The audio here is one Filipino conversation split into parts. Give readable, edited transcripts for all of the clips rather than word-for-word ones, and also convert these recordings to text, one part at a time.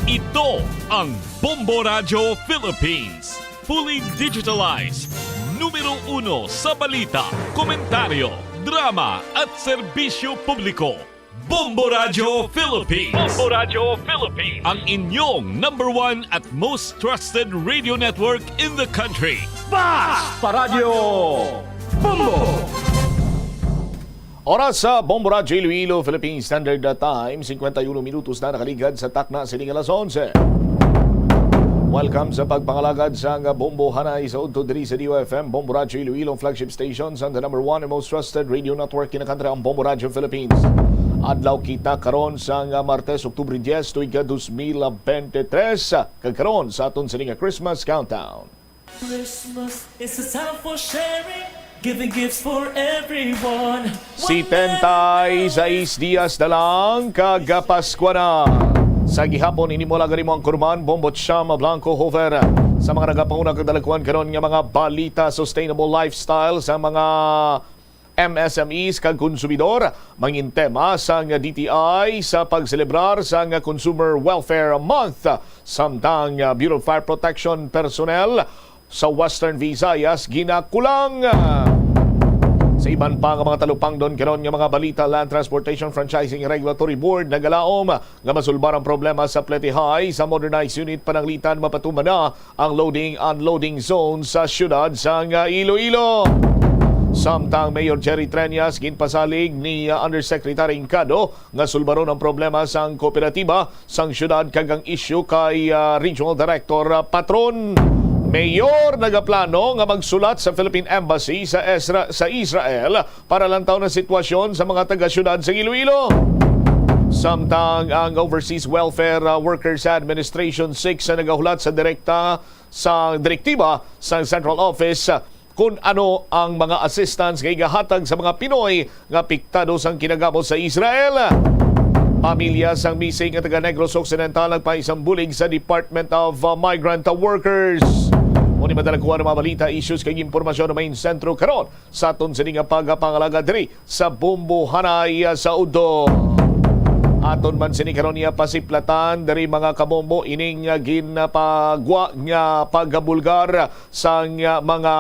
Ito ang Bombo Radio Philippines. Fully digitalized. Numero 1 sa balita, komentaryo, drama at serbisyo publiko. Bombo Radio Philippines. Bombo Radio Philippines. Ang inyong number 1 at most trusted radio network in the country. Basta Radio Bombo! Oras sa Bombo Radio Iloilo, Philippine Standard Time, 51 minutos na nakaligad sa takna sining alas 11. Welcome sa pagpangalagad sa Bombo Hanay sa Udto diri sa DOFM, Bombo Radio Iloilo flagship stations and the number 1 and most trusted radio network in the country, ang Bombo Radio Philippines. Adlaw kita karon sa Martes, Oktubre 10, tuig 2023, kagkaron sa aton sining Christmas countdown. Christmas is a time for sharing, giving gifts for everyone. Si Tentay 6 dias na lang kagapaskwa na. Sa gihapon inimula gani mo ang kurman Bombot Shama Blanco Hover sa mga nagapanguna kadalakuan karon nga mga balita sustainable lifestyle sa mga MSMEs kag konsumidor. Mangin tema sa DTI sa pagselebrar sa Consumer Welfare Month. Samtang Bureau of Fire Protection personnel sa Western Visayas ginakulang. Sa iban pa nga mga talupang doon karon nga mga balita, Land Transportation Franchising Regulatory Board nagalaom nga masulbar ang problema sa Pletihay sa modernized unit pananglitan mapatuman na ang loading-unloading zone sa syudad sa Iloilo. Samtang Mayor Jerry Treñas ginpasalig ni Undersecretary Incado nga sulbaron ang problema sang kooperatiba sang syudad kagang issue kay Regional Director Patron. Mayor nagaplano nga magsulat sa Philippine Embassy sa Israel para lantaw ng sitwasyon sa mga taga-syudad sa Iloilo. Samtang ang Overseas Welfare Workers Administration 6 na nagahulat sa direktiba sa Central Office kung ano ang mga assistance nga igahatag sa mga Pinoy nga piktado sang kinagamo sa Israel. Pamilya sang missing nga taga Negros Occidental nagpaisang bulig sa Department of Migrant Workers. Muni madalakuan ang mga balita, issues kay impormasyon na main sentro karon sa aton sining pagpangalaga diri sa Bombo Hanay sa Udo. Aton man sini karon niya pasiplatan dari mga kabombo ining ginapagwa nga paggabulgar sa mga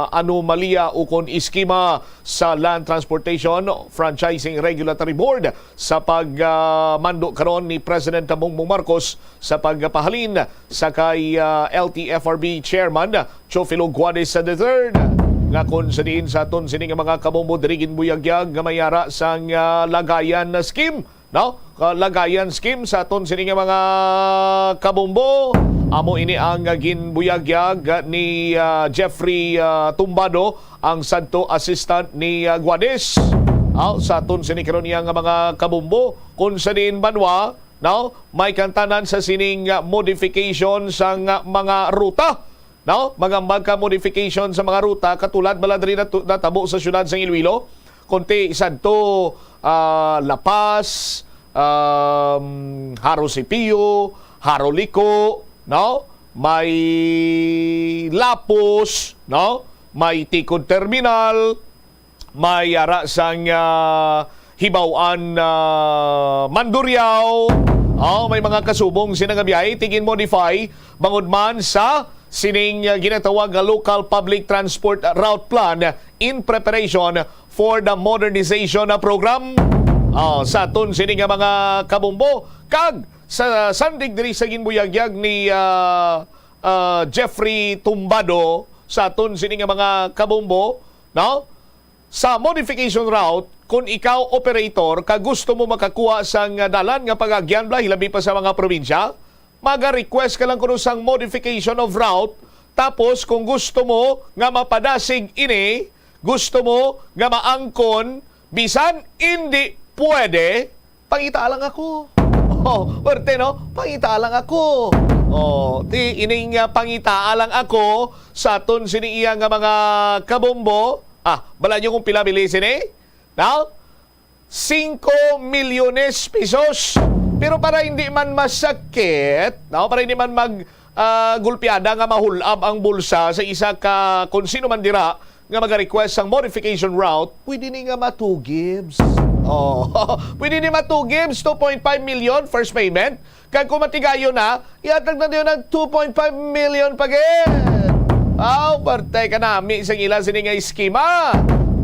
anomalya ukon iskema sa Land Transportation Franchising Regulatory Board sa pagmando karon ni President Bongbong Marcos sa pagpahalin sa kay LTFRB Chairman Chofilo Guades III nga kon sa diin sa aton sini mga kabombo diri ginbuyagyag nga mayara sang lagayan na scheme. No? Lagayan scheme sa aton sini nga mga kabombo. Amo ini ang ginbuyagyag ni Jeffrey Tumbado, ang santo assistant ni Guades. Sa aton sini karon niya nga mga kabombo kun sa diin banwa, no? May kantanan sa sining modification sa mga ruta. No? Mga modification sa mga ruta katulad bala diri natabo sa syudad sa Iloilo. Konti sadto Lapas, Haro Sipio, Haro Liko, no? May Lapos, no? May Tikod Terminal, may ara sang Hibawan Mandurriao. May mga kasubong sinangabiyay tigin modify bangod man sa sining ginatawag nga local public transport route plan in preparation for the modernization program. Sa aton sining mga kabombo kag sa sandig diri sa ginbuyagyag ni Jeffrey Tumbado sa aton sining mga kabombo, no? Sa modification route, kung ikaw operator ka gusto mo makakuha sang dalan nga pagagyan bla hilabi pa sa mga probinsya, maga-request ka lang kuno sang modification of route. Tapos kung gusto mo nga mapadasig ini, gusto mo nga maangkon, bisan hindi pwede, pangita lang ako. Werte no? Pangita lang ako. Ining pangita lang ako sa aton siniiya nga mga kabombo. Bala nyo kung pila bilisin Now, 5 milyones pesos. Pero para hindi man masakit, no? Para hindi man gulpiada nga mahulab ang bulsa sa isa ka kung sino man dira nga mag-request sang modification route, pwede ni nga matugibs. Oh, pwede ni Matu Gibbs, 2.5 million first payment. Kag kung matigayo na, iatag na niyo ng 2.5 million pagin. Partay ka nami isang ilan sini nga eskema.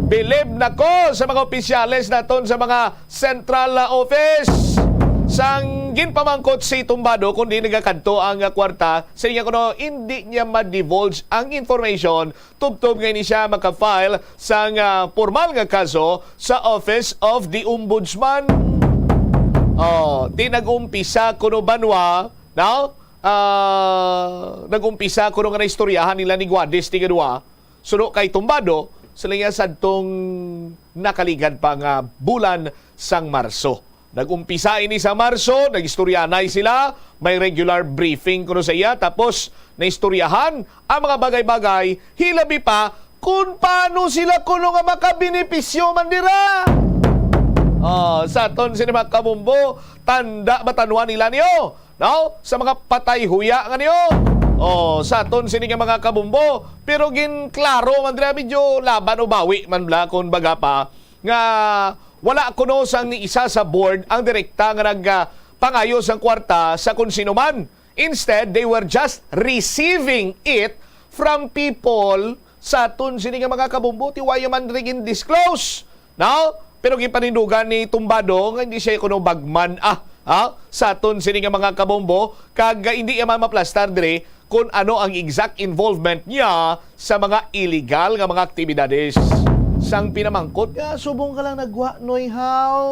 Believe na ko sa mga opisyales naton sa mga central office. Sang ginpamangkot si Tumbado kung di nagakadto ang kwarta, sa niya kuno hindi niya ma-divulge ang information tubtob nga ni siya maka-file sang formal nga kaso sa Office of the Ombudsman. Di nag-umpisa kuno banwa, no? Nag-umpisa kuno nga naistoryahan nila ni Guades ti kadua. Suno kay Tumbado, sila nga sadtong nakaligad pa nga bulan sang Marso. Nag-umpisa ini sa Marso, nag-istoryanay sila, may regular briefing kuno sa iya, tapos naistoryahan ang mga bagay-bagay, hilabi pa kung paano sila kuno nga makabenepisyo man dira. Sa aton sini mga kabumbo, tanda batanwan nila niyo, no? Sa mga patay huya nga niyo. Sa aton sini nga mga kabumbo, pero ginklaro man dira medyo laban o bawi man bla kun baga pa nga wala kuno sang ni isa sa board ang direkta nga nagpangayos ang kwarta sa kung sino man. Instead, they were just receiving it from people sa aton sini nga mga kabumbo, tiwayo man rin disclose. No? Pero gipanindugan ni Tumbado nga hindi siya kuno bagman sa aton sini nga mga kabumbo, kag hindi man maplastar dire kung ano ang exact involvement niya sa mga illegal nga mga aktibidades. Sang pinamangkot, subong ka lang nagwa, noy how?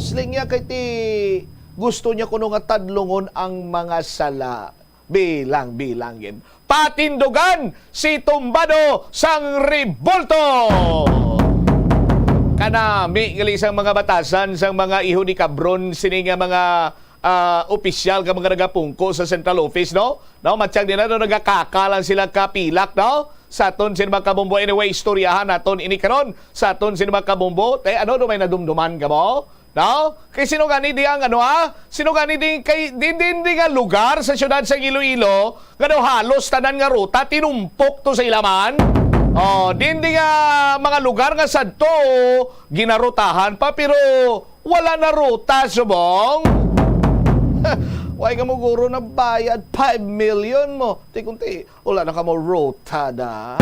Sling niya kay ti gusto niya kuno nga tadlungon ang mga sala. Bilang-bilangin. Patindugan si Tumbado sang Revolto! Kanami ngali sang mga batasan sang mga iho ni Cabron sini nga mga opisyal ka mga nagapungko sa central office, no? No, matsyang din na nagakakalan sila kapilak, no? Sa aton sinima kabumbo, anyway, istoryahan naton ini karon sa aton sinima kabumbo, ano may nadumduman ka mo? No? Kay sino gani di ang Sino gani di kay din nga lugar sa syudad sa Iloilo, nga halos tanan nga ruta tinumpok to sa ilaman. Din nga mga lugar nga sadto ginarutahan pa pero wala na ruta subong. Why ka mo guro na bayad 5 million mo? Kunti, wala na ka mo rotada.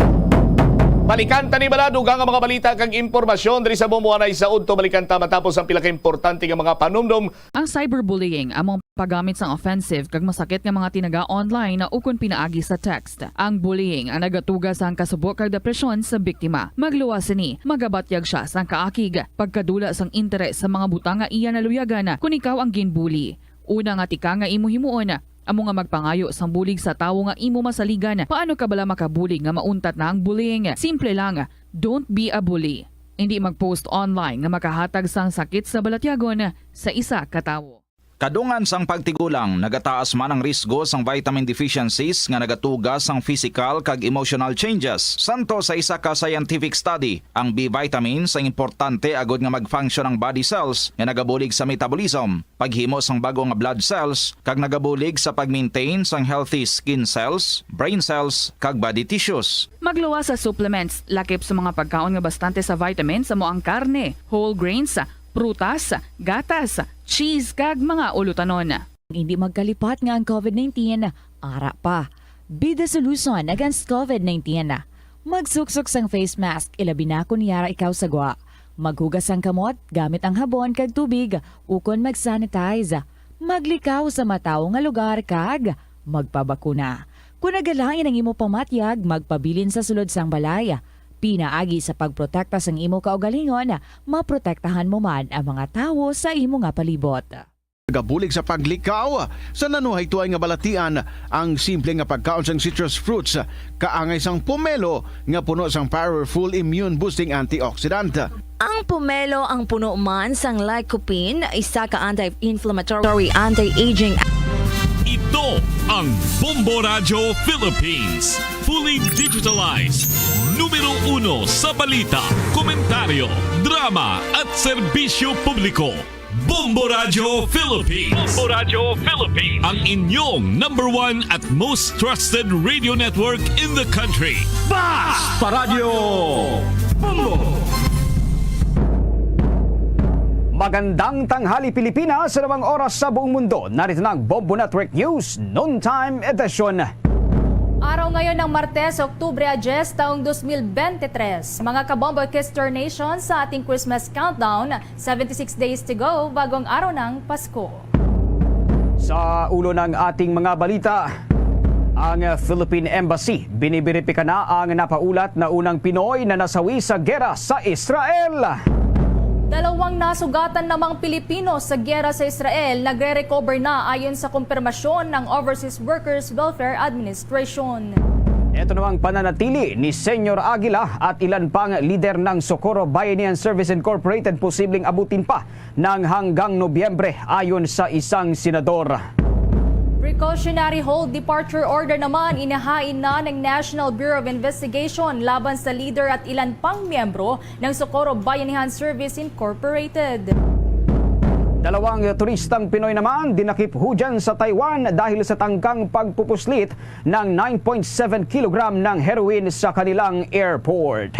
Balikan ta ni bala dugang ang mga balita kag impormasyon diri sa bumuanay sa udto balikan ta matapos ang pila ka importante nga mga panumdum. Ang cyberbullying among paggamit sang offensive kag masakit nga mga tinaga online na ukon pinaagi sa text. Ang bullying ang nagatuga sang kasubok kag depresyon sa biktima. Magluwas ni, magabatyag siya sang kaakig, pagkadula sang interes sa mga butang nga iya naluyagan kung ikaw ang ginbully. Una nga tika nga imo himuon, amo nga magpangayo sang bulig sa tawo nga imo masaligan. Paano ka bala makabulig nga mauntat na ang bullying? Simple lang, don't be a bully. Hindi magpost online nga makahatag sang sakit sa balatyagon sa isa ka tawo. Kadungan sang pagtigulang, nagataas man ang risgo sang vitamin deficiencies nga nagatugas sang physical kag emotional changes. Santo sa isa ka scientific study, ang B vitamins ang importante agod nga mag-function ang body cells nga nagabulig sa metabolism, paghimo sang bago nga blood cells, kag nagabulig sa pag-maintain sang healthy skin cells, brain cells, kag body tissues. Magluwas sa supplements, lakip sa mga pagkaon nga bastante sa vitamins amo ang karne, whole grains, prutas, gatas, cheese kag mga ulutanon. Hindi magkalipat nga ang COVID-19, ara pa. Be the solution against COVID-19. Magsuksok sang face mask, ilabi na kung yara ikaw sagwa. Maghugas ang kamot, gamit ang habon kag tubig, ukon mag-sanitize. Maglikaw sa mataw nga lugar kag magpabakuna. Kung nagalain ang imo pamatyag, magpabilin sa sulod sang balay. Pinaagi sa pagprotekta sang imo kaugalingon, maprotektahan mo man ang mga tawo sa imo nga palibot. Gabulig sa paglikaw sa nanuhay tuay nga balatian ang simple nga pagkaon sang citrus fruits kaangay sang pomelo nga puno sang powerful immune boosting antioxidant. Ang pomelo ang puno man sang lycopene, isa ka anti-inflammatory, anti-aging. Ito ang Bombo Radio Philippines. Fully digitalized. Numero 1 sa balita, komentaryo, drama at serbisyo publiko. Bombo Radio Philippines. Bombo Radio Philippines. Ang inyong #1 at most trusted radio network in the country. Basta Radio Bombo! Magandang tanghali Pilipinas sa namang oras sa buong mundo. Narito na ang Bombo Network News Noontime Edition. Araw ngayon ng Martes, Oktubre 10, taong 2023. Mga kabombo Kister Nation sa ating Christmas countdown, 76 days to go bagong araw ng Pasko. Sa ulo ng ating mga balita, ang Philippine Embassy binibiripika na ang napaulat na unang Pinoy na nasawi sa gera sa Israel. Dalawang nasugatan namang Pilipino sa giyera sa Israel nagre-recover na ayon sa kumpirmasyon ng Overseas Workers Welfare Administration. Ito namang pananatili ni Senyor Aguila at ilan pang lider ng Socorro Bayanihan Service Incorporated posibleng abutin pa ng hanggang Nobyembre ayon sa isang senador. Precautionary hold departure order naman inahain na ng National Bureau of Investigation laban sa leader at ilan pang miyembro ng Socorro Bayanihan Service Incorporated. Dalawang turistang Pinoy naman dinakip hujan sa Taiwan dahil sa tangkang pagpupuslit ng 9.7 kg ng heroin sa kanilang airport.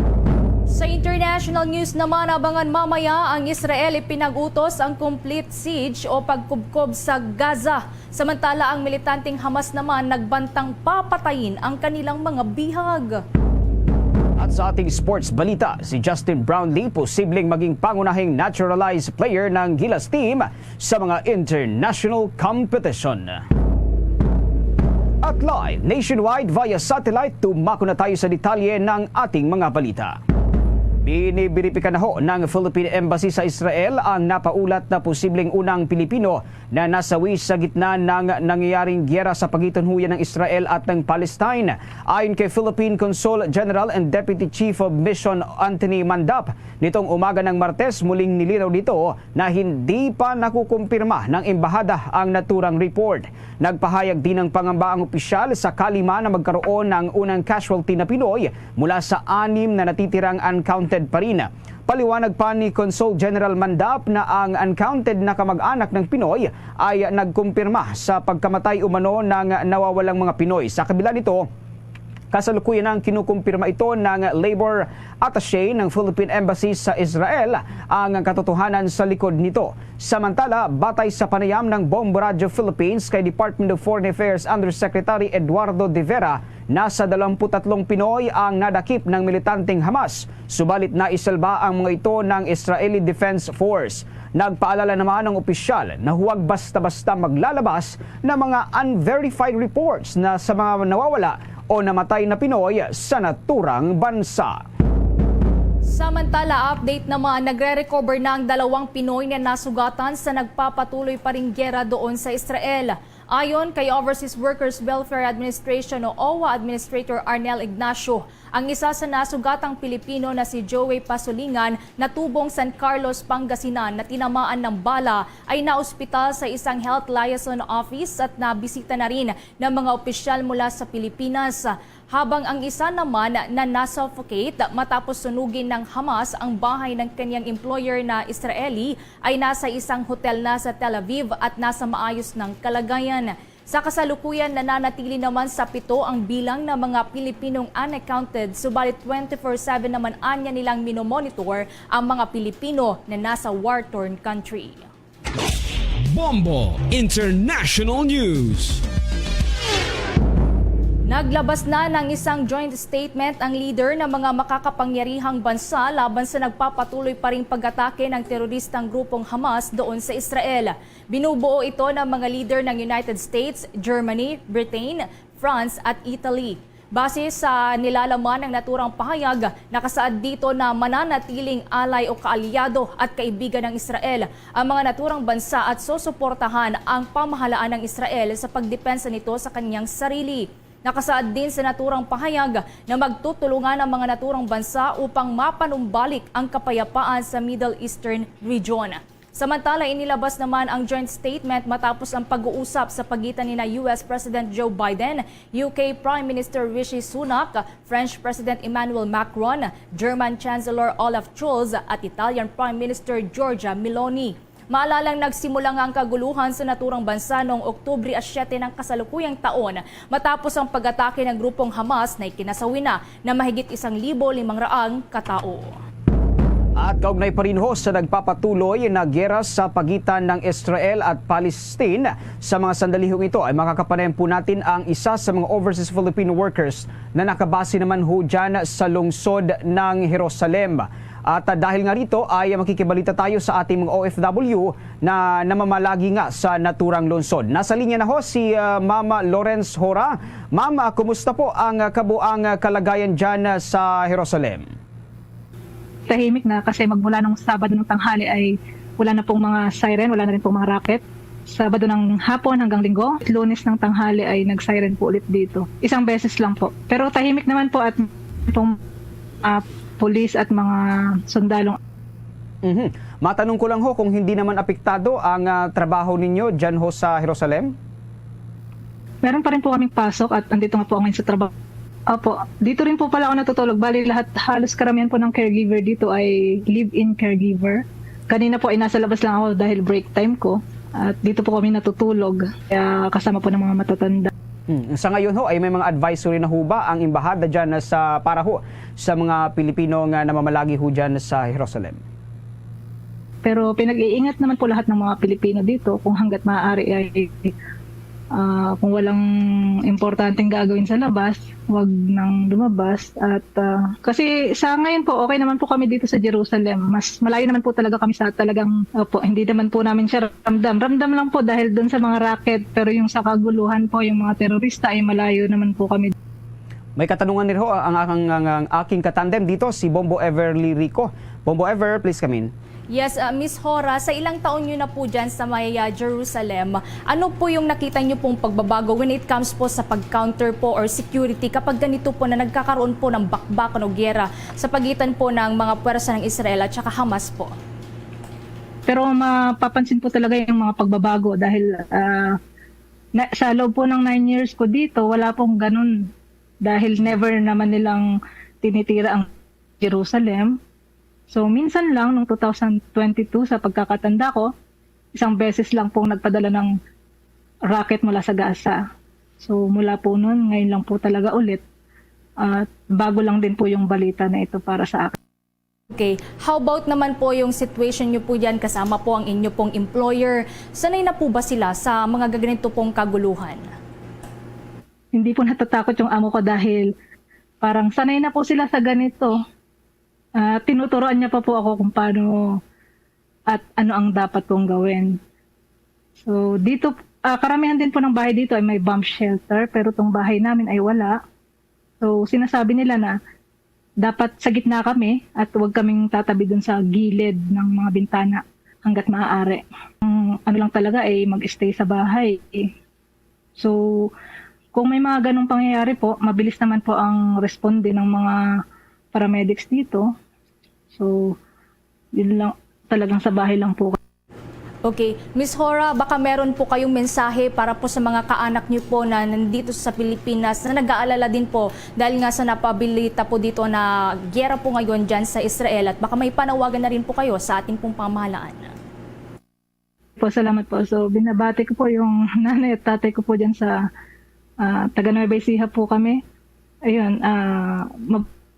Sa international news naman, abangan mamaya ang Israel ipinag-utos ang complete siege o pagkubkob sa Gaza. Samantala ang militanteng Hamas naman nagbantang papatayin ang kanilang mga bihag. At sa ating sports balita, si Justin Brownlee posibleng maging pangunahing naturalized player ng Gilas team sa mga international competition. At live nationwide via satellite, tumako na tayo sa detalye ng ating mga balita. Binibiripika na ho ng Philippine Embassy sa Israel ang napaulat na posibleng unang Pilipino na nasawi sa gitna ng nangyayaring giyera sa pagitan huyan ng Israel at ng Palestine. Ayon kay Philippine Consul General and Deputy Chief of Mission Anthony Mandap, nitong umaga ng Martes muling nilinaw dito na hindi pa nakukumpirma ng embahada ang naturang report. Nagpahayag din ng pangamba ang opisyal sa kalima na magkaroon ng unang casualty na Pinoy mula sa 6 na natitirang uncounted pa rin. Paliwanag pa ni Consul General Mandap na ang uncounted na kamag-anak ng Pinoy ay nagkumpirma sa pagkamatay umano ng nawawalang mga Pinoy. Sa kabila nito, kasalukuyan ang kinukumpirma ito ng Labor Attaché ng Philippine Embassy sa Israel ang katotohanan sa likod nito. Samantala, batay sa panayam ng Bombo Radio Philippines kay Department of Foreign Affairs Undersecretary Eduardo De Vera, nasa 23 Pinoy ang nadakip ng militanteng Hamas. Subalit na isalba ang mga ito ng Israeli Defense Force. Nagpaalala naman ng opisyal na huwag basta-basta maglalabas ng mga unverified reports na sa mga nawawala o namatay na Pinoy sa naturang bansa. Samantala, update naman, nagre-recover na ang 2 Pinoy na nasugatan sa nagpapatuloy pa ring giyera doon sa Israel. Ayon kay Overseas Workers Welfare Administration o OWA Administrator Arnel Ignacio, ang isa sa nasugatang Pilipino na si Joey Pasulingan na tubong San Carlos, Pangasinan na tinamaan ng bala ay naospital sa isang health liaison office at nabisita na rin ng mga opisyal mula sa Pilipinas. Habang ang isa naman na nasuffocate matapos sunugin ng Hamas ang bahay ng kanyang employer na Israeli ay nasa isang hotel na sa Tel Aviv at nasa maayos ng kalagayan. Sa kasalukuyan, nananatili naman sa 7 ang bilang ng mga Pilipinong unaccounted, subalit 24/7 naman anya nilang minomonitor ang mga Pilipino na nasa war-torn country. Bombo International News. Naglabas na ng isang joint statement ang leader ng mga makakapangyarihang bansa laban sa nagpapatuloy pa ring pag-atake ng teroristang grupong Hamas doon sa Israel. Binubuo ito ng mga leader ng United States, Germany, Britain, France at Italy. Base sa nilalaman ng naturang pahayag, nakasaad dito na mananatiling alay o kaalyado at kaibigan ng Israel ang mga naturang bansa at susuportahan ang pamahalaan ng Israel sa pagdepensa nito sa kanyang sarili. Nakasaad din sa naturang pahayag na magtutulungan ang mga naturang bansa upang mapanumbalik ang kapayapaan sa Middle Eastern region. Samantala, inilabas naman ang joint statement matapos ang pag-uusap sa pagitan ni US President Joe Biden, UK Prime Minister Rishi Sunak, French President Emmanuel Macron, German Chancellor Olaf Scholz at Italian Prime Minister Giorgia Meloni. Maalalang nagsimula nga ang kaguluhan sa naturang bansa noong Oktubre 7 ng kasalukuyang taon matapos ang pag-atake ng grupong Hamas na ikinasawi na mahigit 1,500 katao. At kaugnay pa rin ho sa nagpapatuloy na giyera sa pagitan ng Israel at Palestine, sa mga sandalihong ito ay makakapanayan po natin ang isa sa mga overseas Filipino workers na nakabase naman ho dyan sa lungsod ng Jerusalem. At dahil nga rito ay makikibalita tayo sa ating mga OFW na namamalagi nga sa naturang lungsod. Nasa linya na ho si Mama Lawrence Hora. Mama, kumusta po ang kabuang kalagayan dyan sa Jerusalem? Tahimik na kasi magmula ng Sabado ng tanghali ay wala na pong mga siren, wala na rin pong mga rocket. Sabado ng hapon hanggang Linggo, Lunes ng tanghali ay nag-siren po ulit dito. Isang beses lang po. Pero tahimik naman po at pong pulis at mga sundalong. Matanong ko lang ho kung hindi naman apektado ang trabaho ninyo dyan ho sa Jerusalem? Meron pa rin po kaming pasok at andito nga po ngayon sa trabaho. Opo, dito rin po pala ako natutulog. Bali lahat, halos karamihan po ng caregiver dito ay live-in caregiver. Kanina po ay nasa labas lang ako dahil break time ko. At dito po kami natutulog. Kaya kasama po ng mga matatanda. Sa ngayon ho ay may mga advisory na ho ba ang embahada dyan sa para ho sa mga Pilipino nga namamalagi ho dyan sa Jerusalem? Pero pinag-iingat naman po lahat ng mga Pilipino dito kung hanggat maaari ay kung walang importanteng gagawin sa labas, wag nang lumabas. At kasi sa ngayon po, okay naman po kami dito sa Jerusalem. Mas malayo naman po talaga kami sa talagang, hindi naman po namin siya ramdam. Ramdam lang po dahil doon sa mga racket, pero yung sa kaguluhan po, yung mga terorista ay malayo naman po kami. May katanungan nito ang aking katandem dito, si Bombo Everly Rico. Bombo Ever, please come in. Yes, Miss Hora, sa ilang taon nyo na po dyan sa Maya, Jerusalem, ano po yung nakita nyo pong pagbabago when it comes po sa pag-counter po or security kapag ganito po na nagkakaroon po ng bakbakan o giyera sa pagitan po ng mga puwersa ng Israel at saka Hamas po? Pero mapapansin po talaga yung mga pagbabago dahil sa loob po ng 9 years ko dito, wala pong ganun. Dahil never naman nilang tinitira ang Jerusalem. So minsan lang, noong 2022 sa pagkakatanda ko, isang beses lang pong nagpadala ng rocket mula sa Gaza. So mula po noon, ngayon lang po talaga ulit. At bago lang din po yung balita na ito para sa akin. Okay, how about naman po yung situation nyo po dyan kasama po ang inyo pong employer? Sanay na po ba sila sa mga gaganito pong kaguluhan? Hindi po natatakot yung amo ko dahil parang sanay na po sila sa ganito. Tinuturoan niya pa po ako kung paano at ano ang dapat kong gawin. So dito, karamihan din po ng bahay dito ay may bomb shelter pero tong bahay namin ay wala. So sinasabi nila na dapat sa gitna kami at huwag kaming tatabi dun sa gilid ng mga bintana hanggat maaari. Ano lang talaga ay mag-stay sa bahay. So kung may mga ganong pangyayari po, mabilis naman po ang responde ng mga paramedics dito. So, yun lang, talagang sa bahay lang po. Okay. Ms. Hora, baka meron po kayong mensahe para po sa mga kaanak niyo po na nandito sa Pilipinas na nag-aalala din po dahil nga sa napabilita po dito na giyera po ngayon dyan sa Israel at baka may panawagan na rin po kayo sa ating pong pamahalaan. Salamat po. So, binabati ko po yung nanay at tatay ko po dyan sa taga Nueva Ecija po kami. Ayun,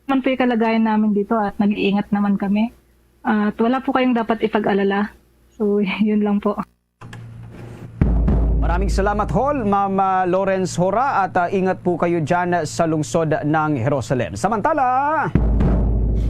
man po yung kalagayan namin dito at nag-iingat naman kami. At wala po kayong dapat ipag-alala. So, yun lang po. Maraming salamat, Hol, Mama Lawrence Hora, at ingat po kayo dyan sa lungsod ng Jerusalem. Samantala,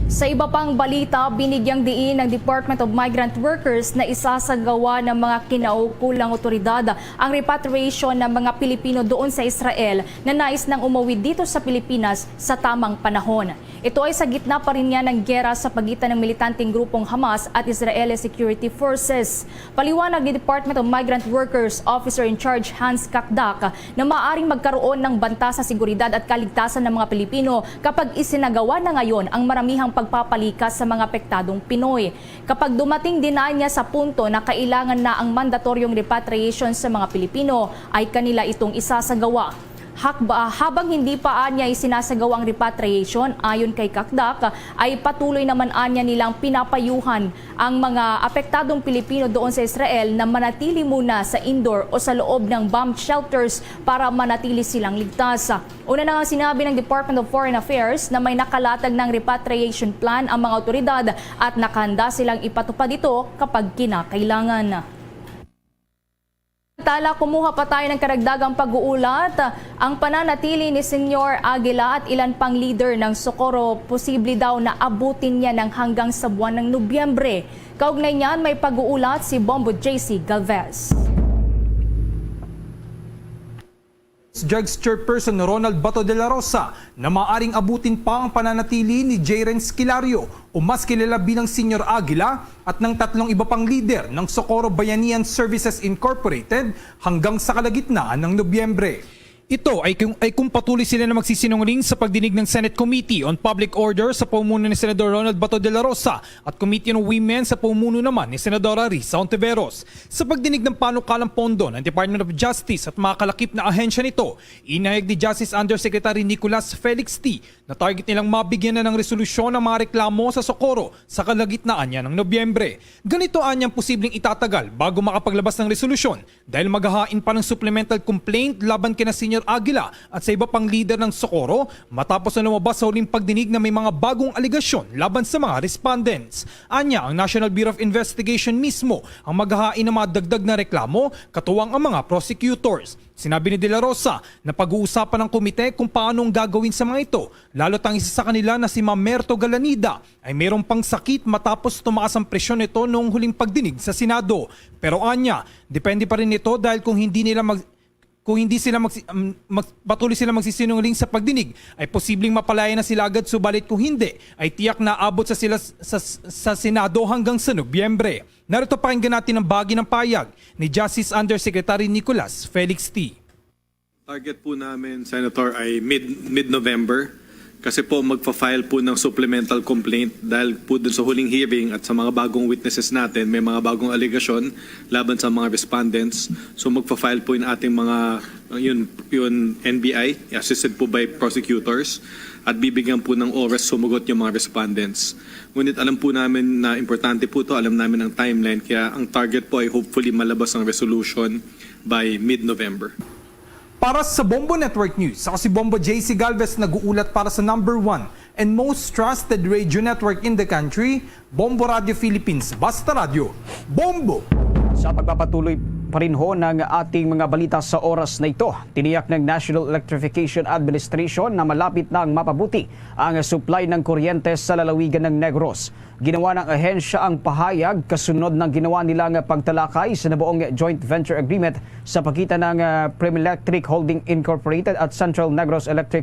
sa iba pang balita, binigyang diin ng Department of Migrant Workers na isasagawa ng mga kinaukulang otoridad ang repatriation ng mga Pilipino doon sa Israel na nais nang umuwi dito sa Pilipinas sa tamang panahon. Ito ay sa gitna pa rin niya ng giyera sa pagitan ng militanteng grupong Hamas at Israeli Security Forces. Paliwanag ni Department of Migrant Workers Officer in Charge Hans Kakdak na maaaring magkaroon ng banta sa seguridad at kaligtasan ng mga Pilipino kapag isinagawa na ngayon ang maramihang pagpapalikas sa mga apektadong Pinoy. Kapag dumating din niya sa punto na kailangan na ang mandatoryong repatriation sa mga Pilipino, ay kanila itong isasagawa. Habang hindi pa anya isinasagawang repatriation, ayon kay Kakdak, ay patuloy naman anya nilang pinapayuhan ang mga apektadong Pilipino doon sa Israel na manatili muna sa indoor o sa loob ng bomb shelters para manatili silang ligtas. Una na nga sinabi ng Department of Foreign Affairs na may nakalatag ng repatriation plan ang mga otoridad at nakahanda silang ipatupad ito kapag kinakailangan. Tala, kumuha pa tayo ng karagdagang pag-uulat. Ang pananatili ni Senyor Aguila at ilan pang leader ng Socorro, posible daw na abutin niya ng hanggang sa buwan ng Nobyembre. Kaugnay niyan, may pag-uulat si Bombo JC Galvez. Judge Chairperson Ronald Bato de la Rosa na maaring abutin pa ang pananatili ni J. Renz Kilario o mas kilala bilang Senyor Aguila at ng 3 iba pang leader ng Socorro Bayanihan Services Incorporated hanggang sa kalagitnaan ng Nobyembre. Ito ay kung patuloy sila na magsisinungaling sa pagdinig ng Senate Committee on Public Order sa pamumuno ni Senador Ronald Bato de la Rosa at Committee on Women sa pamumuno naman ni Senadora Risa Ontiveros. Sa pagdinig ng panukalang pondo ng Department of Justice at mga kalakip na ahensya nito, inahayag ni Justice Undersecretary Nicolas Felix T. na target nilang mabigyan na ng resolusyon ang mga reklamo sa Socorro sa kalagitnaan niya ng Nobyembre. Ganito anyang posibleng itatagal bago makapaglabas ng resolusyon dahil maghahain pa ng supplemental complaint laban kina Senyor Aguila at sa iba pang leader ng Socorro matapos na lumabas sa huling pagdinig na may mga bagong aligasyon laban sa mga respondents. Anya, ang National Bureau of Investigation mismo ang maghahain ng mga dagdag na reklamo katuwang ang mga prosecutors. Sinabi ni De La Rosa na pag-uusapan ng komite kung paano ang gagawin sa mga ito, lalo't ang isa sa kanila na si Mamerto Galanida ay mayroong pang sakit matapos tumaas ang presyon nito noong huling pagdinig sa Senado. Pero anya, depende pa rin ito dahil kung hindi sila patuloy sila magsisinungaling sa pagdinig, ay posibleng mapalaya na sila agad, subalit kung hindi, ay tiyak na abot sa sila sa Senado hanggang sa Nobyembre. Narito pakinggan natin ang bahagi ng payag ni Justice Undersecretary Nicolas Felix T. Target po namin, Senator, ay mid-November. Kasi po magpa-file po ng supplemental complaint dahil po dun sa huling hearing at sa mga bagong witnesses natin, may mga bagong allegation laban sa mga respondents. So magpa-file po yung ating mga yun NBI, assisted po by prosecutors, at bibigyan po ng oras sumugot yung mga respondents. Ngunit alam po namin na importante po to, alam namin ang timeline, kaya ang target po ay hopefully malabas ang resolution by mid-November. Para sa Bombo Network News, ako si Bombo JC Galvez, nag-uulat para sa number 1 and most trusted radio network in the country, Bombo Radio Philippines. Basta Radio, Bombo! Sa pagpapatuloy pa rin ho ng ating mga balita sa oras na ito, tiniyak ng National Electrification Administration na malapit na ang mapabuti ang supply ng kuryente sa lalawigan ng Negros. Ginawa ng ahensya ang pahayag kasunod ng ginawa nilang pagtalakay sa nabuong joint venture agreement sa pagitan ng Primelectric Holding Incorporated at Central Negros Electric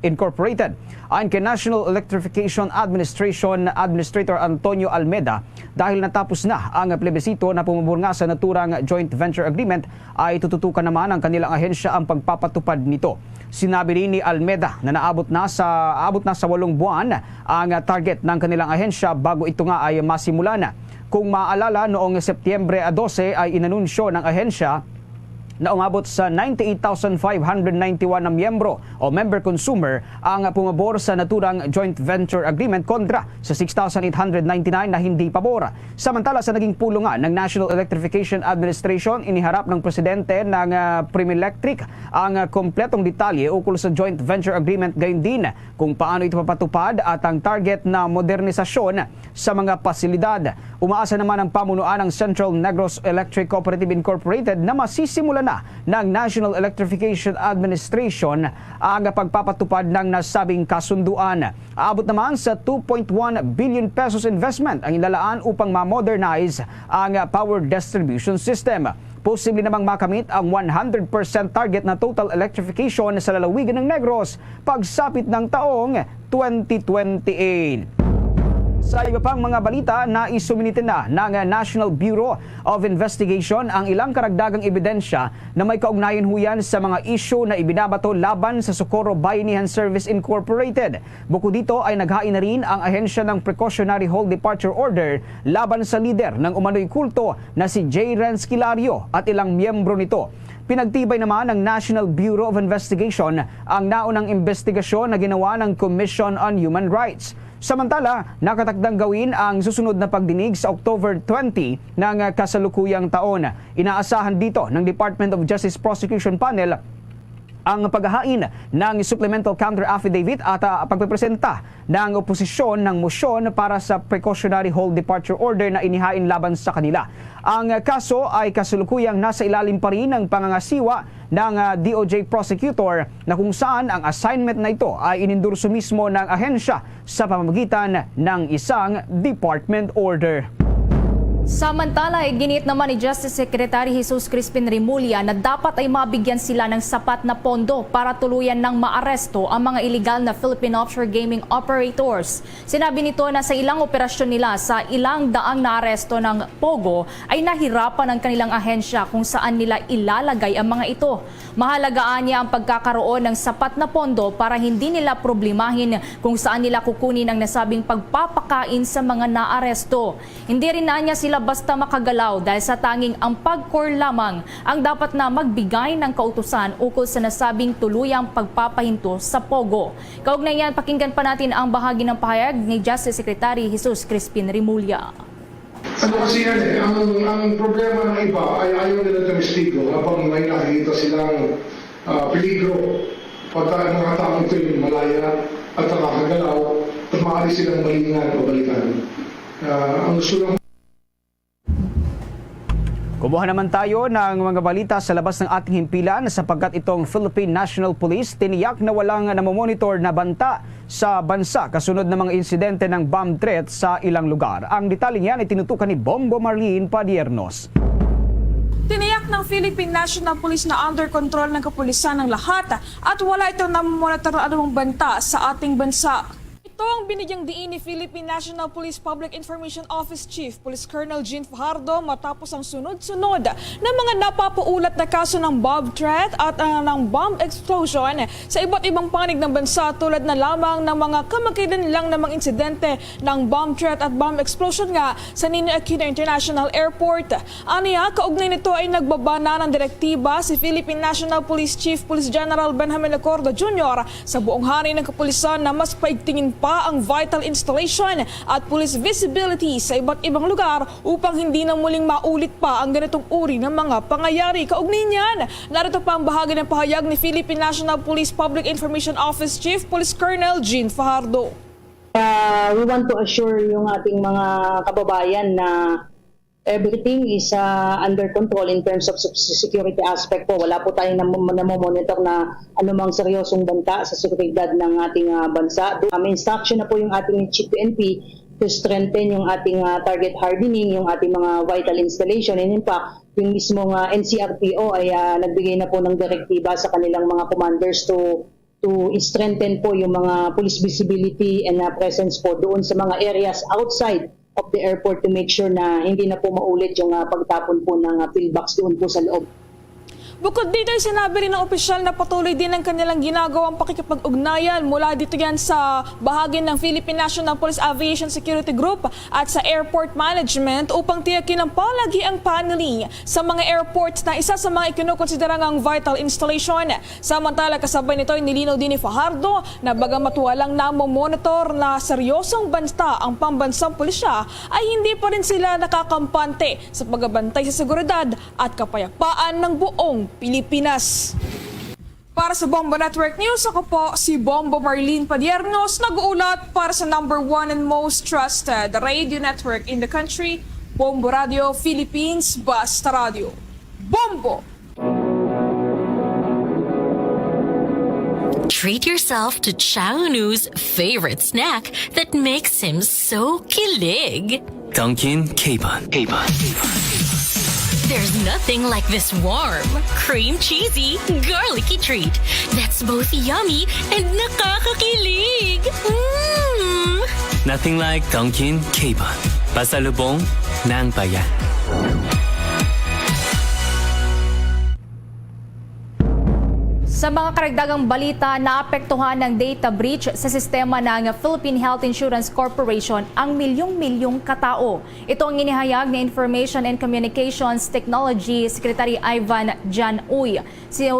Incorporated. Ayon kay National Electrification Administration Administrator Antonio Almeda, dahil natapos na ang plebisito na pumuburnga sa naturang joint venture agreement, ay tututukan naman ang kanilang ahensya ang pagpapatupad nito. Sinabi rin ni Almeda na abot na sa 8 buwan ang target ng kanilang ahensya bago ito nga ay masimula na. Kung maaalala, noong Setyembre 12 ay inanunsyo ng ahensya na umabot sa 98,591 na miyembro o member consumer ang pumabor sa naturang joint venture agreement kontra sa 6,899 na hindi pabor. Samantala, sa naging pulungan ng National Electrification Administration, iniharap ng presidente ng Primelectric ang kompletong detalye ukol sa joint venture agreement, gayon din kung paano ito papatupad at ang target na modernisasyon sa mga pasilidad. Umaasa naman ang pamunuan ng Central Negros Electric Cooperative Incorporated na masisimulan na ng National Electrification Administration ang pagpapatupad ng nasabing kasunduan. Aabot naman sa 2.1 billion pesos investment ang ilalaan upang ma-modernize ang power distribution system. Posible namang makamit ang 100% target na total electrification sa lalawigan ng Negros pagsapit ng taong 2028. Sa iba pang mga balita, naisuminitin na ng National Bureau of Investigation ang ilang karagdagang ebidensya na may kaugnayan huyan sa mga isyu na ibinabato laban sa Socorro Bayanihan Service Incorporated. Bukod dito ay naghain na rin ang ahensya ng Precautionary Hold Departure Order laban sa lider ng umano'y kulto na si J. Renz Kilario at ilang miyembro nito. Pinagtibay naman ng National Bureau of Investigation ang naunang investigasyon na ginawa ng Commission on Human Rights. Samantala, nakatakdang gawin ang susunod na pagdinig sa October 20 ng kasalukuyang taon. Inaasahan dito ng Department of Justice Prosecution Panel ang paghahain ng supplemental counter affidavit at pagpepresenta ng oposisyon ng mosyon para sa precautionary hold departure order na inihain laban sa kanila. Ang kaso ay kasalukuyang nasa ilalim pa rin ng pangangasiwa ng DOJ prosecutor na kung saan ang assignment na ito ay inendorso mismo ng ahensya sa pamamagitan ng isang department order. Samantala, iginit naman ni Justice Secretary Jesus Crispin Remulla na dapat ay mabigyan sila ng sapat na pondo para tuluyan ng maaresto ang mga illegal na Philippine offshore gaming operators. Sinabi nito na sa ilang operasyon nila sa ilang daang naaresto ng POGO ay nahirapan ang kanilang ahensya kung saan nila ilalagay ang mga ito. Mahalagaan niya ang pagkakaroon ng sapat na pondo para hindi nila problemahin kung saan nila kukunin ang nasabing pagpapakain sa mga naaresto. Hindi rin na niya sila basta makagalaw dahil sa tanging ang PAGCOR lamang ang dapat na magbigay ng kautusan ukol sa nasabing tuluyang pagpapahinto sa POGO. Kaugnay yan, pakinggan pa natin ang bahagi ng pahayag ni Justice Secretary Jesus Crispin Remulla. Ano kasi yan eh, ang problema ng iba ay ayaw nila tumistigo habang may nakikita silang peligro at ang mga tao ito yung malaya at nakakagalaw at maaari silang malingan o balikan. Ang gusto lang Kumuha naman tayo ng mga balita sa labas ng ating himpilan sapagkat itong Philippine National Police tiniyak na walang namomonitor na banta sa bansa kasunod ng mga insidente ng bomb threat sa ilang lugar. Ang detalye niyan ay tinutukan ni Bombo Marlene Padiernos. Tiniyak ng Philippine National Police na under control ng kapulisan ng lahat at wala itong namomonitor na anumang banta sa ating bansa. Ito ang binigyang diin ni Philippine National Police Public Information Office Chief Police Colonel Jean Fajardo matapos ang sunod-sunod na mga napapaulat na kaso ng bomb threat at ng bomb explosion sa iba't ibang panig ng bansa tulad na lamang ng mga kamakailan lang na mga insidente ng bomb threat at bomb explosion nga sa Ninoy Aquino International Airport. Aniya, kaugnay nito ay nagbabana ng direktiba si Philippine National Police Chief Police General Benjamin Acordo Jr. sa buong hari ng kapulisan na mas paigtingin pa ang vital installation at police visibility sa iba't ibang lugar upang hindi na muling maulit pa ang ganitong uri ng mga pangyayari. Kaugnay niyan, narito pa ang bahagi ng pahayag ni Philippine National Police Public Information Office Chief Police Colonel Jean Fajardo. We want to assure yung ating mga kababayan na everything is under control in terms of security aspect po. Wala po tayong namomonitor na anumang seryosong banta sa seguridad ng ating bansa. May instruction na po yung ating Chief PNP to strengthen yung ating target hardening, yung ating mga vital installation. And in fact, yung mismong NCRPO ay nagbigay na po ng direktiba sa kanilang mga commanders to strengthen po yung mga police visibility and presence po doon sa mga areas outside of the airport to make sure na hindi na po maulit yung pagtapon po ng pillbox doon po sa loob. Bukod dito ay sinabi rin ng opisyal na patuloy din ang kanilang ginagawang pakikipag-ugnayan mula dito yan sa bahagi ng Philippine National Police Aviation Security Group at sa airport management upang tiyakin ang palagiang paneling sa mga airports na isa sa mga ikinukonsiderang vital installation. Samantala kasabay nito ay nilinaw din ni Fajardo na bagamat walang namomonitor na seryosong banta ang pambansang pulisya ay hindi pa rin sila nakakampante sa pagbabantay sa seguridad at kapayapaan ng buong Pilipinas. Para sa Bombo Network News, ako po si Bombo Marlene Padiernos, nag-uulat para sa #1 and most trusted radio network in the country, Bombo Radio Philippines, Basta Radio. Bombo! Treat yourself to Changnu's favorite snack that makes him so kilig. Dunkin' K-Bun. There's nothing like this warm, cream cheesy, garlicky treat that's both yummy and nakakakilig. Nothing like Dunkin' K-Bun. Pasalubong ng bayan. Sa mga karagdagang balita, naapektuhan ng data breach sa sistema ng Philippine Health Insurance Corporation ang milyong-milyong katao. Ito ang inihayag ni Information and Communications Technology Secretary Ivan Jan Uy.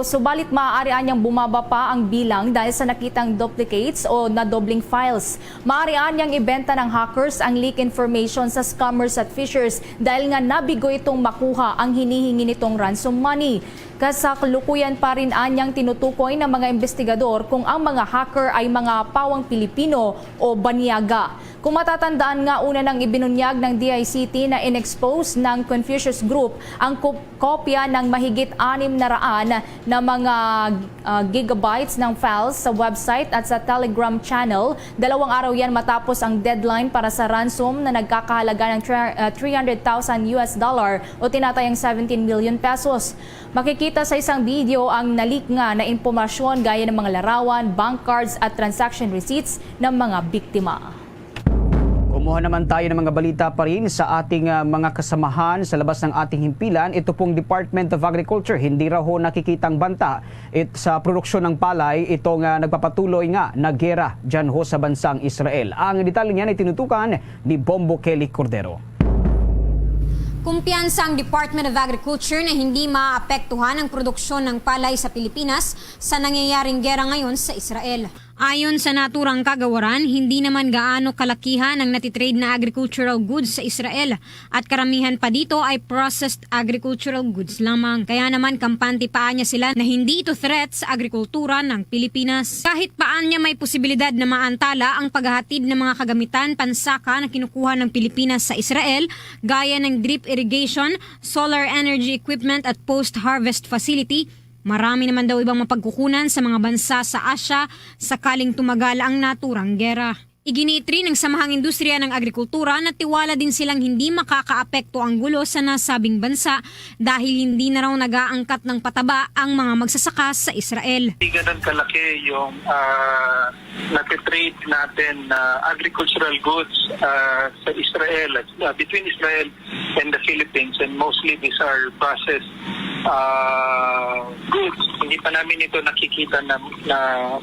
Subalit maaari anyang bumaba pa ang bilang dahil sa nakitang duplicates o nadobling files. Maaari anyang ibenta ng hackers ang leak information sa scammers at phishers dahil nga nabigo itong makuha ang hinihingi nitong ransom money. Kasalukuyan pa rin anyang tinutukoy ng mga investigador kung ang mga hacker ay mga pawang Pilipino o banyaga. Kung matatandaan nga, una nang ibinunyag ng DICT na in-expose ng Confucius Group ang kopya ng mahigit 600 na mga gigabytes ng files sa website at sa Telegram channel. 2 araw yan matapos ang deadline para sa ransom na nagkakahalaga ng $300,000 o tinatayang 17 million pesos. Makikita sa isang video ang nalik nga na impormasyon gaya ng mga larawan, bank cards at transaction receipts ng mga biktima. Kumuha naman tayo ng mga balita pa rin sa ating mga kasamahan sa labas ng ating himpilan. Ito pong Department of Agriculture, hindi raw ho nakikitang banta sa produksyon ng palay. Itong nagpapatuloy nga na gera dyan ho sa bansang Israel. Ang detalye niyan ay tinutukan ni Bombo Kelly Cordero. Kumpiyansa ang Department of Agriculture na hindi maapektuhan ang produksyon ng palay sa Pilipinas sa nangyayaring gera ngayon sa Israel. Ayon sa naturang kagawaran, hindi naman gaano kalakihan ang natitrade na agricultural goods sa Israel at karamihan pa dito ay processed agricultural goods lamang. Kaya naman kampante pa niya sila na hindi ito threat sa agrikultura ng Pilipinas. Kahit paan niya may posibilidad na maantala ang paghahatid ng mga kagamitan pansaka na kinukuha ng Pilipinas sa Israel gaya ng drip irrigation, solar energy equipment at post-harvest facility. Marami naman daw ibang mapagkukunan sa mga bansa sa Asia sakaling tumagal ang naturang gera. Iginiit rin ng Samahang Industriya ng Agrikultura na tiwala din silang hindi makakaapekto ang gulo sa nasabing bansa dahil hindi na raw nag-aangkat ng pataba ang mga magsasaka sa Israel. Hindi ganun kalaki yung natitrade natin na agricultural goods sa Israel, between Israel and the Philippines, and mostly these are processed goods. Hindi pa namin ito nakikita na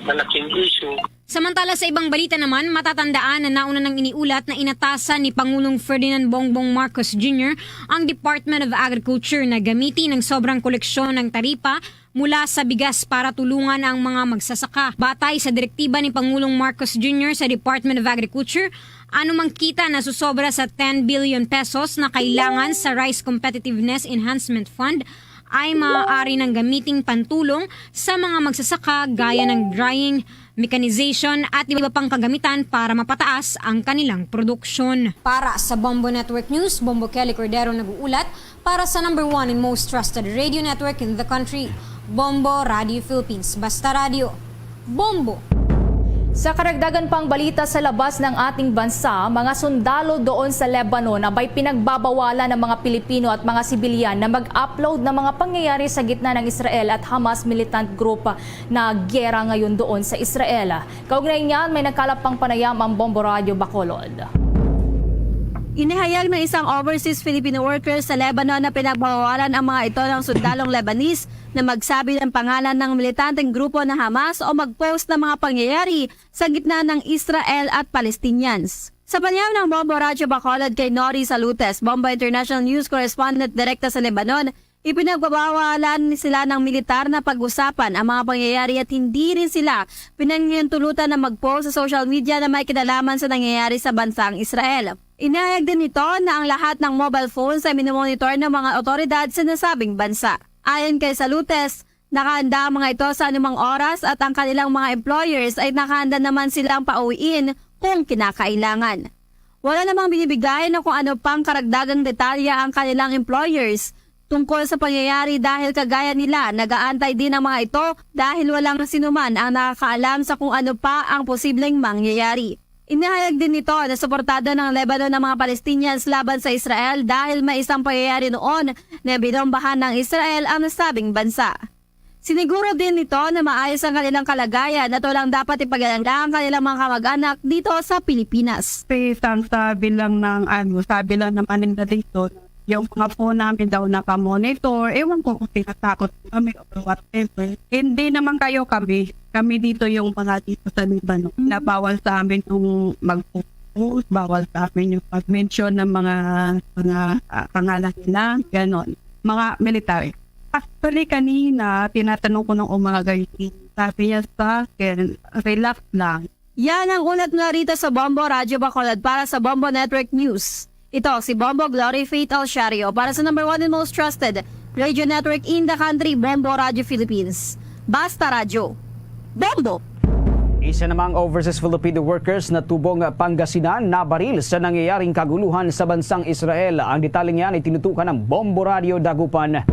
malaking issue. Samantala sa ibang balita naman, matatandaan na nauna nang iniulat na inatasan ni Pangulong Ferdinand Bongbong Marcos Jr. ang Department of Agriculture na gamitin ng sobrang koleksyon ng taripa mula sa bigas para tulungan ang mga magsasaka. Batay sa direktiba ni Pangulong Marcos Jr. sa Department of Agriculture, anumang kita na susobra sa 10 billion pesos na kailangan sa Rice Competitiveness Enhancement Fund ay maaari ng gamiting pantulong sa mga magsasaka gaya ng drying, mechanization at iba pang kagamitan para mapataas ang kanilang produksyon. Para sa Bombo Network News, Bombo Kelly Cordero nag-uulat para sa number 1 and most trusted radio network in the country, Bombo Radio Philippines. Basta Radio, Bombo! Sa karagdagan pang balita sa labas ng ating bansa, mga sundalo doon sa Lebanon abay pinagbabawalan ng mga Pilipino at mga sibilyan na mag-upload ng mga pangyayari sa gitna ng Israel at Hamas militant group na giyera ngayon doon sa Israel. Kaugnay niyan, may nagkalap pang panayam ang Bombo Radio Bacolod. Inihayag ng isang overseas Filipino worker sa Lebanon na pinagbawalan ang mga ito ng sundalong Lebanese na magsabi ng pangalan ng militanteng grupo ng Hamas o mag-post ng mga pangyayari sa gitna ng Israel at Palestinians. Sa panayam ng Bombo Radio Bacolod kay Nori Salutes, Bombo International News Correspondent direkta sa Lebanon, ipinagbabawalan sila ng militar na pag-usapan ang mga pangyayari at hindi rin sila pinangyayantulutan na mag-post sa social media na may kinalaman sa nangyayari sa bansang Israel. Inayag din ito na ang lahat ng mobile phones ay minomonitor ng mga otoridad sa nasabing bansa. Ayon kay Salutes, nakahanda ang mga ito sa anumang oras at ang kanilang mga employers ay nakahanda naman silang pauwiin kung kinakailangan. Wala namang binibigay na kung ano pang karagdagang detalya ang kanilang employers tungkol sa pangyayari dahil kagaya nila nag-aantay din ang mga ito dahil walang sinuman ang nakakaalam sa kung ano pa ang posibleng mangyayari. Inihayag din nito na suportado ng Lebanon ng mga Palestinians laban sa Israel dahil may isang pangyayari noon na binombahan ng Israel ang nasabing bansa. Siniguro din nito na maayos ang kanilang kalagayan at walang dapat ipaglalanda ang kanilang mga kamag-anak dito sa Pilipinas. Sabi lang naman nila dito, yung mga phone namin daw nakamonitor. Ewan ko kung tinatakot kami or whatever. Hindi naman kayo kami. Kami dito yung mga dito sa Libano. Na bawal sa amin yung mag-post, bawal sa amin yung pag-mention ng mga pangalan nila, ganon. Mga military. Actually, kanina, tinatanong ko ng umaga yung sabi niya sa akin, relax lang. Yan ang ulat nga rito sa Bombo Radio Bacolod para sa Bombo Network News. Ito si Bombo Glory Faith Alciario para sa number 1 and most trusted radio network in the country, Bombo Radio Philippines. Basta Radio. Bombo! Isa namang overseas Filipino workers na tubong Pangasinan na baril sa nangyayaring kaguluhan sa bansang Israel. Ang detalye niyan ay tinutukan ng Bombo Radio Dagupan.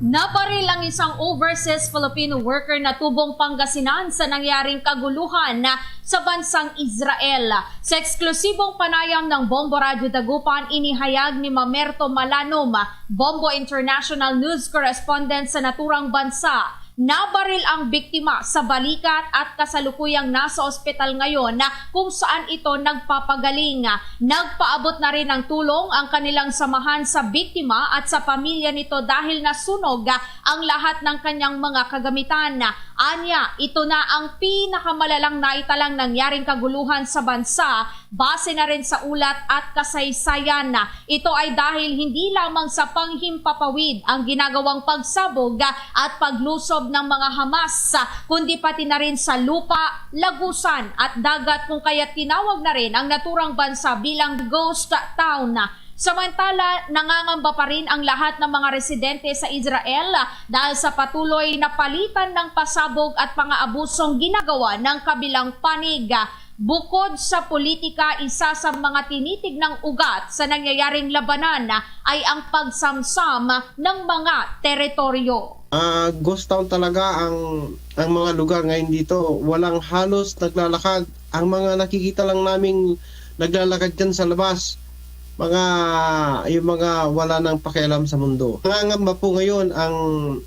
Nabaril ang isang overseas Filipino worker na tubong Pangasinan sa nangyaring kaguluhan sa bansang Israel. Sa eksklusibong panayam ng Bombo Radio Dagupan, inihayag ni Mamerto Malanom, Bombo International News Correspondent sa naturang bansa, nabaril ang biktima sa balikat at kasalukuyang nasa ospital ngayon na kung saan ito nagpapagaling. Nagpaabot na rin ng tulong ang kanilang samahan sa biktima at sa pamilya nito dahil nasunog ang lahat ng kanyang mga kagamitan. Anya, ito na ang pinakamalalang naitalang nangyaring kaguluhan sa bansa base na rin sa ulat at kasaysayan. Ito ay dahil hindi lamang sa panghimpapawid ang ginagawang pagsabog at paglusob ng mga Hamas, kundi pati na rin sa lupa, lagusan at dagat kung kaya't tinawag na rin ang naturang bansa bilang ghost town. Samantala, nangangamba pa rin ang lahat ng mga residente sa Israel dahil sa patuloy na palitan ng pasabog at pang-aabusong ginagawa ng kabilang panig. Bukod sa politika, isa sa mga tinitignang ugat sa nangyayaring labanan ay ang pagsamsam ng mga teritoryo. Ghost town talaga ang mga lugar ngayon dito. Walang halos naglalakad. Ang mga nakikita lang naming naglalakad dyan sa labas, yung mga wala nang pakialam sa mundo. Nangangamba po ngayon ang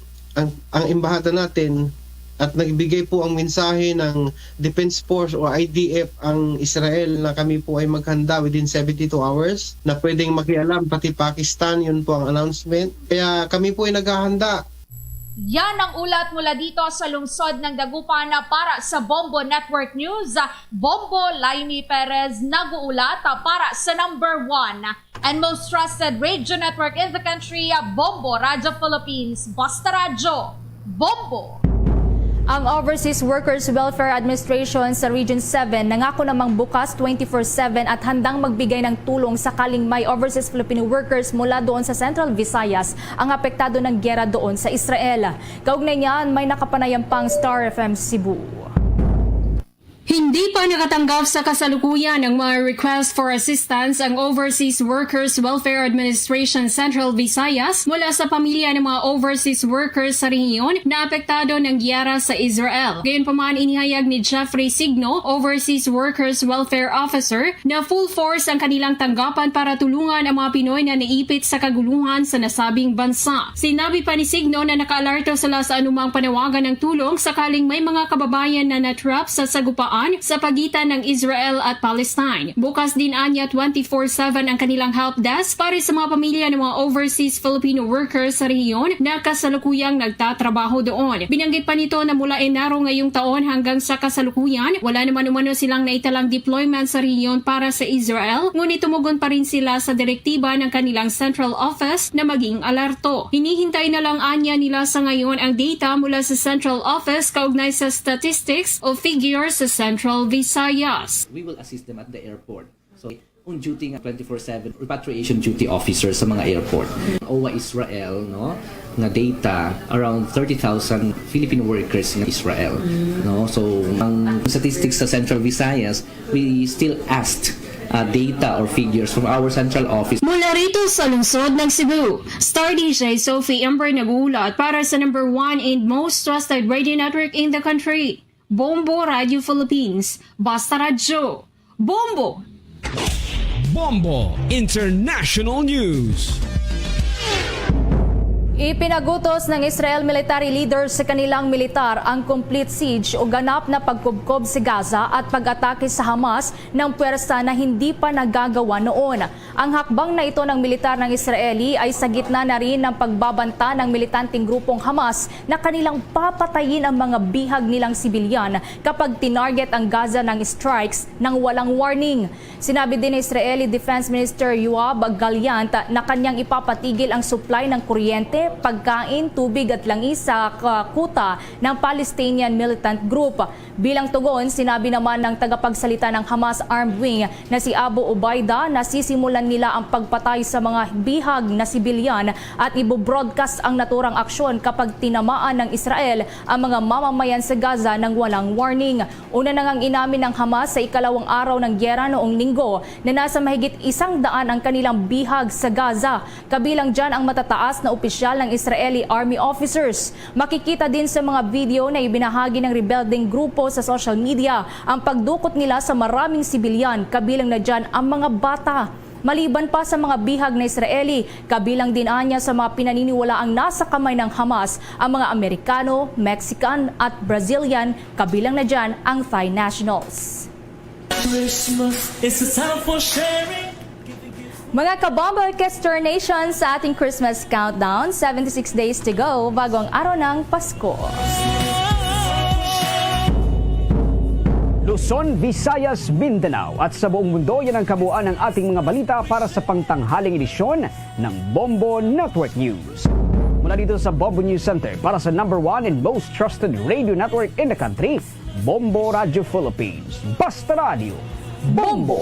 embahada natin at nagbigay po ang mensahe ng Defense Force o IDF ang Israel na kami po ay maghanda within 72 hours na pwedeng makialam, pati Pakistan, yun po ang announcement. Kaya kami po ay naghahanda. Yan ang ulat mula dito sa lungsod ng Dagupan para sa Bombo Network News. Bombo Laini Perez nag-uulat para sa number 1 and most trusted radio network in the country, Bombo Radio Philippines. Basta Radio. Bombo! Ang Overseas Workers Welfare Administration sa Region 7 nangako namang bukas 24/7 at handang magbigay ng tulong sakaling may overseas Filipino workers mula doon sa Central Visayas ang apektado ng giyera doon sa Israel. Kaugnay niyan, may nakapanayam pang Star FM Cebu. Hindi pa nakatanggap sa kasalukuyan ng mga request for assistance ang Overseas Workers Welfare Administration Central Visayas mula sa pamilya ng mga overseas workers sa rehiyon na apektado ng giyera sa Israel. Gayunpaman, inihayag ni Jeffrey Signo, Overseas Workers Welfare Officer, na full force ang kanilang tanggapan para tulungan ang mga Pinoy na naipit sa kaguluhan sa nasabing bansa. Sinabi pa ni Signo na nakaalarto sila sa anumang panawagan ng tulong sakaling may mga kababayan na natrap sa sagupaan sa pagitan ng Israel at Palestine. Bukas din anya 24/7 ang kanilang help desk para sa mga pamilya ng mga overseas Filipino workers sa rehiyon na kasalukuyang nagtatrabaho doon. Binanggit pa nito na mula Enero ngayong taon hanggang sa kasalukuyan, wala naman umano silang naitalang deployment sa rehiyon para sa Israel, ngunit tumugon pa rin sila sa direktiba ng kanilang central office na maging alerto. Hinihintay na lang anya nila sa ngayon ang data mula sa central office kaugnay sa statistics o figures sa Central Visayas. We will assist them at the airport. So, on duty nga 24/7 repatriation duty officer sa mga airport. OWA Israel, no, nga data around 30,000 Filipino workers in Israel, no. So, ang statistics sa Central Visayas, we still asked data or figures from our central office. Mula rito sa lungsod ng Cebu, Star DJ Sophie Ember nag-uulat para sa number 1 and most trusted radio network in the country. Bombo Radio Philippines. Basta Radio. Bombo! Bombo International News. Ipinagutos ng Israel military leaders sa kanilang militar ang complete siege o ganap na pagkubkob sa Gaza at pag-atake sa Hamas ng puwersa na hindi pa nagagawa noon. Ang hakbang na ito ng militar ng Israeli ay sa gitna na rin ng pagbabanta ng militanteng grupong Hamas na kanilang papatayin ang mga bihag nilang sibilyan kapag tinarget ang Gaza ng strikes ng walang warning. Sinabi din ni Israeli Defense Minister Yoav Gallant na kanyang ipapatigil ang supply ng kuryente, pagkain, tubig at langis sa kuta ng Palestinian militant group. Bilang tugon, sinabi naman ng tagapagsalita ng Hamas Armed Wing na si Abu Ubaida na sisimulan nila ang pagpatay sa mga bihag na sibilyan at ibobroadcast ang naturang aksyon kapag tinamaan ng Israel ang mga mamamayan sa Gaza ng walang warning. Una na ngang inamin ng Hamas sa ikalawang araw ng gyera noong Linggo na nasa mahigit 100 ang kanilang bihag sa Gaza. Kabilang dyan ang matataas na opisyal ng Israeli Army officers. Makikita din sa mga video na ibinahagi ng rebelding grupo sa social media ang pagdukot nila sa maraming sibilyan, kabilang na dyan ang mga bata. Maliban pa sa mga bihag na Israeli, kabilang din anya sa mga pinaniniwalaang nasa kamay ng Hamas ang mga Amerikano, Mexican at Brazilian, kabilang na dyan ang Thai nationals. Christmas is a time for sharing. Mga kabombo Kester Nation, sa ating Christmas countdown, 76 days to go bago ang araw ng Pasko. Luzon, Visayas, Mindanao at sa buong mundo, yan ang kabuuan ng ating mga balita para sa pangtanghaling edisyon ng Bombo Network News. Mula dito sa Bombo News Center para sa #1 and most trusted radio network in the country, Bombo Radio Philippines. Basta Radio, Bombo!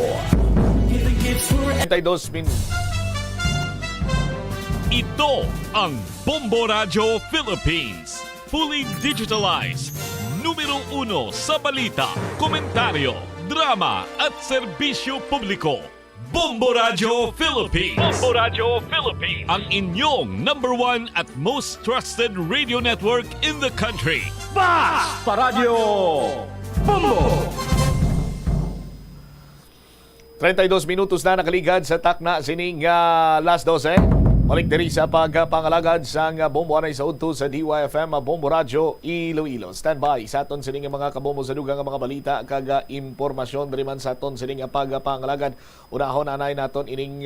32 minutos. Ito ang Bombo Radio Philippines. Fully digitalized. Numero 1 sa balita, komentaryo, drama at serbisyo publiko. Bombo Radio Philippines. Bombo Radio Philippines. Ang inyong #1 at most trusted radio network in the country. Basta Radio Bombo! 32 minutos na nakaligad sa takna sining last 12. Balik diri sa pagpangalagad sa Bombo Anay sa udto sa DYFM Bombo Radio Iloilo. Stand by sa aton sining mga kabombo sa dugang mga balita kag impormasyon diri man sa aton sining pagpangalagad. Unahon anay naton ining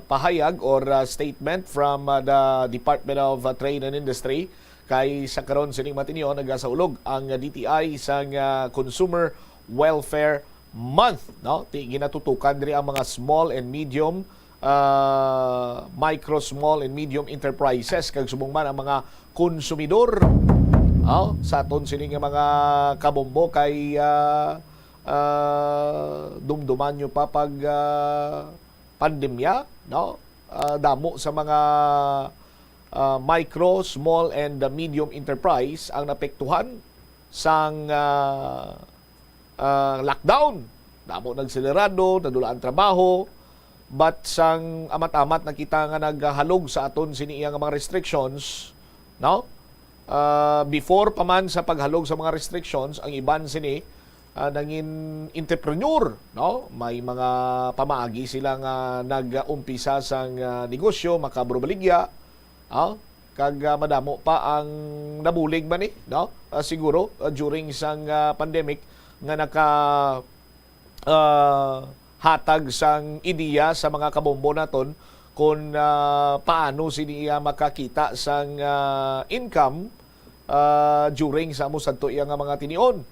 pahayag or statement from the Department of Trade and Industry kay sa karon sining matinyo nagasaulog ang DTI sa Consumer Welfare Month, no? Ginatutukan diri ang mga small and medium micro, small and medium enterprises kag subong man ang mga konsumidor. Sa aton sining mga kabombo kay dumduman nyo pa pag pandemya, no? Damo sa mga micro, small and medium enterprise ang napektuhan sang lockdown. Damo nagselerado, nadulaan trabaho, but sang amat-amat nakita nga naghalog sa aton siniya nga mga restrictions, no? Before pa man sa paghalog sa mga restrictions, ang iban sini nangin entrepreneur, no? May mga pamaagi sila nga nag-umpisa sang negosyo, makabrobaligya, kag madamo pa ang nabulig man no? Siguro during sang pandemic nga hatag sang ideya sa mga kabombo naton kung paano siniya makakita sang income during sa musadto iya nga mga tinion.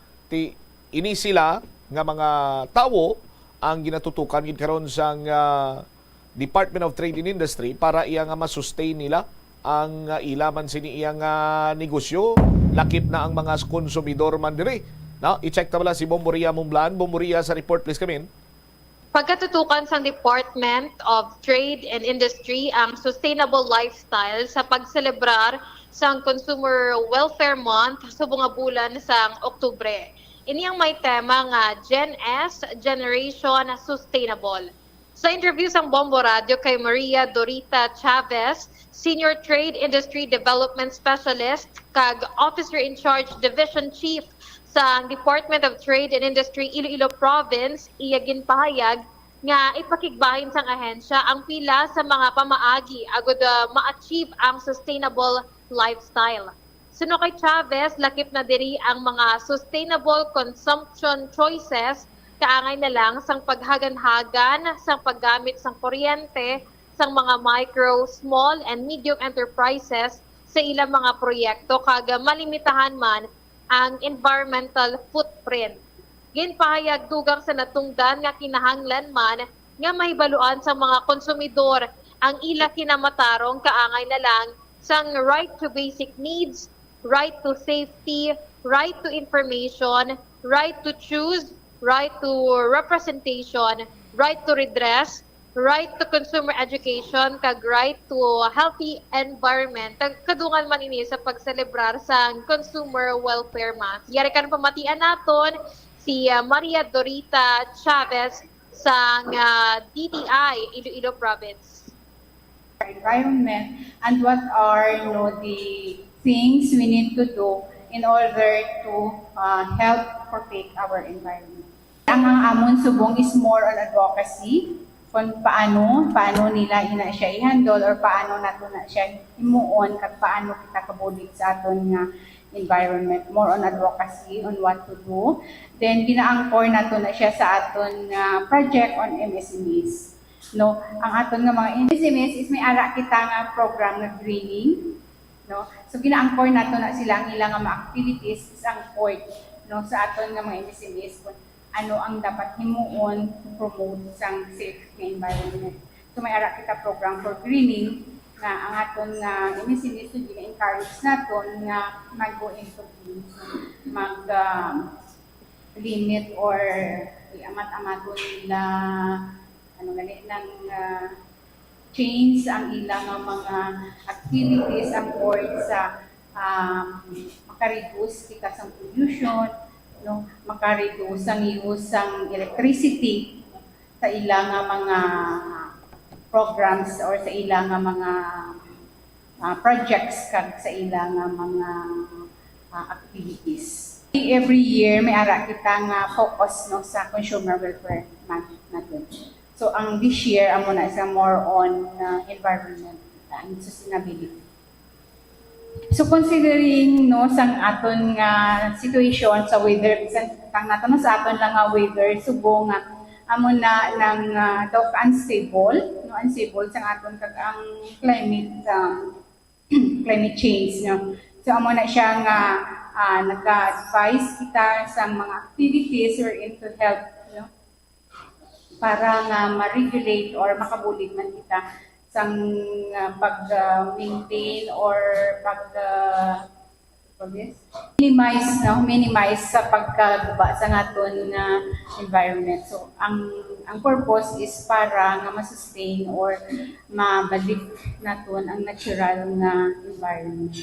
Ini sila nga mga tawo ang ginatutukan gid karon sang Department of Trade and Industry para iya nga masustain nila ang ilaman sini iya nga negosyo. Lakip na ang mga konsumidor man diri. No, i-check ta bala si Bomboria Mumblan. Bomboria sa report, please come in. Pagkatutukan sa Department of Trade and Industry ang sustainable lifestyle sa pagselebrar sa Consumer Welfare Month sa bunga bulan sa Oktubre. Ini ang may tema nga Gen S, Generation Sustainable. Sa interview sa Bombo Radio kay Maria Dorita Chavez, Senior Trade Industry Development Specialist kag Officer in Charge Division Chief sa Department of Trade and Industry Iloilo Province, iya ginpahayag nga ipakigbahin sang ahensya ang pila sa mga pamaagi agud ma-achieve ang sustainable lifestyle. Suno kay Chavez, lakip na diri ang mga sustainable consumption choices kaangay na lang sang paghagan-hagan, sang paggamit sang kuryente, sang mga micro, small, and medium enterprises sa ilang mga proyekto kag malimitahan man ang environmental footprint. Ginpahayag dugang sa natungdan nga kinahanglan man nga mahibaluan sa mga konsumidor ang ila kinamatarong kaangay na lang sang right to basic needs, right to safety, right to information, right to choose, right to representation, right to redress, right to consumer education, kag right to healthy environment. Kadungan man ini sa pagselebrar sa Consumer Welfare Month. Yari kan pamatian naton si Maria Dorita Chavez sa DTI Iloilo Province. Environment and what are the things we need to do in order to help protect our environment. Ang amon subong is more on advocacy kung paano nila ina siya i-handle or paano nato na siya imuon kag paano kita kabulig sa aton nga environment. More on advocacy on what to do. Then gina-anchor nato na siya sa aton project on MSMEs. No, ang aton nga mga MSMEs is may ara kita nga program nga greening, no. So gina-anchor nato na sila ang ilang mga activities is anchored, no, sa aton nga mga MSMEs kung ano ang dapat himuon to promote sang safe environment. So may ara kita program for greening nga ang aton nga MSMEs so gina-encourage naton nga mag-go into green, limit or amat-amaton nila change ang ilang mga activities ang board sa makareduce kita sa pollution, no, makareduce ang use ng electricity sa ilang mga programs or sa ilang mga projects kag sa ilang mga activities. Every year may ara kita nga focus no sa consumer welfare natin. So ang this year amo na isa more on environment and sustainability. So considering no sang aton nga situation sa weather, kang naton sa aton lang nga weather subong nga amo na nang daw unstable sang aton kag ang climate change no. So amo na siya nga nag-advise kita sa mga activities or into help para nga ma-regulate or makabulig man kita sa pag-maintain or minimize sa pagkaguba sa naton na environment. So ang purpose is para nga ma-sustain or mabalik naton ang natural na environment.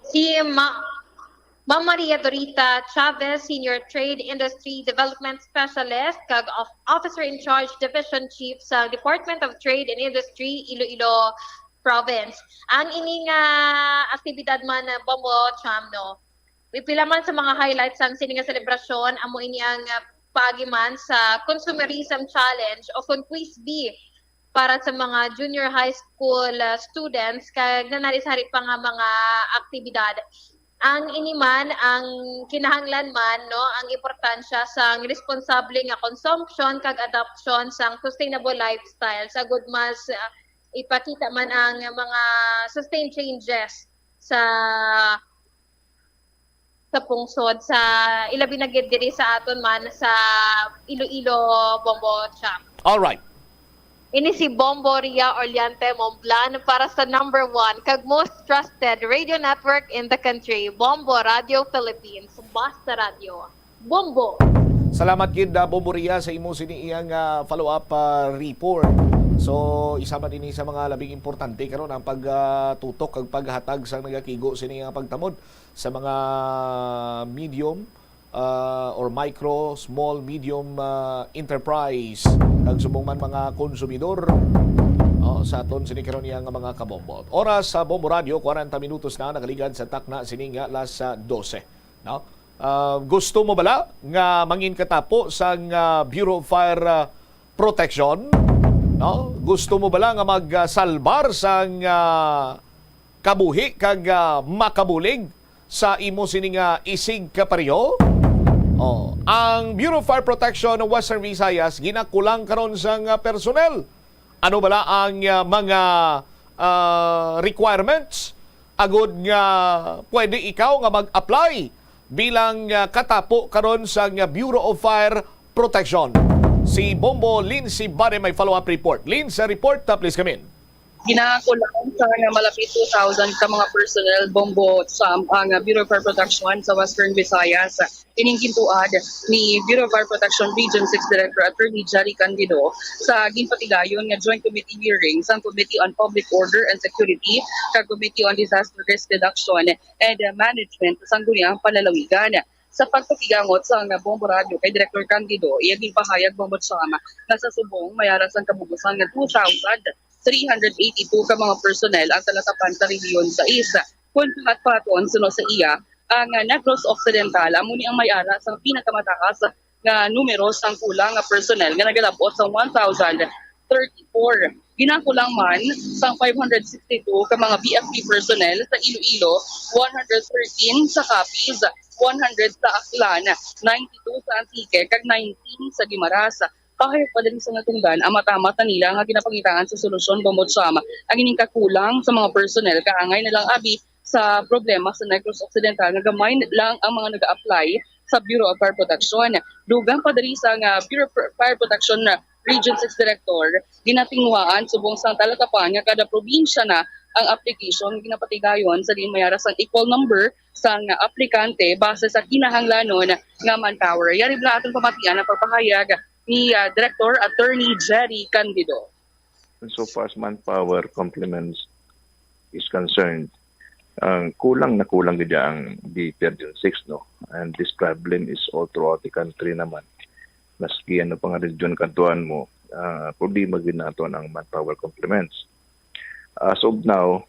Si Ma'am Maria Dorita Chavez, Senior Trade Industry Development Specialist, kag Officer in Charge Division Chief sa Department of Trade and Industry, Iloilo Province. Ang ining aktibidad man Bombo Cham, no? Pipila man sa mga highlights ang sininga selebrasyon, amo ini ang pagiman sa Consumerism Challenge o kung Quiz B para sa mga junior high school students kag nanalisari pa nga mga aktibidad. Ang iniman, ang kinahanglan man, no, ang importansya sa responsable nga consumption kag adoption sa sustainable lifestyle sa good mas ipakita man ang mga sustained changes sa pungsod sa ilabi na gid diri sa aton man sa Iloilo Bombo Cham. All right. Ini si Bombo Ria Orliante Momblan para sa number 1 kag most trusted radio network in the country, Bombo Radio Philippines. Basta Radio. Bombo! Salamat gid Bombo Ria sa imo siniiyang follow-up report. So isa man ini sa mga labing importante karon ang pagtutok kag paghatag sa nagakigo sini nga pagtamod sa mga medium or micro, small, medium enterprise kag subong man mga konsumidor sa aton sini karon nga mga kabombot. Oras sa Bombo Radio 40 minutos na nakaligad sa takna sini nga alas 12, no? Gusto mo bala nga mangin katapo sa Bureau of Fire Protection? No? Gusto mo bala nga magsalbar sa kabuhi kag makabulig sa imo sining isig kaparyo? Ang Bureau of Fire Protection ng Western Visayas ginakulang karon sa personnel. Ano bala ang mga requirements agud nga pwede ikaw nga mag-apply bilang katapo karon sa Bureau of Fire Protection? Si Bombo Lynn si Bade may follow-up report. Lynn, sa report, please come in. Ginakulang sa malapit 2,000 ka mga personnel Bombo sa ang Bureau of Fire Protection sa Western Visayas. Tiningkintuad ni Bureau of Fire Protection Region 6 Director Attorney Jerry Candido sa ginpatigayon nga Joint Committee hearing sa Committee on Public Order and Security kag Committee on Disaster Risk Reduction and Management sa Sangguniang Panlalawigan. Sa pagpakigangot sa Bombo Radio kay Director Candido, iyaging pahayag Bombo Sama na sa subong mayaras ang kabubusan ng 2,382 ka mga personnel ang talatapan sa rehiyon sa isa. Kung paton suno sa iya, ang Negros Occidental amo ni ang may-ara sa pinakamatakas nga numero sang kulang nga personnel nga nagalabot sa 1,034. Ginakulang man sang 562 ka mga BFP personnel sa Iloilo, 113 sa Capiz, 100 sa Aklan, 92 sa Antique, kag 19 sa Guimaras. Kahit pa din sa natunggan, ang mata-mata nila nga ginapangitangan sa solusyon Bomotsama ang ining kakulang sa mga personnel kaangay na lang abi sa problema sa Negros Occidental nga gamay lang ang mga nag-a-apply sa Bureau of Fire Protection. Dugang pa diri sa Bureau of Fire Protection Region 6 Director, ginatingwaan subong sang talatapan nga kada probinsya na ang application ginapatigayon sa din mayaras ang equal number sa aplikante base sa kinahanglanon nga manpower. Yari bla atong pamatian ang pagpahayag ni Director Attorney Jerry Candido. So far as manpower complements is concerned, kulang na kulang gid ang Region 6, no? And this problem is all throughout the country naman. Maski ano pang region kantuan mo, problema gid nato ang manpower complements. As of now,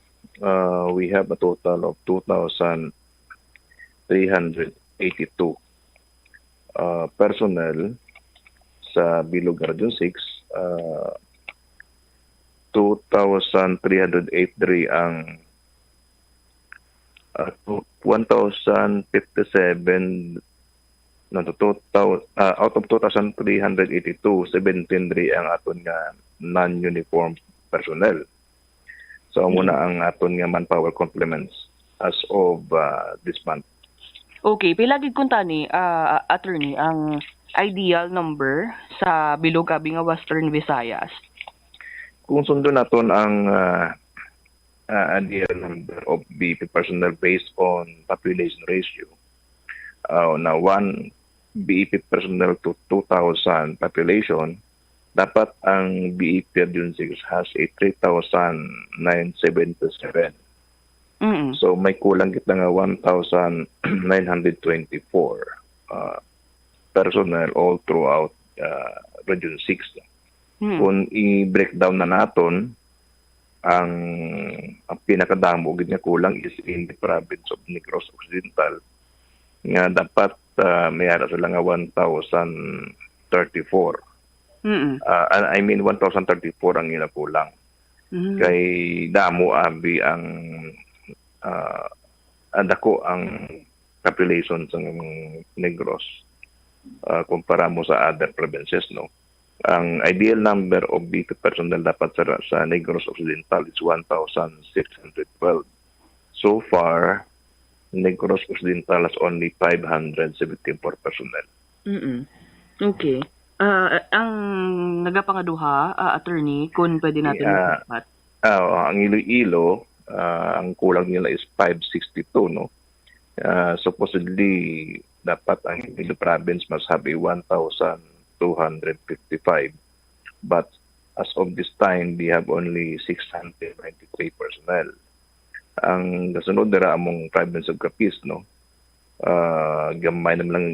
we have a total of 2,382 personnel sa Bilog Region 6, 2,383 ang 1,057 out of 2,382, 17 ang aton nga non-uniform personnel. So muna ang aton nga manpower complements as of this month. Okay, pilagid kun tani attorney ang ideal number sa bilog abi nga Western Visayas. Kung sundo naton ang ideal number of BP personnel based on population ratio, na 1 BEP personnel to 2,000 population, dapat ang BEP Region 6 has a 3,977. So may kulang kita nga 1,924 personnel all throughout Region 6. Kung i-breakdown na naton, ang pinakadamo gid nga kulang is in the province of Negros Occidental, nga dapat mayara sila nga 1,034. I mean 1,034 ang ila kulang. Kay damo abi ang dako ang population sa Negros kumpara mo sa other provinces, no. Ang ideal number of BP personnel dapat sa Negros Occidental is 1,612. So far, Negros Occidental has only 574 personnel. Okay. Ang nagapangaduha, attorney, kung pwede natin dapat. Ang Iloilo, ang kulang nila is 562, no. Supposedly, dapat ang Iloilo province must have a 1,255. But as of this time, we have only 693 personnel. Ang kasunod dira among province of Capiz, no. Gamay naman lang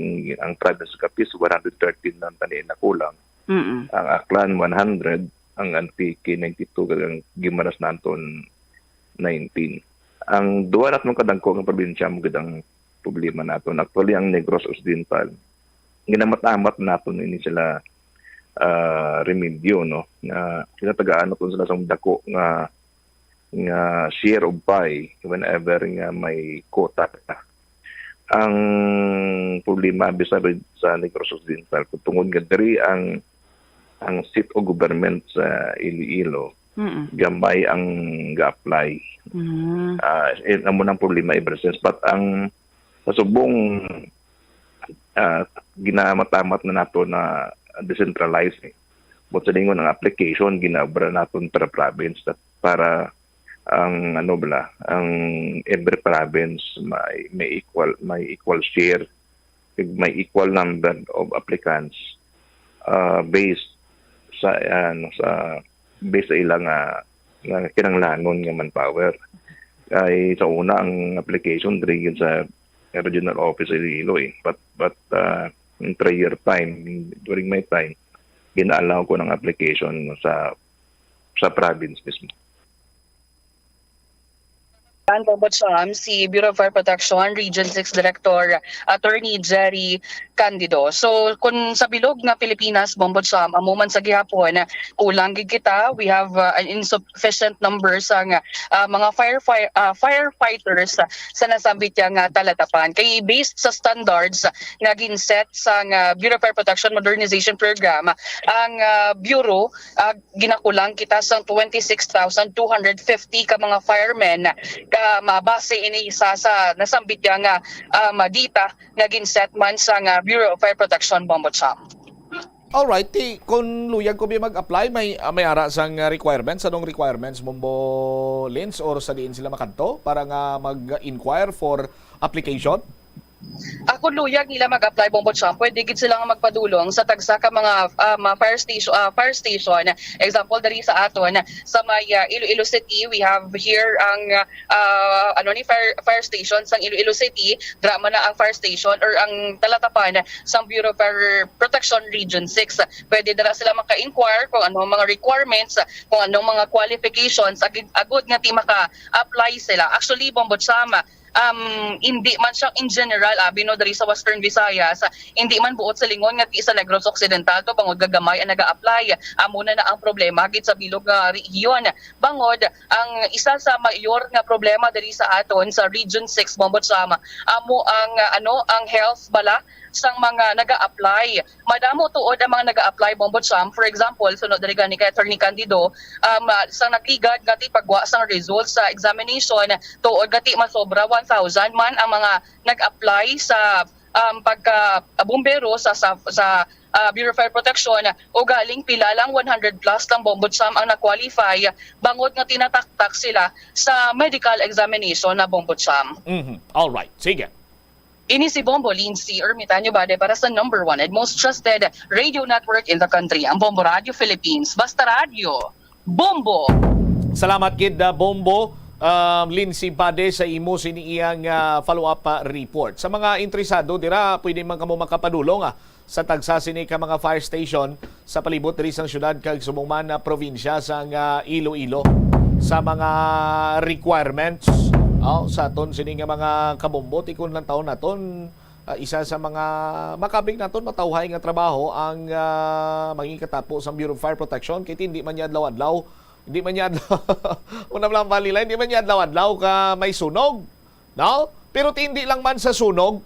ang province of Capiz, 113 lang tani na kulang. Ang Aklan 100, ang Antique 92, ang Guimaras nanton 19. Ang duwa nat mong kadangko ng probinsya mo gidang problema naton. Actually, ang Negros Occidental, ginamatamat naton ini sila remedyo, no? Na kinatagaan naton sila sa dako nga share of pie whenever nga may quota. Ang problema bisa sa Negros Occidental kung tungod nga diri ang seat o government sa Iloilo, gamay ang ga-apply. Amo nang problema i-presence. But ang kasubong ginamatamat na nato na decentralized. But sa lingon ang application, ginabra naton per province para ang ang every province may equal share, may equal number of applicants based sa ilang kinanglanon nga manpower. Ay sa una ang application diri sa regional office sa Iloilo but in 3-year time during my time ginaalaw ko ng application sa province mismo. Bombocam, si Bureau of Fire Protection Region 6 Director Attorney Jerry Candido. So kung sa bilog nga Pilipinas, Bombocam, amuman sa gihapon, kulang gid kita. We have an insufficient number sa mga firefighters sa nasambit nga talatapan. Kay based sa standards nga ginset sa Bureau of Fire Protection Modernization Program, ang Bureau ginakulang kita sa 26,250 ka mga firemen mabase ini isa sa nasambit nga dita nga ginset man sa Bureau of Fire Protection, Bombocam. Alright, kung luyag ko mag-apply, may ara sang requirements. Anong requirements, Bombo Lins, or sa diin sila makanto para nga mag-inquire for application? Ako luyag nila mag-apply, Bombocam, pwede gid sila nga magpadulong sa tagsa ka mga fire station. Example dari sa aton sa may Iloilo City, we have here ang fire station sa Iloilo City, drama na ang fire station or ang talatapan sa Bureau of Fire Protection Region 6. Pwede dara sila maka-inquire kung ano mga requirements, kung ano mga qualifications agud nga ti maka-apply sila. Actually, Bombocam, hindi man siya in general bino dari sa Western Visayas, hindi man buot sa lingon nga sa Negros Occidental to bangod gagamay ang naga-apply. Muna na ang problema gid sa bilog nga rehiyon. Bangod ang isa sa mayor nga problema dari sa aton sa Region 6, Bombocam, amo ang health bala sang mga naga-apply. Madamo tuod ang mga naga-apply, Bombocam. For example, sunod dari gani kay Attorney Candido, sang nagligad gati pagwa sang results sa examination, tuod gati masobra 1,000 man ang mga nag-apply sa pagka-bumbero sa Bureau of Fire Protection o galing pila lang 100 plus lang, Bombocam, ang na-qualify bangod nga tinataktak sila sa medical examination na, Bombocam. Alright, sige. Ini si Bombo Lindsay Ermitanyo Bade para sa number 1 and most trusted radio network in the country, ang Bombo Radio Philippines. Basta Radio, Bombo! Salamat kid Bombo. Lindsay Bade sa imo siniyang follow-up report. Sa mga interesado, dira pwede man kamo makapadulong sa tagsasini ka mga fire station sa palibot diri sang syudad kag subong man na probinsya sang Iloilo sa mga requirements sa aton sini nga mga kabombo tikon lang taon naton. Isa sa mga makabig naton matawhay nga trabaho ang maging katapo sa Bureau of Fire Protection kay hindi man niya adlaw-adlaw. Hindi man yan, unang lang balila, hindi man yan adlaw-adlaw ka may sunog. No? Pero hindi lang man sa sunog,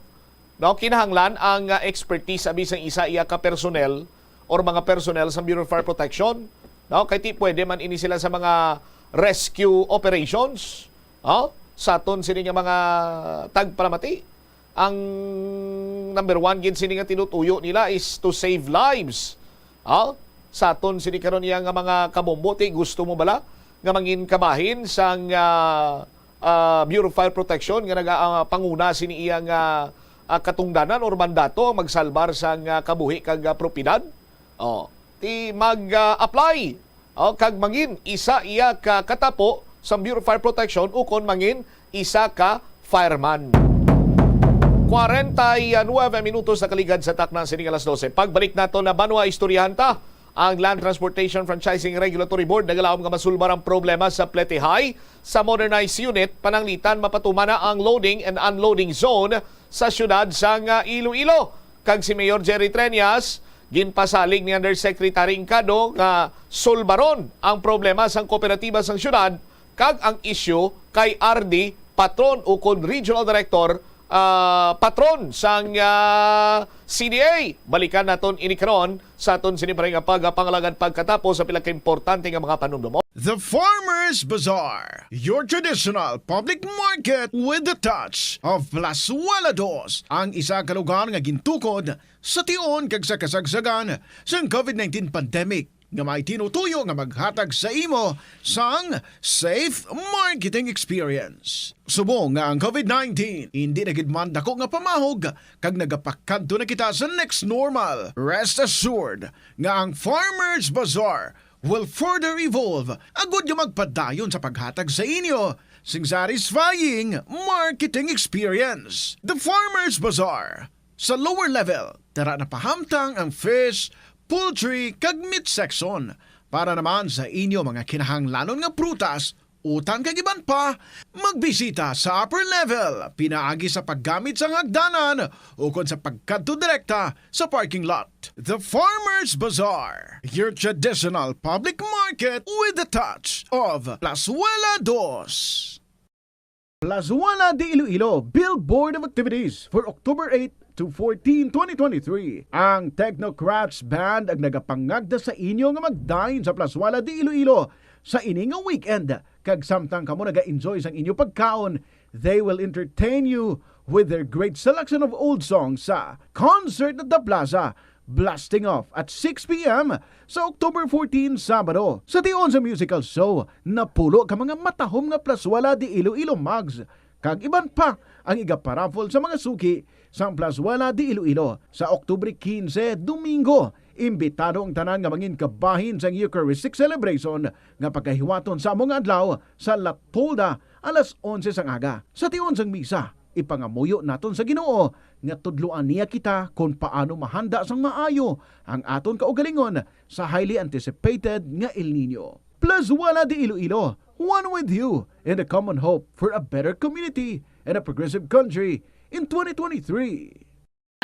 no? Kinahanglan ang expertise sabi sang isa iya ka personnel or mga personnel sa Bureau of Fire Protection. No? Kaya pwede man ini sila sa mga rescue operations. No? Sa aton sini nga mga tagpalamati. Ang number 1 gid sini nga tinutuyo nila is to save lives. No? Sa aton sini karon iya nga mga kabombo, gusto mo bala nga mangin kabahin sang Bureau of Fire Protection nga nagapanguna sini iya nga katungdanan or mandato magsalbar sang kabuhi kag propiedad. Ti mag-apply kag mangin isa iya ka katapo sa Bureau of Fire Protection ukon mangin isa ka fireman. 49 minutos na kaligad sa takna sining alas 12. Pagbalik nato na banwa istoryahan ta ang Land Transportation Franchising Regulatory Board nagalawom nga masulbar ang problema sa pletihay sa modernized unit pananglitan mapatumana ang loading and unloading zone sa syudad sang Iloilo. Kag si Mayor Jerry Treñas ginpasalig ni Undersecretary Incado nga sulbaron ang problema sang kooperatiba sang syudad kag ang issue kay RD patron o kon regional director patron sang CDA. Balikan naton inikaron sa aton siniparay nga pagpangalagan pagkatapos sa pila ka importante nga mga panumdum. The Farmers Bazaar, your traditional public market with the touch of Plazuela Dos, ang isa ka lugar nga gintukod sa tion kag sa kasagsagan sa COVID-19 pandemic nga may tinutuyo nga maghatag sa imo sang safe marketing experience. Subong nga ang COVID-19 hindi nagidman dako nga pamahog kag nagapakadto na kita sa next normal. Rest assured nga ang Farmers Bazaar will further evolve agud nga magpadayon sa paghatag sa inyo sing satisfying marketing experience. The Farmers Bazaar sa lower level tara na pahamtang ang fish, poultry kag meat section para naman sa inyo mga kinahanglanon nga prutas, utang kag iban pa, magbisita sa upper level pinaagi sa paggamit sa hagdanan o kon sa pagkadto direkta sa parking lot. The Farmers Bazaar, your traditional public market with the touch of Plazuela Dos. Plazuela de Iloilo Billboard of Activities for October 8 to 14, 2023. Ang Technocrats Band ang nagapangagda sa inyo nga magdayon sa Plazuela de Iloilo sa ini nga weekend. Kag samtang kamo naga-enjoy sang inyo pagkaon, they will entertain you with their great selection of old songs sa Concert at the Plaza, blasting off at 6 p.m. sa October 14, Sabado. Sa tion sa musical show, napulo ka mga matahom nga Plazuela de Iloilo mugs. Kag iban pa ang igaparafol sa mga suki sa Plazuela de Iloilo sa Oktubre 15, Domingo. Imbitado ang tanan nga mangin kabahin sa Eucharistic celebration nga pagkahiwaton sa among adlaw sa La Tolda alas 11 sang aga. Sa tion sang misa, ipangamuyo naton sa Ginoo nga tudloan niya kita kung paano mahanda sang maayo ang aton kaugalingon sa highly anticipated nga El Nino. Plazuela de Iloilo, one with you in the common hope for a better community and a progressive country in 2023.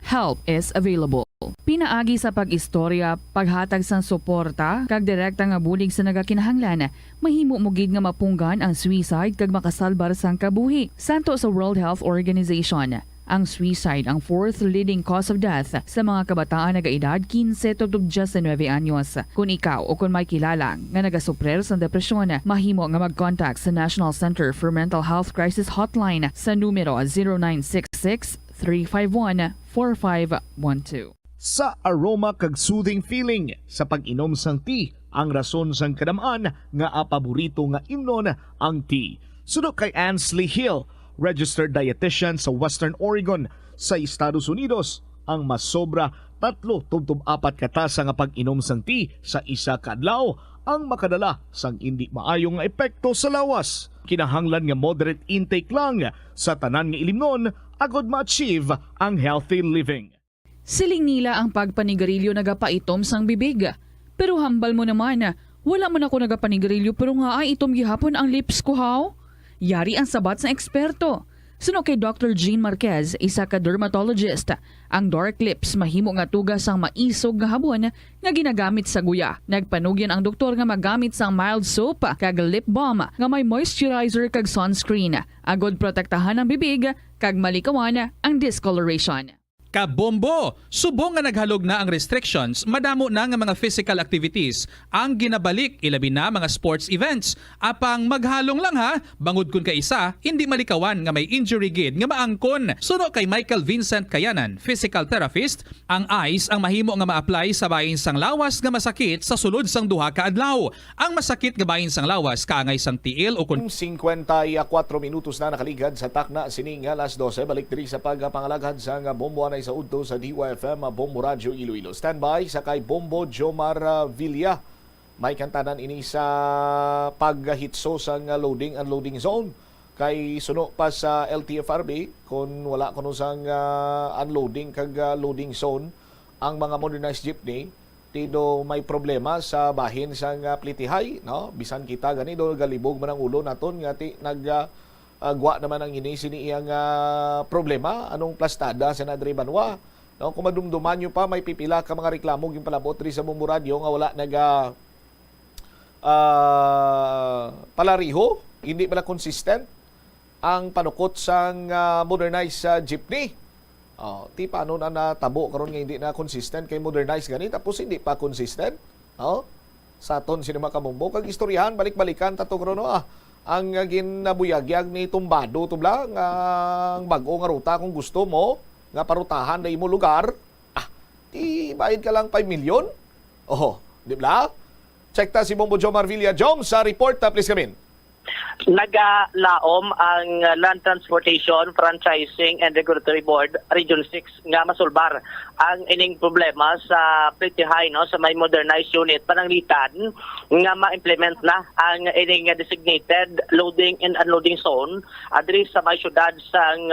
Help is available. Pinaagi sa pag-istorya, paghatag sang suporta, kag direkta nga bulig sa nagakinahanglan, mahimo mo gid nga mapunggan ang suicide kag makasalbar sang kabuhi. Santo sa World Health Organization, ang suicide ang fourth leading cause of death sa mga kabataan nagaedad 15 to 19 anyos. Kung ikaw o kung may kilala nga nagasuprer sa depresyon, mahimo nga mag-contact sa National Center for Mental Health Crisis Hotline sa numero 0966-351-4512. Sa aroma kag soothing feeling sa pag-inom sang tea, ang rason sang kadamaan nga paborito nga imnon ang tea. Suno kay Ansley Hill, registered dietitian sa Western Oregon sa Estados Unidos, ang masobra 3-4 katasa nga pag-inom sang tea sa isa ka adlaw ang makadala sang hindi maayong nga epekto sa lawas. Kinahanglan nga moderate intake lang sa tanan nga ilimnon agod ma-achieve ang healthy living. Siling nila ang pagpanigarilyo nagapaitom sang bibig. Pero hambal mo naman, wala man ako nagapanigarilyo pero nga ay itom gihapon ang lips ko haw. Yari ang sabat sa eksperto. Suno kay Dr. Jean Marquez, isa ka dermatologist, ang dark lips mahimo nga tugas sang maisog nga habon nga ginagamit sa guya. Nagpanugyan ang doktor nga magamit sang mild soap kag lip balm nga may moisturizer kag sunscreen. Agod protektahan ang bibig kag malikawan ang discoloration. Kabombo! Subong nga naghalog na ang restrictions, madamo na nga mga physical activities ang ginabalik, ilabi na mga sports events. Apang maghalong lang ha, bangod kun ka isa, hindi malikawan nga may injury gid nga maangkon. Suno kay Michael Vincent Kayanan, physical therapist, ang ice ang mahimo nga ma-apply sa bahin sang lawas nga masakit sa sulod sang duha ka adlaw. Ang masakit nga bahin sang lawas kaangay sang tiil o kun 54 minutos na nakaligad sa takna sining alas 12. Balik diri sa pagpangalaghan sang bomboanay sa udto sa DYFM Bombo Radio Iloilo. Standby sa kay Bombo Jomar Villa. May kantanan ini sa paghitso sang loading unloading zone. Kay suno pa sa LTFRB kung wala kuno sang unloading kag loading zone ang mga modernized jeepney Tido may problema sa bahin sang plitihay, no? Bisan kita ganido galibog man ang ulo naton nga ti gwa naman ang ini sini iyang problema anong plastada sa Nadre Banwa. No, kung madumduman nyo pa may pipila ka mga reklamo yung palabot rin sa Bombo Radio nga wala palariho, hindi pala consistent ang panukot sang modernized jeepney. Ti paano na natabo karon nga hindi na consistent kay modernized gani tapos hindi pa consistent. Sa aton sinema kamumbo kag istoryahan balik-balikan tato karon ang ginabuyagyag ni tumbado tubla nga ang bag-o nga ruta kung gusto mo nga parutahan na imo lugar. Ti bayad ka lang 5 million. Di ba? Check ta si Bombo Jomar Villa-Jom sa report please come in. Nagalaom ang Land Transportation, Franchising and Regulatory Board Region 6 nga masulbar ang ining problema sa plitihay sa may modernized unit pananglitan nga ma-implement na ang ining designated loading and unloading zone adri sa may syudad sang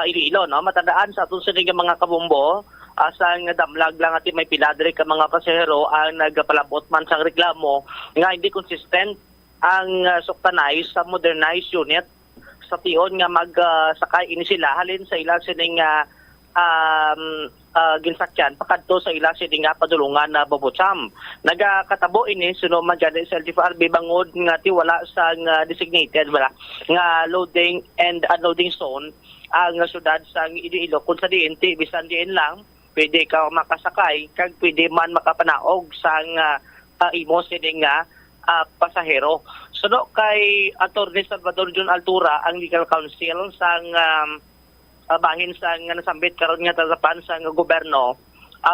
Iloilo. Matandaan sa atong sining mga kabumbo asang damlag lang at may piladre ka mga pasahero ang nagpalabot man sang reklamo nga hindi consistent ang suktanay sa modernized unit sa tion nga magsakay ini sila halin sa ilang sining ginsakyan pakadto sa ilang sining padulungan na Bobotsam. Nagakatabo ini suno man dyan sa LTFRB bangod nga tiwala sa designated nga loading and unloading zone ang syudad sa Iloilo kung sa diin bisan diin lang pwede ka makasakay kag pwede man makapanaog sa imo sining pasahero. Suno kay Attorney Salvador John Altura ang legal counsel sang bahin sang nasambit karon nga tatapan sang gobyerno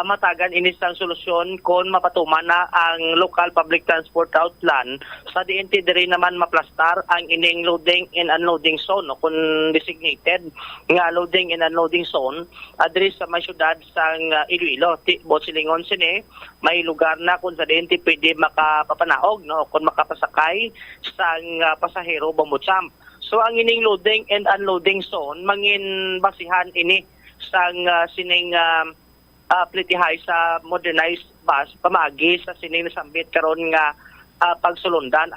matagan ini sang solusyon kung mapatuman na ang local public transport route plan sa DNT diri naman maplastar ang ining loading and unloading zone kung designated nga loading and unloading zone adri sa may syudad sang Iloilo. Silingon sini may lugar na kung sa DNT pwede makapapanaog kung makapasakay sang pasahero Bobotsam. So ang ining loading and unloading zone mangin basihan ini sang sining plitihay sa modernized bus pamagi sa sining nasambit karon nga pagsulundan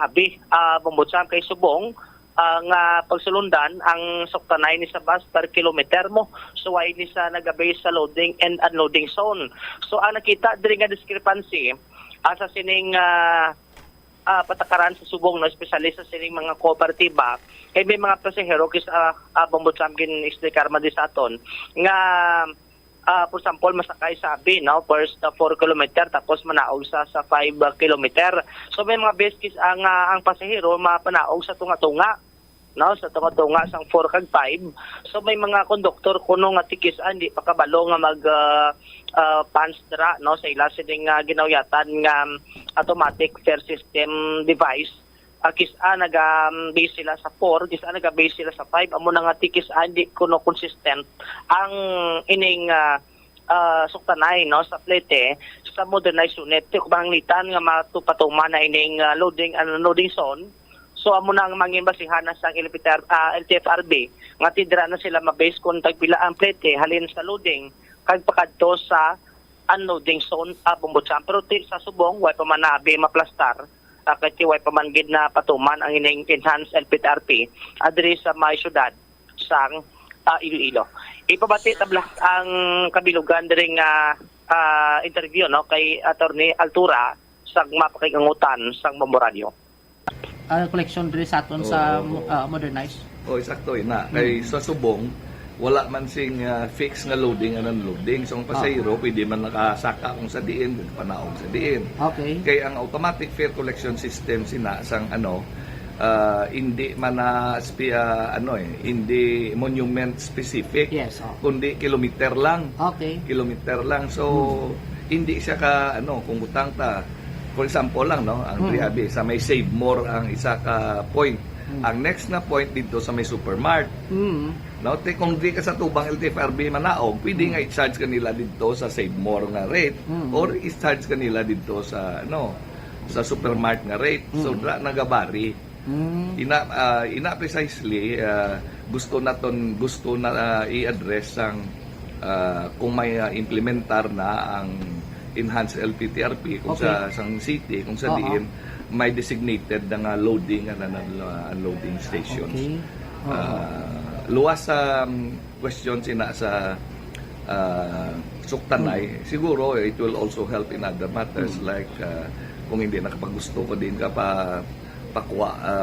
Bobotsam kay subong nga pagsulundan ang suktanay ni sa bus per kilometer mo. So ay ni sa nagabase sa loading and unloading zone. So ang nakita diri nga discrepancy sa sining patakaran sa subong espesyalista sa sining mga kooperatiba kay may mga pasahero kis Bobotsam gin explicar man sa aton nga for example, masakay sa first 4 kilometer tapos manaog sa 5 kilometer. So may mga best case ang pasahero mapanaog sa tunga-tunga, sa tunga-tunga sang 4 kag 5. So may mga konduktor kuno nga tikis di pakabalo nga mag pans dra sa ila sining ginawyatan nga automatic fare system device. Kisa nag-base sila sa 4, kisa nag-base sila sa 5. Amo na nga tikis hindi kuno consistent ang ining suktanay sa plete sa modernized unit. Kung banglitan nga matupatuman na ining loading and unloading zone. So amo na ang mangin basihan sa LTFRB nga tidra na sila ma-base kung tagpila ang plete halin sa loading kag pakadto sa unloading zone Bobotsam. Pero sa subong way pa man nabi maplastar kasi way pamanggid na patuman ang ining enhanced LTFRB adri sa may syudad sang Iloilo. Ipabati tabla ang kabilugan diri nga interview kay Attorney Altura sa mapakigangutan sang Bombo Radio. Collection diri sa aton sa modernized. Eksakto na. Kay sa subong wala man sing fix nga loading and unloading. So ang pasahero pwede man nakasaka kung sa diin, panaog sa diin. Okay. Kaya ang automatic fare collection system sang hindi man hindi monument specific. Yes. Kundi kilometer lang. Okay. Kilometer lang. So hindi siya ka kung butang ta. For example lang ang Rihabi sa may Save More ang isa ka point. Ang next na point dito sa may Supermart. Kung di ka sa tubang LTFRB manaog, pwede nga i-charge kanila dito sa Save More nga rate or i-charge kanila dito sa sa Supermart nga rate. So nagabari. Ina precisely gusto na i-address ang kung may implementar na ang enhanced LPTRP kung Okay. sa sang city, kung sa Oo. diin may designated na nga loading and unloading stations. Okay. Luwas sa question sina sa suktanay, siguro it will also help in other matters like kung hindi nakapaggusto ko din ka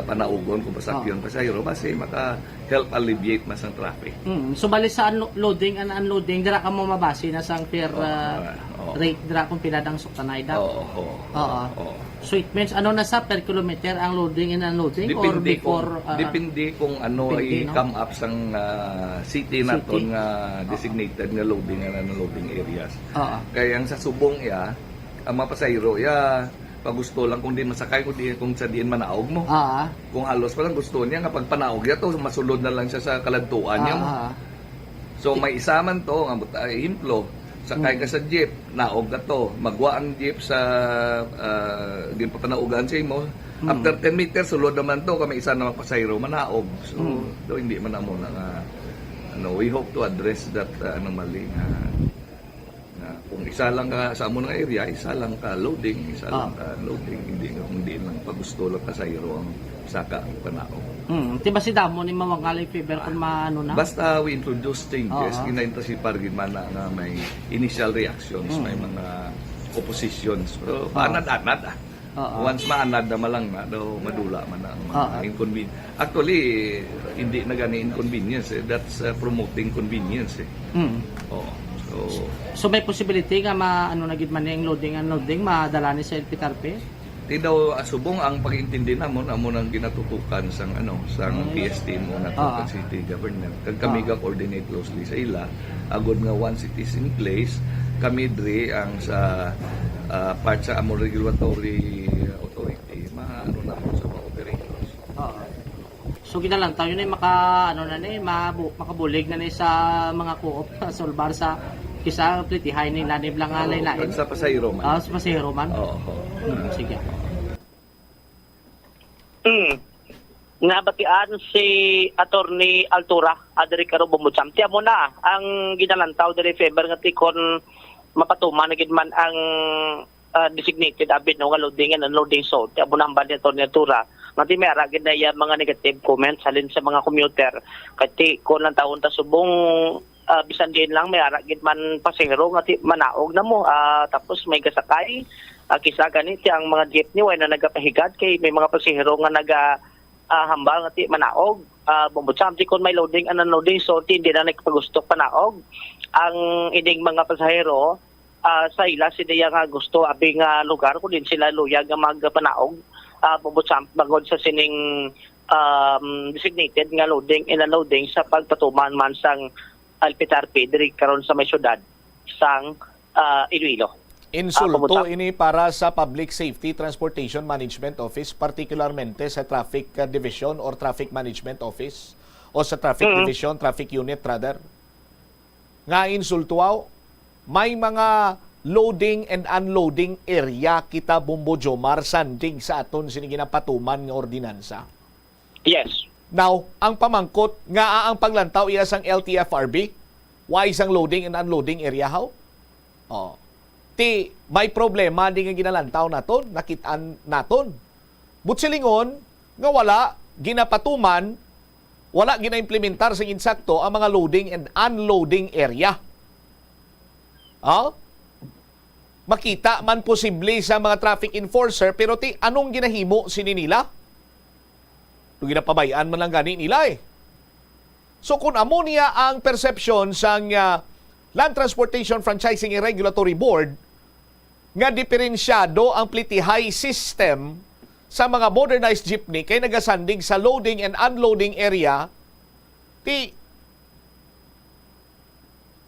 panaugon kung basak yun pasayro base maka help alleviate mas ang traffic. So bali sa loading and unloading dira ka mo mabase na sang per rate dira kung pinadang suktanay da. Oo. So it means ano na sa per kilometer ang loading and unloading or before depende kung ano depende, no? come up sang city naton nga designated nga loading and unloading areas. Kaya ang sa subong ang mapasayro pagusto lang kung din masakay kung sa diin manaog mo. Kung halos pa lang gusto niya nga pag panaog niya to masulod na lang siya sa kaladtuan niya mo. So may isa man to nga himplo sakay ka sa jeep, naog na to, magwa ang jeep sa din pa panaugan sa imo. After 10 meters sulod naman to kami isa na mapasayro manaog. So do hindi man amo na we hope to address that anomaly nga kung isa lang ka sa among area, isa lang ka loading, isa lang ka loading, hindi lang pagusto lang pasayro ang saka ang panaog. Diba si damo ni mawangalay fever kung maano na? Basta we introduce changes, ginaintasipar gimana nga may initial reactions, may mga oppositions. So, paanad-anad Once maanad na malang na, daw madula man ang mga inconvenience. Actually, hindi na gani inconvenience. That's promoting convenience. So may possibility nga maano na gid man yung loading and unloading madala ni sa LPTRP? Di daw subong ang pag-intindi namon amo nang ginatutukan sang PST mo na city government. Kag kami ga coordinate closely sa ila agod nga once it is in place kami dre ang sa part sa among regulatory authority maano na sa mga operators. So ginalang tayo na makabulig na ni sa mga co-op solbar sa kisa plitihay ni lanib lang lain. Sa pasayro man. Sa pasayro man. Sige. Nabatian si Attorney Altura adiri karo Bumutsam. Tiamo na ang ginalantaw diri Faber nga tikon mapatuman na gid man ang designated abit no nga loading and unloading zone. Tiamo na ang ni Attorney Altura. Nanti may aragin na yung mga negative comments halin sa mga commuter. Kati ko lang taon ta subong bisan din lang may aragin man pasahero nga manaog na mo. Tapos may gasakay. Kisa ganit ang mga jeepney way na nagapahigad kay may mga pasahero nga hambal nga manaog. Bumutsam di kon may loading and unloading so hindi na nagpagustok panaog. Ang ining mga pasahero sa ila sila nga gusto abing lugar kung din sila luyag nga magpanaog. Bumutsam bagod sa sining designated nga loading and unloading sa pagpatuman man sang LPTRP diri karon sa may syudad sang Iloilo. Insulto ini para sa Public Safety Transportation Management Office, particularmente sa Traffic Division or Traffic Management Office o sa Traffic Division, Traffic Unit rather. Nga insultuaw, may mga loading and unloading area kita Bumbo Jomar sandig sa aton siniginapatuman nga ordinansa. Yes. Now, ang pamangkot nga ang paglantaw iya sang LTFRB, why isang loading and unloading area how? May problema di nga ginalantaw naton, nakitaan naton. Butsilingon nga wala ginapatuman, wala ginaimplementar sa insakto ang mga loading and unloading area. Makita man posible sa mga traffic enforcer pero anong ginahimo sini nila? Ginapabayaan man lang gani nila So kung amo niya ang perception sang Land Transportation Franchising and Regulatory Board nga diferensyado ang plitihay system sa mga modernized jeepney kay nagasandig sa loading and unloading area,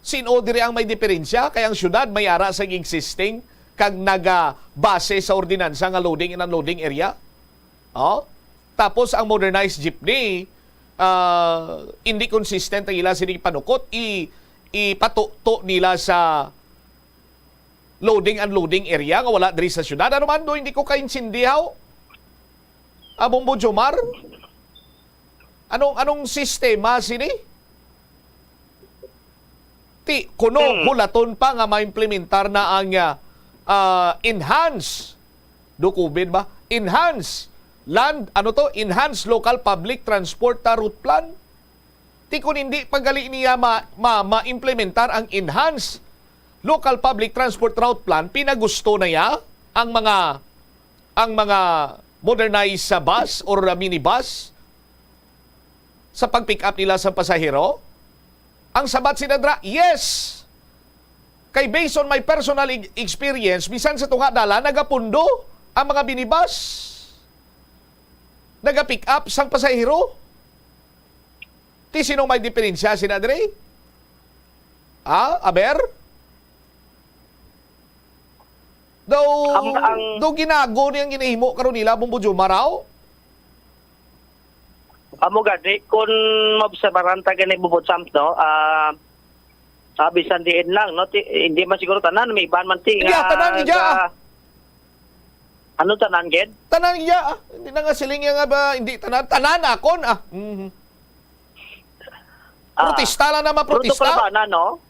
sino diri ang may diferensya kay ang syudad may ara sa existing kag naga-base sa ordinansa nga loading and unloading area. Tapos ang modernized jeepney hindi consistent ang ila sining panukot ipatuto nila sa loading unloading area nga wala diri sa syudad. Ano man do hindi ko kaintindihan. Bumbo Jomar? Anong sistema sini? Kuno hulaton pa nga maimplementar na ang enhance dokubid ba? Enhance enhance local public transport route plan. Ti kung hindi pagali niya ma-implementar ang enhance local public transport route plan, pinagusto na ya ang mga modernized sa bus or minibus sa pag-pick up nila sa pasahero. Ang sabat sinadra, yes. Kay based on my personal experience, bisan sa tunga dala, nagapundo ang mga binibus. Naga-pick up sang pasahero. Ti sino may diferensya, sinadre? Aber? Daw ginago niyang ginahimo karon nila, Bumbudyo Maraw? Amo gani, kung maobserbaran ta gani Bubutsam, no, bisan diin lang, no, hindi man siguro tanan, may iban man ting. Tanan niya. Ano tanan, Ged? Tanan niya. Hindi na nga siling nga ba, hindi tanan. Tanan akon, Protesta lang na maprotesta. Pero doon na, no?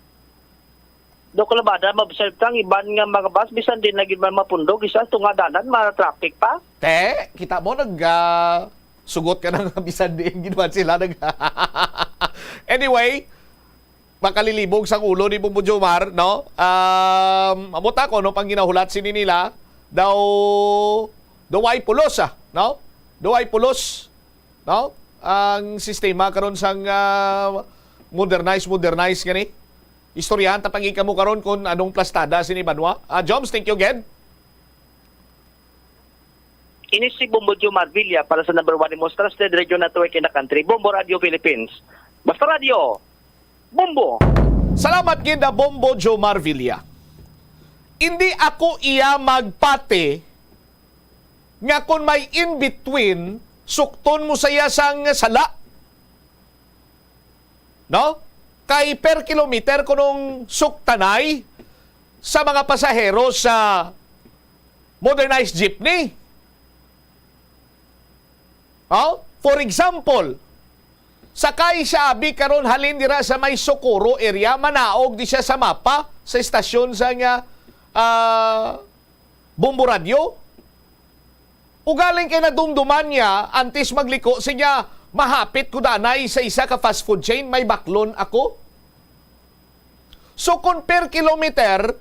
Doon ka labada, mabserve kang iban nga mga bus, bisan din naging mapundog, isa tungadanan, traffic pa. Kita mo, sugot ka ng bisan din, ginawa sila. Anyway, makalilibog sa ulo ni Bumbudyo Mar, no? Amuta ko, no, pang ginahulat sini nila, daw ay pulos, no? Ay pulos, no? Ang sistema karon sang modernize gani. Istoryahan tapang mo karon kung anong plastada sini Banwa. Joms, thank you again. Ini si Bumbudyo Marvilla para sa number 1 most trusted radio network in the country, Bombo Radio Philippines. Basta Radio, Bombo. Salamat ginda Bombo Joe Marvilla. Hindi ako iya magpate nga kung may in-between, sukton mo saya sang sala. No? Kay per kilometer kunong suktanay sa mga pasahero sa modernized jeepney. For example, sakay siya abi karon halin dira sa may Socorro area, manaog di siya sa mapa sa istasyon sa nga Bombo Radio. Ugaling kay nadumduman niya, antes magliko siya, mahapit ko danay sa isa ka fast food chain, may baklon ako. So kung per kilometer,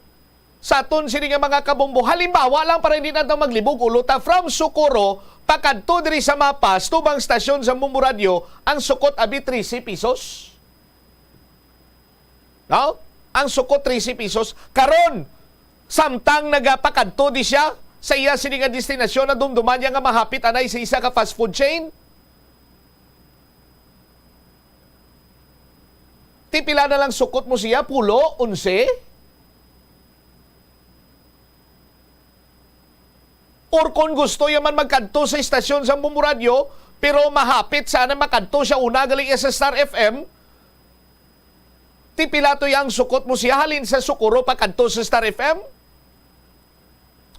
sa aton sini nga mga kabombo, halimbawa lang para hindi natin maglibog ulo, from Socorro, pakadto diri sa mapas, tubang stasyon sa Bombo Radio, ang sukot abi 13 pesos. No? Ang sukot 13 pesos. Karon, samtang nagapakadto di siya, sa iya sini nga destinasyon na dumduman niya nga mahapit anay sa isa ka fast food chain. Tipila na lang sukot mo siya, pulo, 11. Or kung gusto yaman magkanto sa istasyon sa Bombo Radio, pero mahapit sana makanto siya una galing sa Star FM, tipila to yang sukot mo siya, halin sa Socorro pakanto sa Star FM,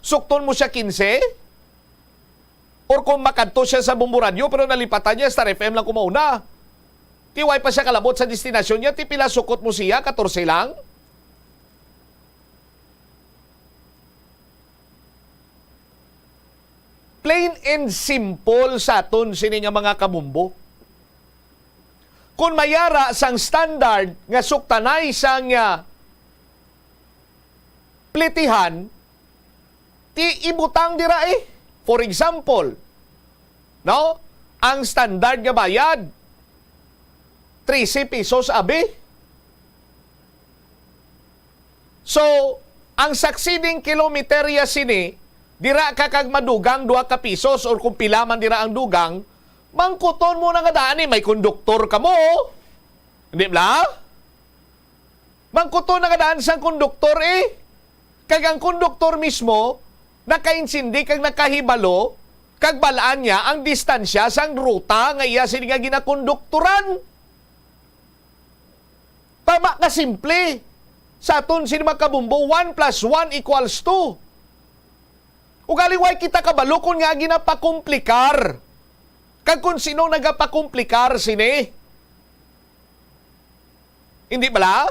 sukton mo siya 15, or kung makanto siya sa Bombo Radio, pero nalipatan niya, Star FM lang kumauna, tiway pa siya kalabot sa destinasyon niya, tipila sukot mo siya, 14 lang. Plain and simple sa aton sini nga mga kabumbo. Kung mayara sang standard nga suktanay sang plitihan, ti ibutang dira eh. For example, no? Ang standard nga bayad 13 pesos abi. So, ang succeeding kilometerya sini, dira ka kag madugang 2 ka pesos or kung pila man dira ang dugang, mangkuton mo na nga daan may konduktor ka mo. Hindi ba? Mangkuton na nga daan sang konduktor eh. Kag ang konduktor mismo, nakainsindi kag nakahibalo, kag balaan niya ang distansya sang ruta nga iya sini nga ginakonduktoran. Tama ka simple. Sa aton sini makabumbo, 1 + 1 = 2. Ugaling way kita kabalo kung nga ginapakumplikar. Kag kung sino nagapakumplikar sini. Hindi bala?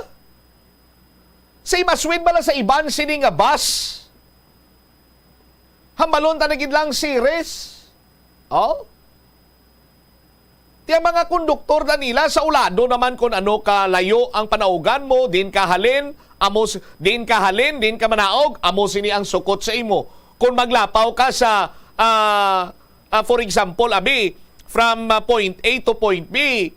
Say maswin bala sa iban sini nga bus. Hambalon ta nagid lang series. Oh? Tiya mga konduktor na nila sa ulado naman kung ano kalayo ang panaugan mo, din kahalin, din ka manaog, amo sini ang sukot sa imo. Kung maglapaw ka sa, for example, abi, from point A to point B,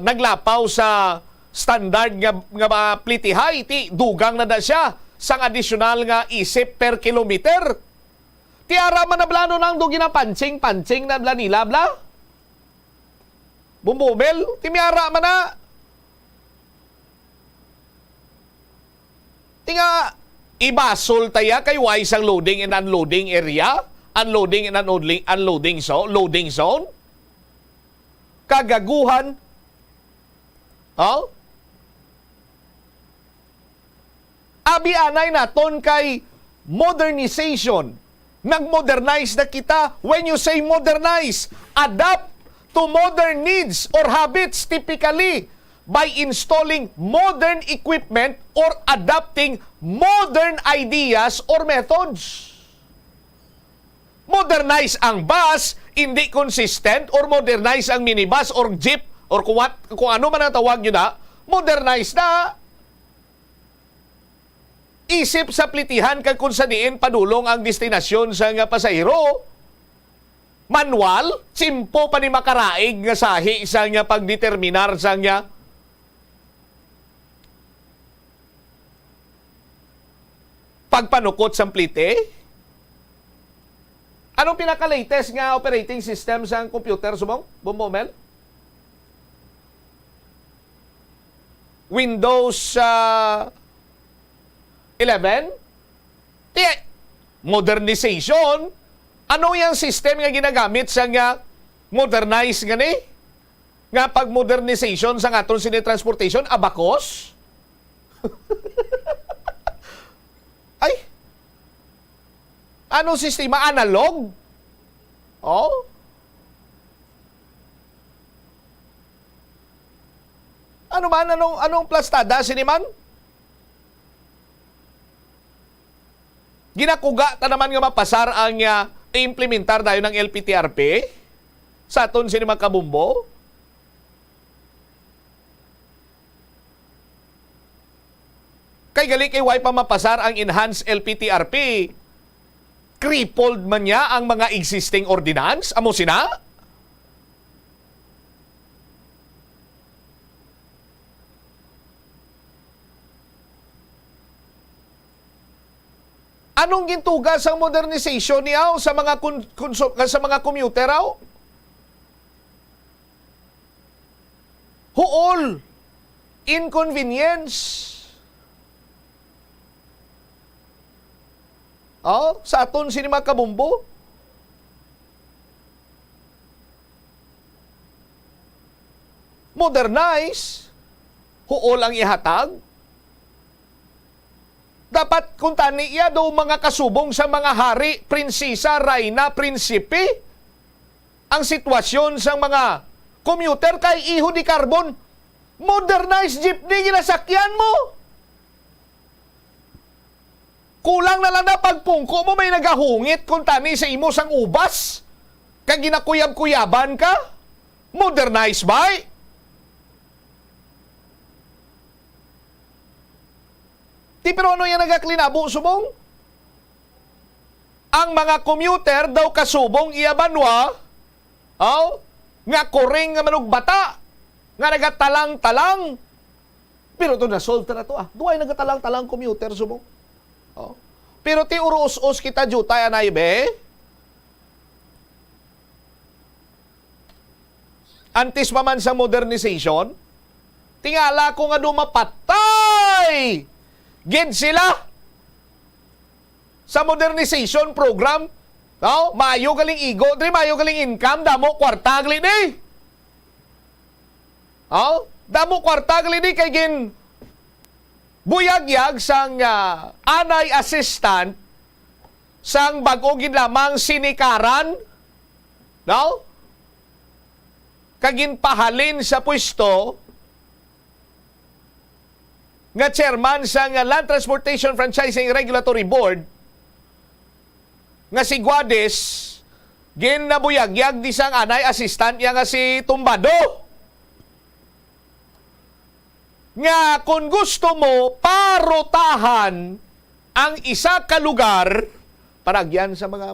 naglapaw sa standard nga plitihay, ti dugang na da siya sang additional nga isip per kilometer. Tiara man na blano nang dugi na pansing na bla nila bla. Bumubel, timiara man na. Tinga, ibasol taya kay wise ang loading and unloading area, unloading and unloading zone, loading zone. Kagaguhan. Oh? Abi anay naton kay modernization. Nag-modernize na kita. When you say modernize, adapt to modern needs or habits typically by installing modern equipment or adapting modern ideas or methods. Modernize ang bus, hindi consistent, or modernize ang minibus or jeep or kung ano man ang tawag nyo na, modernize na. Isip sa plitihan kag kung saniin padulong ang destinasyon sa nga pasahero. Manual, simpo pa ni makaraig nga sahi sa nga pagdeterminar sa nga pagpanukot sa plite. Anong pinaka-latest nga operating system sa computer, subong? Bumomel? Windows 11? Modernization? Ano yung system nga ginagamit sa nga modernize nga ni? Nga pag-modernization sa nga aton sinitransportation? Abacus? Ay! Anong sistema? Analog? Oh? Ano man? Anong plastada? Siniman? Ginakuga ta naman nga mapasar ang implementar dayon ng LPTRP sa aton sinima kabumbo. Kay gali kay way pa mapasar ang enhanced LPTRP. Crippled man niya ang mga existing ordinance. Amo sina? Anong gintugas ang modernization niyaw sa mga sa mga commuter raw? Huol, inconvenience. Oh, sa aton sinima kabumbo. Modernize, huol ang ihatag. Dapat kung tani iya daw mga kasubong sa mga hari, prinsesa, rayna, prinsipe, ang sitwasyon sa mga commuter kay iho di carbon, modernized jeepney ginasakyan mo. Kulang na lang na pagpungko mo may nagahungit kung tani sa imo sang ubas, kag ginakuyab-kuyaban ka, modernized ba? Ti pero ano yung nagaklinabo subong? Ang mga commuter daw kasubong iyabanwa, nga koring nga manugbata, nga nagatalang-talang. Pero ito na-solve na to Duway nagatalang-talang commuter subong. Pero ti uros-os kita jutay anay be. Antes pa man sa modernization, tingala ko nga dumapatay gid sila sa modernization program. Mayo galing igo, mayo galing income, damo kwarta gali ni. Damo kwarta gali ni kay gin buyagyag sang anay assistant sang bag-o gid lamang sinikaran. Kagin pahalin sa pwesto nga chairman sa Land Transportation Franchising Regulatory Board nga si Guades ginabuyagyag di sang anay assistant niya nga si Tumbado. Nga kung gusto mo parotahan ang isa ka lugar paragyan sa mga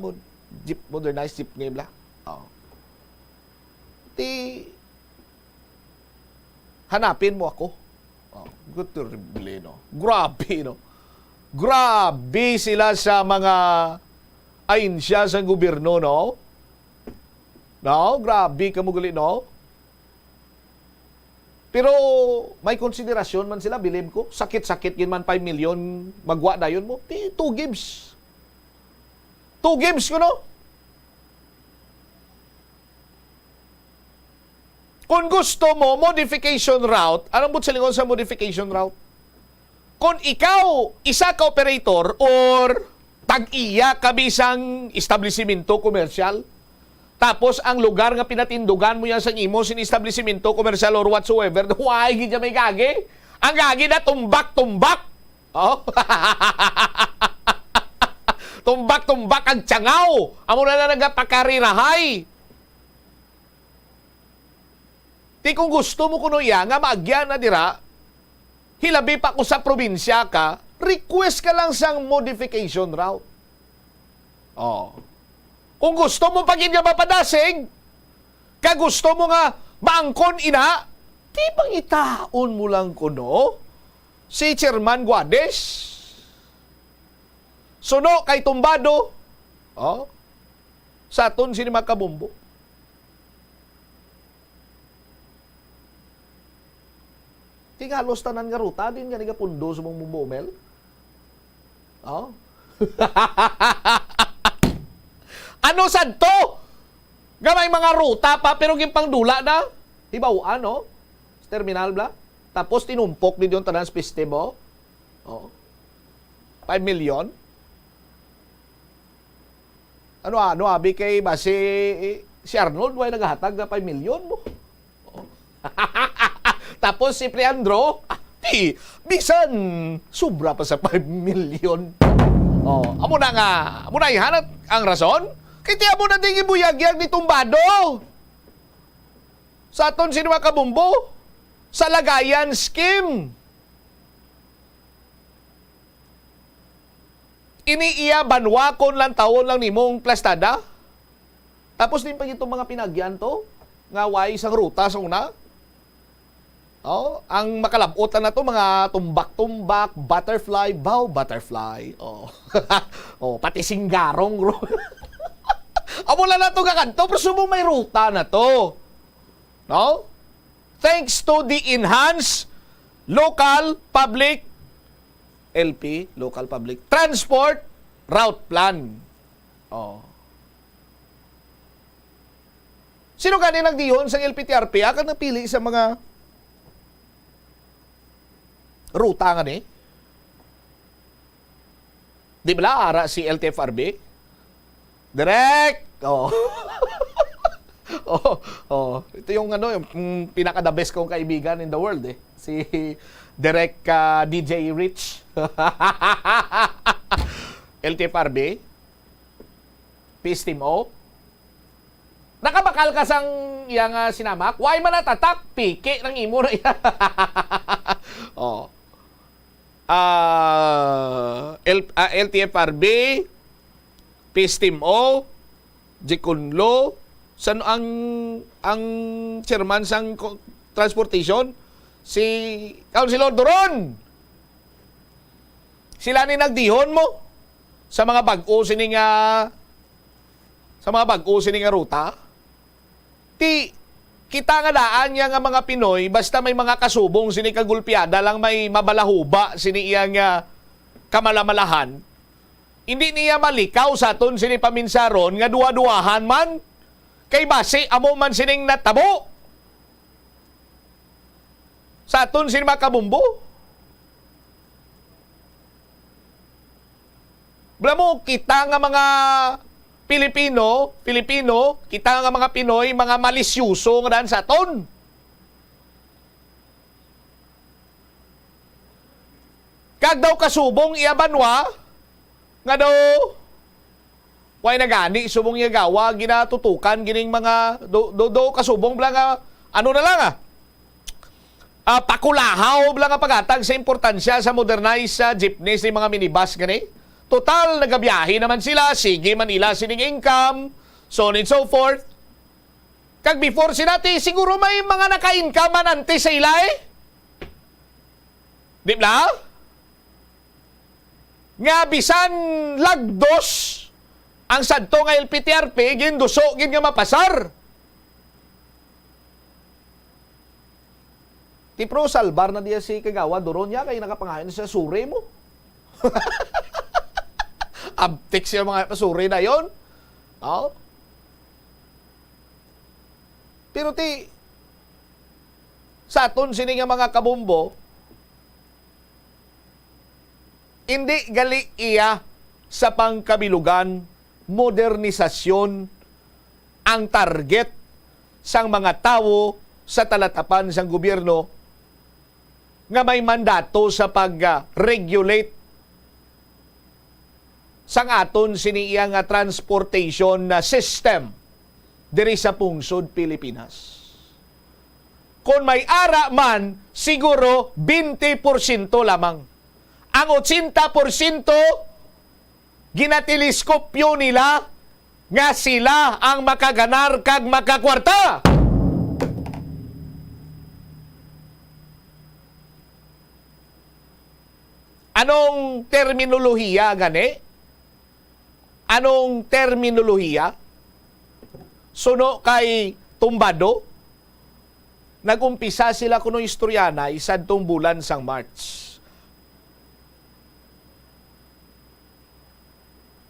jeep, modernized jeep ngayon la. Ti hanapin mo ako. Good to rebel, no? Grabe, no? Grabe sila sa mga ainsya sa gobyerno, no? No? Grabe ka mo gali, no? Pero may konsiderasyon man sila, bilib ko. Sakit-sakit yun man 5 million magwa na yun mo. 2 gives. 2 gives ko, no? Kung gusto mo, modification route, anong but silingon sa modification route? Kung ikaw, isa ka operator or tag-iya ka bisang establishmento komersyal, tapos ang lugar nga pinatindugan mo yan sa imo sin establishmento komersyal or whatsoever, why gidya may gagi? Ang gagi na tumbak-tumbak. Oh? Tumbak-tumbak ang tiyangaw. Amo na nagapakarirahay. Di kung gusto mo kuno iya nga maagyan na dira, hilabi pa ko sa probinsya ka, request ka lang sang modification route. Oh. Kung gusto mo pag inya mapadasig, ka gusto mo nga maangkon ina, di bang itaon mo lang kuno si Chairman Guades. Suno kay Tumbado. Oh. Sa aton sini makabumbo. Tingalos tanan nga ruta, din nga nga pundo sa mong bumel. Oh. Ano sad to? Gamay mga ruta pa, pero gimpang dula na. Ibawaan, no? Sa terminal bla. Tapos tinumpok din yung tanan sa piste mo. Oh. 5 million. Ano, abi kay ba si Arnold, why naghahatag na 5 million mo? Oh. Tapos si Priandro, bisan sobra pa sa 5 million. Oh, amo na ihanat ang rason. Kaya amo na ding ibuyagyag ni Tumbado. Sa aton sino makabumbo? Sa lagayan scheme. Iniiya banwakon lang taon lang nimong plastada. Tapos din pa itong mga pinagyan to, nga way isang ruta sa una. Oh, ang makalabutan na to mga tumbak-tumbak, butterfly, butterfly. Oh. Oh, pati singgarong. Amo lang na to kakanto, pero sumo may ruta na to. No? Thanks to the enhanced local public LP, local public transport route plan. Oh. Sino gani nagdihon sa LPTRP? Akan napili sa mga ruta nga ni. Di ba ara si LTFRB? Direct! Oh. Ito yung yung pinaka-the best kong kaibigan in the world eh. Si Direct DJ Rich. LTFRB. Peace Team O. Nakabakal ka sang iyang sinamak. Why man natatak? Piki ng imo na iya. Oh. LTFRB, Peace Team O, Jikunlo, san ang chairman sang transportation si Councilor Doron. Sila ni nagdihon mo sa mga bag-o sining ruta. Kita nga daan niya nga mga Pinoy, basta may mga kasubong sini kagulpiada lang may mabalahuba sini iyang kamalamalahan. Hindi niya malikaw sa aton sini paminsaron nga duwa-duwahan man. Kay base, amo man sining natabo. Sa aton sini makabumbo. Blamo, kita nga mga Pilipino, kita nga mga Pinoy, mga malisyuso nga daan sa aton. Kag daw kasubong iabanwa, nga daw Why nagani subong yagawa ginatutukan gining mga do kasubong bla nga ano na lang pakulahaw bla nga pagatag sa importansya sa modernized jeepneys ni mga minibus gani. Total nagabiyahe naman sila, sige Manila sining income, so on and so forth. Kag before sinati siguro may mga naka-income antes sa ila Di ba? Nga bisan lagdos ang sadto nga LPTRP ginduso gin nga mapasar. Ti pro salbar na diya si Kagawa doron niya kay nakapangayon sa suri mo. Abtik siya mga suri na yon. Oh. Pero sa aton sini nga mga kabumbo, hindi gali iya sa pangkabilugan, modernisasyon ang target sang mga tawo sa talatapan sang gobyerno nga may mandato sa pag-regulate sang aton siniya nga transportation na system diri sa pungsod Pilipinas. Kung may ara man, siguro 20% lamang. Ang 80% ginatiliskopyo nila nga sila ang makaganar kag makakwarta. Anong terminolohiya gani? Anong terminolohiya? Suno kay Tumbado, nagumpisa sila kuno istoryana isadtong bulan sang March.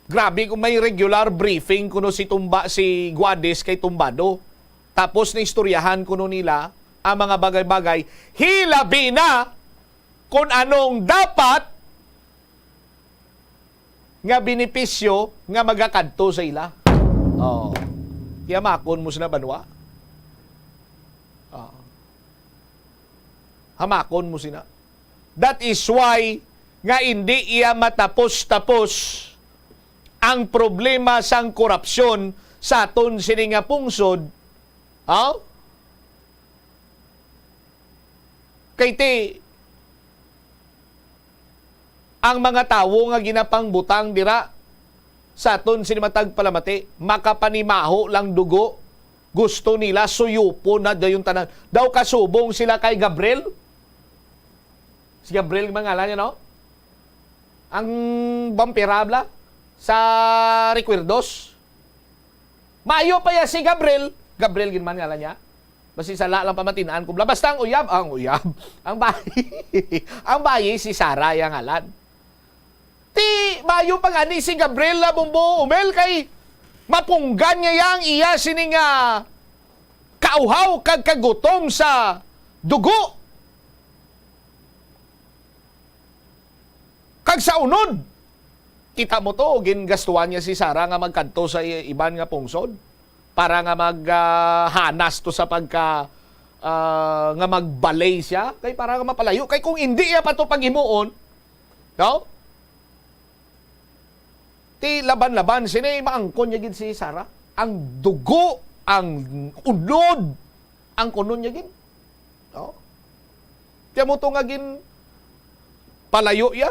Grabe kung may regular briefing kuno si Guades kay Tumbado. Tapos na istoryahan kuno nila ang mga bagay-bagay. Hilabi na kung anong dapat nga benepisyo nga magakadto sa ila. Oh. Yamakon mo sina banwa. Hamakon mo sina. That is why nga hindi iya matapos-tapos ang problema sang korupsyon sa aton sini nga pungsod. Kay ang mga tawo nga ginapangbutang dira sa aton sinimatag palamati, makapanimaho lang dugo. Gusto nila suyupo na dayon tanan. Daw kasubong sila kay Gabriel. Si Gabriel mangalan niya, no? Ang vampirabla sa Recuerdos. Maayo pa ya si Gabriel. Gabriel ginman ngalan niya. Basta sa lang pamatinaan ko. Basta ang uyab. Ang bayi si Sarah yung ngalan. Maayo pa nga ni si Gabriel na bumbo umel kay mapunggan niya yang iya sining kauhaw kag kagutom sa dugo. Kag sa unod, kita mo to, gingastuhan niya si Sarah nga magkanto sa iban nga pungsod para nga maghanas to sa pagka nga magbalay siya kay para nga mapalayo. Kay kung hindi ya pa to paghimuon, no? Ti laban-laban sini maangkon niya gid si Sarah. Ang dugo, ang unod, ang kunon niya gid. No? Tiya mo to nga gin palayo ya.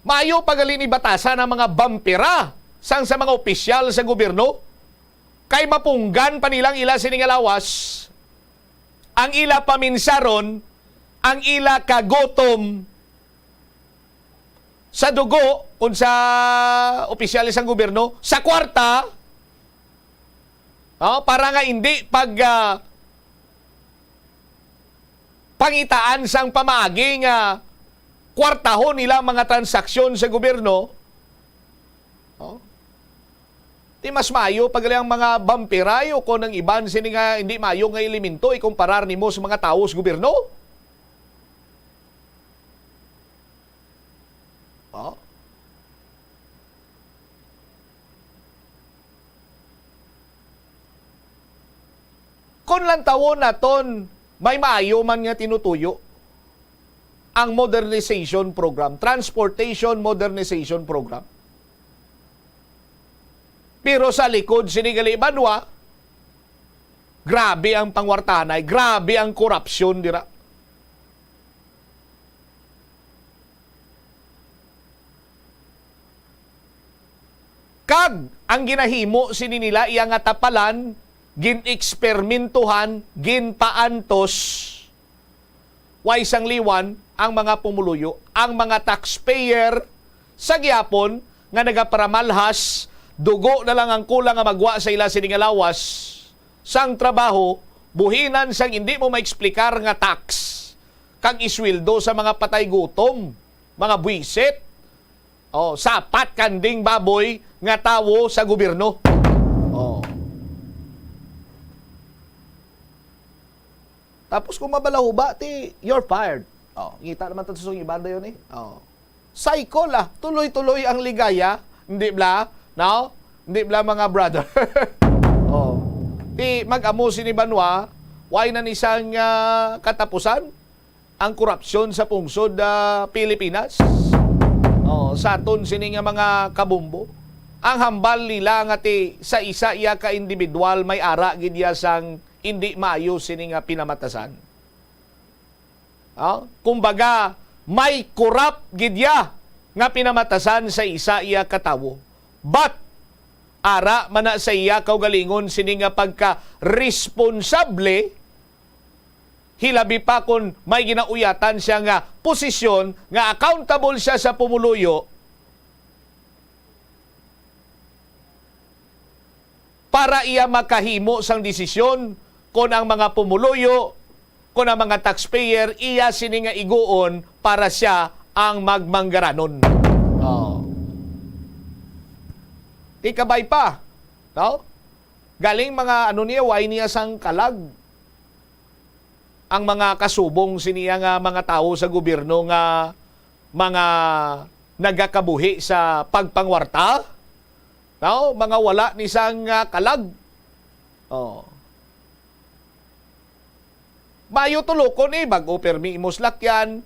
Maayo pagalin ni batasan ng mga vampira sang sa mga opisyal sa gobyerno kay mapunggan pa nilang ila sining lawas ang ila paminsaron ang ila kagotom sa dugo kung sa opisyal sang gobyerno sa kwarta para nga hindi pangitaan sang pamagi nga kwartahon nila mga transaksyon sa gobyerno. Di mas mayo pag ang mga vampirayo ko ng iban sini nga hindi mayo nga elemento ikumparar nimo sa mga tao sa gobyerno. Kung lang tawon naton may maayo man nga tinutuyo ang modernization program, transportation modernization program. Pero sa likod sinigali Banwa, grabe ang pangwartanay, grabe ang korupsyon dira. Kag ang ginahimo sini nila iya nga tapalan, gin-eksperimentuhan, gin-paantos, way sang liwan ang mga pumuluyo, ang mga taxpayer sa gyapon nga nagaparamalhas, dugo na lang ang kulang nga magwa sa ila sini nga lawas sang trabaho, buhinan sang hindi mo maeksplikar nga tax kag isweldo sa mga patay gutom, mga buwisit, sapat kanding baboy nga tawo sa gobyerno. Tapos kung mabalaho ba, you're fired. Ngita naman ito sa ibanda yun eh. Cycle tuloy-tuloy ang ligaya, hindi bla, no? Hindi bla mga brother. Mag-amo si ni Banwa, why na nisang katapusan ang korupsyon sa pungsod Pilipinas. Sa aton sini nga mga kabumbo. Ang hambal nila nga sa isa iya ka individual may ara gid ya sang hindi maayo sini nga pinamatasan. Kumbaga may corrupt gid ya nga pinamatasan sa isa iya katawo. But ara man sa iya kaugalingon sini nga pagka responsable, hilabi pa kung may ginauyatan siya nga posisyon nga accountable siya sa pumuluyo para iya makahimo sang desisyon kung ang mga pumuluyo, kung ang mga taxpayer iya sini nga iguon para siya ang magmanggaranon. Ikabay pa, no? Galing mga way niya sang kalag ang mga kasubong siniya nga mga tao sa gobyerno nga mga nagakabuhi sa pagpangwarta, no? Mga wala ni sang kalag. Bayo tulokon bago permi imo slakyan,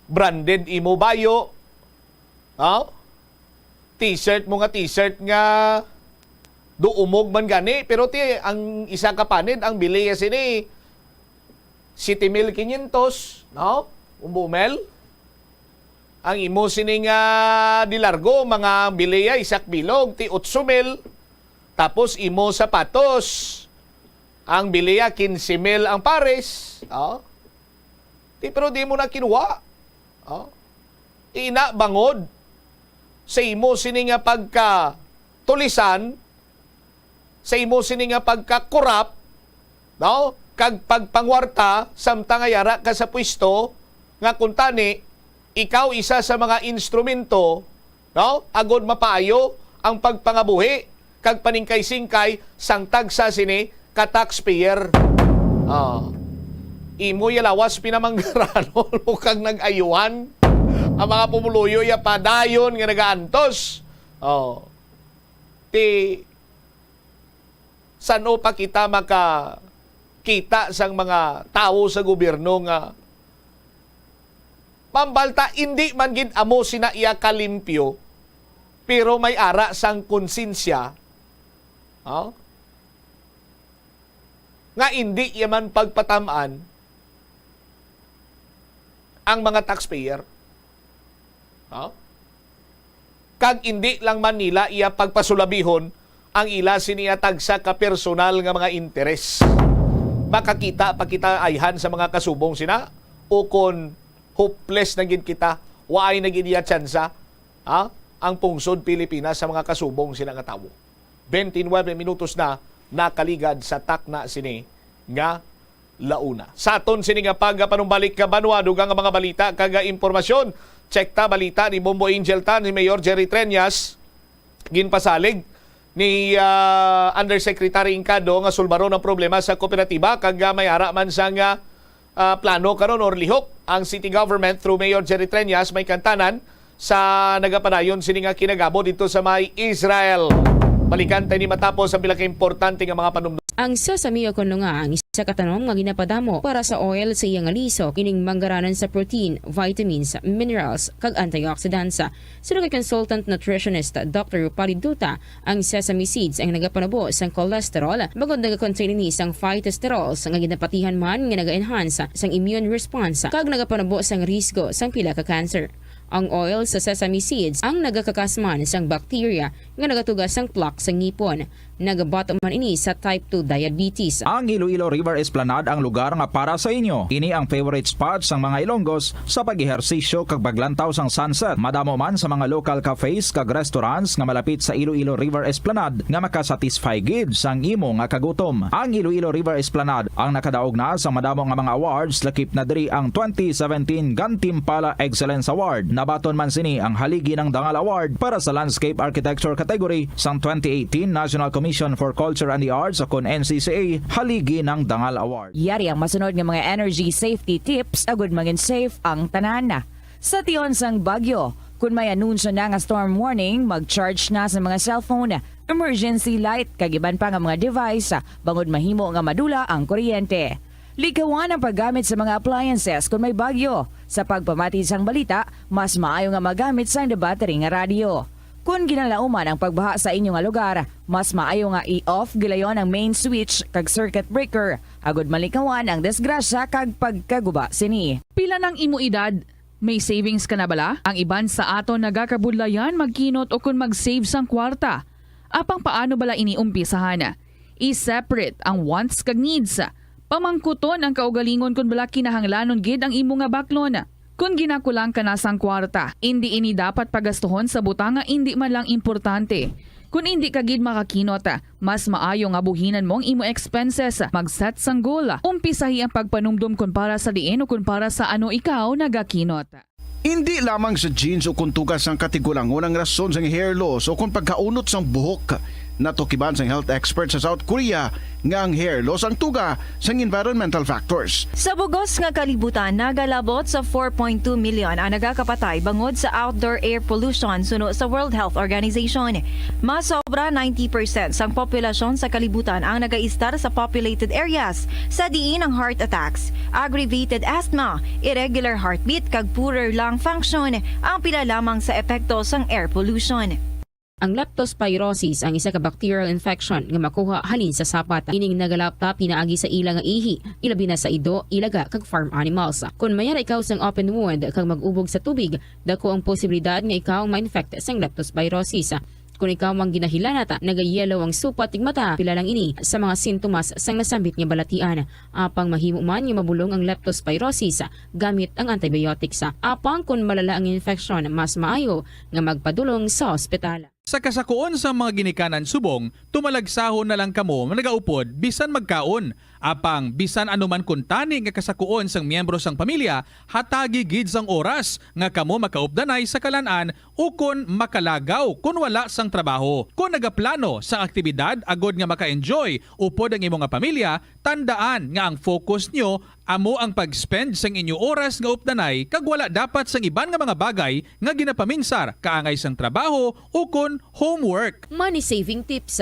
branded imo bayo, t-shirt mo nga t-shirt nga duumog man gani, pero ang isa ka panid ang bili sini 7,500, no? Umbumel. Ang imo sini nga dilargo mga biliya isak bilog ti 8,000. Tapos imo sapatos ang biliya 15,000 ang pares. Pero di mo na kinuha. Ina bangod sa imo sini nga pagka tulisan, sa imo sini nga pagka korap, no? Kag pagpangwarta samtang ayara ka sa pwesto nga kuntani ikaw isa sa mga instrumento, no? Agod mapaayo ang pagpangabuhi kag paningkay-singkay sang tagsa sini ka taxpayer. Imo yalawas pinamanggaran mo kag nag-ayuhan ang mga pumuluyo ya padayon nga nagaantos. Sano pa kita kita sang mga tao sa gobyerno nga pambalta hindi man gid amo sina iya kalimpyo pero may ara sang konsensya nga hindi yaman pagpatamaan ang mga taxpayer. Kag hindi lang man nila iya pagpasulabihon ang ila siniyatag sa kapersonal nga mga interes. Makakita pa kita ayhan sa mga kasubong sina o kon hopeless na gid kita, waay na gid iya tsansa ang pungsod Pilipinas sa mga kasubong sila nga tawo. 29 minutos na nakaligad sa takna sini nga launa. Sa aton sini nga pagpanumbalik ka Banwa dugang nga mga balita kag impormasyon. Check ta balita ni Bombo Angel Tan ni Mayor Jerry Treñas ginpasalig ni Undersecretary Incado nga sulbaron ang problema sa kooperatiba kag may ara man sa nga plano karon or lihok ang city government through Mayor Jerry Treñas may kantanan sa nagapadayon sini nga kinagabo dito sa may Israel. Balikan tayo ni matapos ang pila ka importante nga mga panumdum. Ang sesame o kuno nga ang isa katanom nga ginapadamo para sa oil sa iyang alisok ining manggaranan sa protein, vitamins, minerals kag antioxidants. Sino kay consultant nutritionist Dr. Rupali Duta, ang sesame seeds ang nagapanabo sang cholesterol bagod nagakontain ni sang phytosterols nga ginapatihan man nga naga-enhance sang immune response kag nagapanabo sang risgo sang pila ka cancer. Ang oil sa sesame seeds ang nagakakasman sang bacteria nga nagatugas sang plaque sa ngipon. Nagabato man ini sa type 2 diabetes. Ang Iloilo River Esplanade ang lugar nga para sa inyo. Ini ang favorite spot sang mga Ilonggos sa pag-ehersisyo kag paglantaw sang sunset. Madamo man sa mga local cafes kag restaurants nga malapit sa Iloilo River Esplanade nga makasatisfy gid sang imo nga kagutom. Ang Iloilo River Esplanade ang nakadaog na sa madamo nga mga awards, lakip na diri ang 2017 Gantimpala Excellence Award. Nabaton man sini ang haligi ng Dangal Award para sa Landscape Architecture category sang 2018 National Commission for Culture and the Arts o kon NCCA haligi ng Dangal Award. Yari ang masunod nga mga energy safety tips agud maging safe ang tanan. Sa tion sang bagyo, kung may anunsyo na nga storm warning, mag-charge na sa mga cellphone, emergency light kag iban pa nga mga device bangod mahimo nga madula ang kuryente. Likawan ang paggamit sa mga appliances kung may bagyo. Sa pagpamatid sang balita, mas maayo nga magamit sang battery nga radio. Kung ginalauman ang pagbaha sa inyong nga lugar, mas maayo nga i-off gilayon ang main switch kag circuit breaker. Agud malikawan ang disgrasya kag pagkaguba sini. Pila ng imo edad? May savings ka na bala? Ang iban sa ato nagakabudlayan magkinot o kung mag-save sang kwarta. Apang paano bala iniumpisahan? I-separate ang wants kag needs. Pamangkuton ang kaugalingon kung bala kinahanglanon gid ang imo nga baklon. Kung ginakulang ka na sang kwarta, hindi ini dapat pagastuhon sa butang nga hindi man lang importante. Kung hindi ka gid makakinot, mas maayo nga buhinan mong imo expenses. Mag-set sang goal. Umpisahi ang pagpanumdum kung para sa diin o kung para sa ano ikaw nagakinot. Hindi lamang sa jeans o kung tugas ang katigulangon ang rason sang hair loss o kung pagkaunot sang buhok. Natukiban sang health expert sa South Korea nga ang hair loss ang tuga sang environmental factors. Sa bugos nga kalibutan, nagalabot sa 4.2 million ang nagakapatay bangod sa outdoor air pollution suno sa World Health Organization. Mas sobra 90% sang populasyon sa kalibutan ang nagaistar sa populated areas sa diin ang heart attacks, aggravated asthma, irregular heartbeat kag poorer lung function ang pila lamang sa epekto sang air pollution. Ang leptospirosis ang isa ka bacterial infection nga makuha halin sa sapat. Ining nagalapta pinaagi sa ila nga ihi, ilabi na sa ido, ilaga kag farm animals. Kung mayara ikaw sang open wound kag mag-ubog sa tubig, dako ang posibilidad nga ikaw ma-infect sang leptospirosis. Kung ikaw mang ginahilanata, nagayelo ang supat tig mata, pila lang ini sa mga sintomas sang nasambit nga balatian. Apang mahimo man nga mabulong ang leptospirosis gamit ang antibiotics. Apang kung malala ang infection, mas maayo nga magpadulong sa ospital. Sa kasakuon sa mga ginikanan subong, tumalagsahon na lang kamo nagaupod bisan magkaon. Apang bisan anuman kun tani nga kasakuon sang miyembro sang pamilya, hatagi gid sang oras nga kamo makaupdanay sa kalan-an o kun makalagaw kun wala sang trabaho. Kung nagaplano sa aktibidad agod nga maka-enjoy upod ang imong nga pamilya, tandaan nga ang focus nyo amo ang pag-spend sang inyo oras nga updanay kag wala dapat sang iban nga mga bagay nga ginapaminsar kaangay sang trabaho o kun homework. Money saving tips.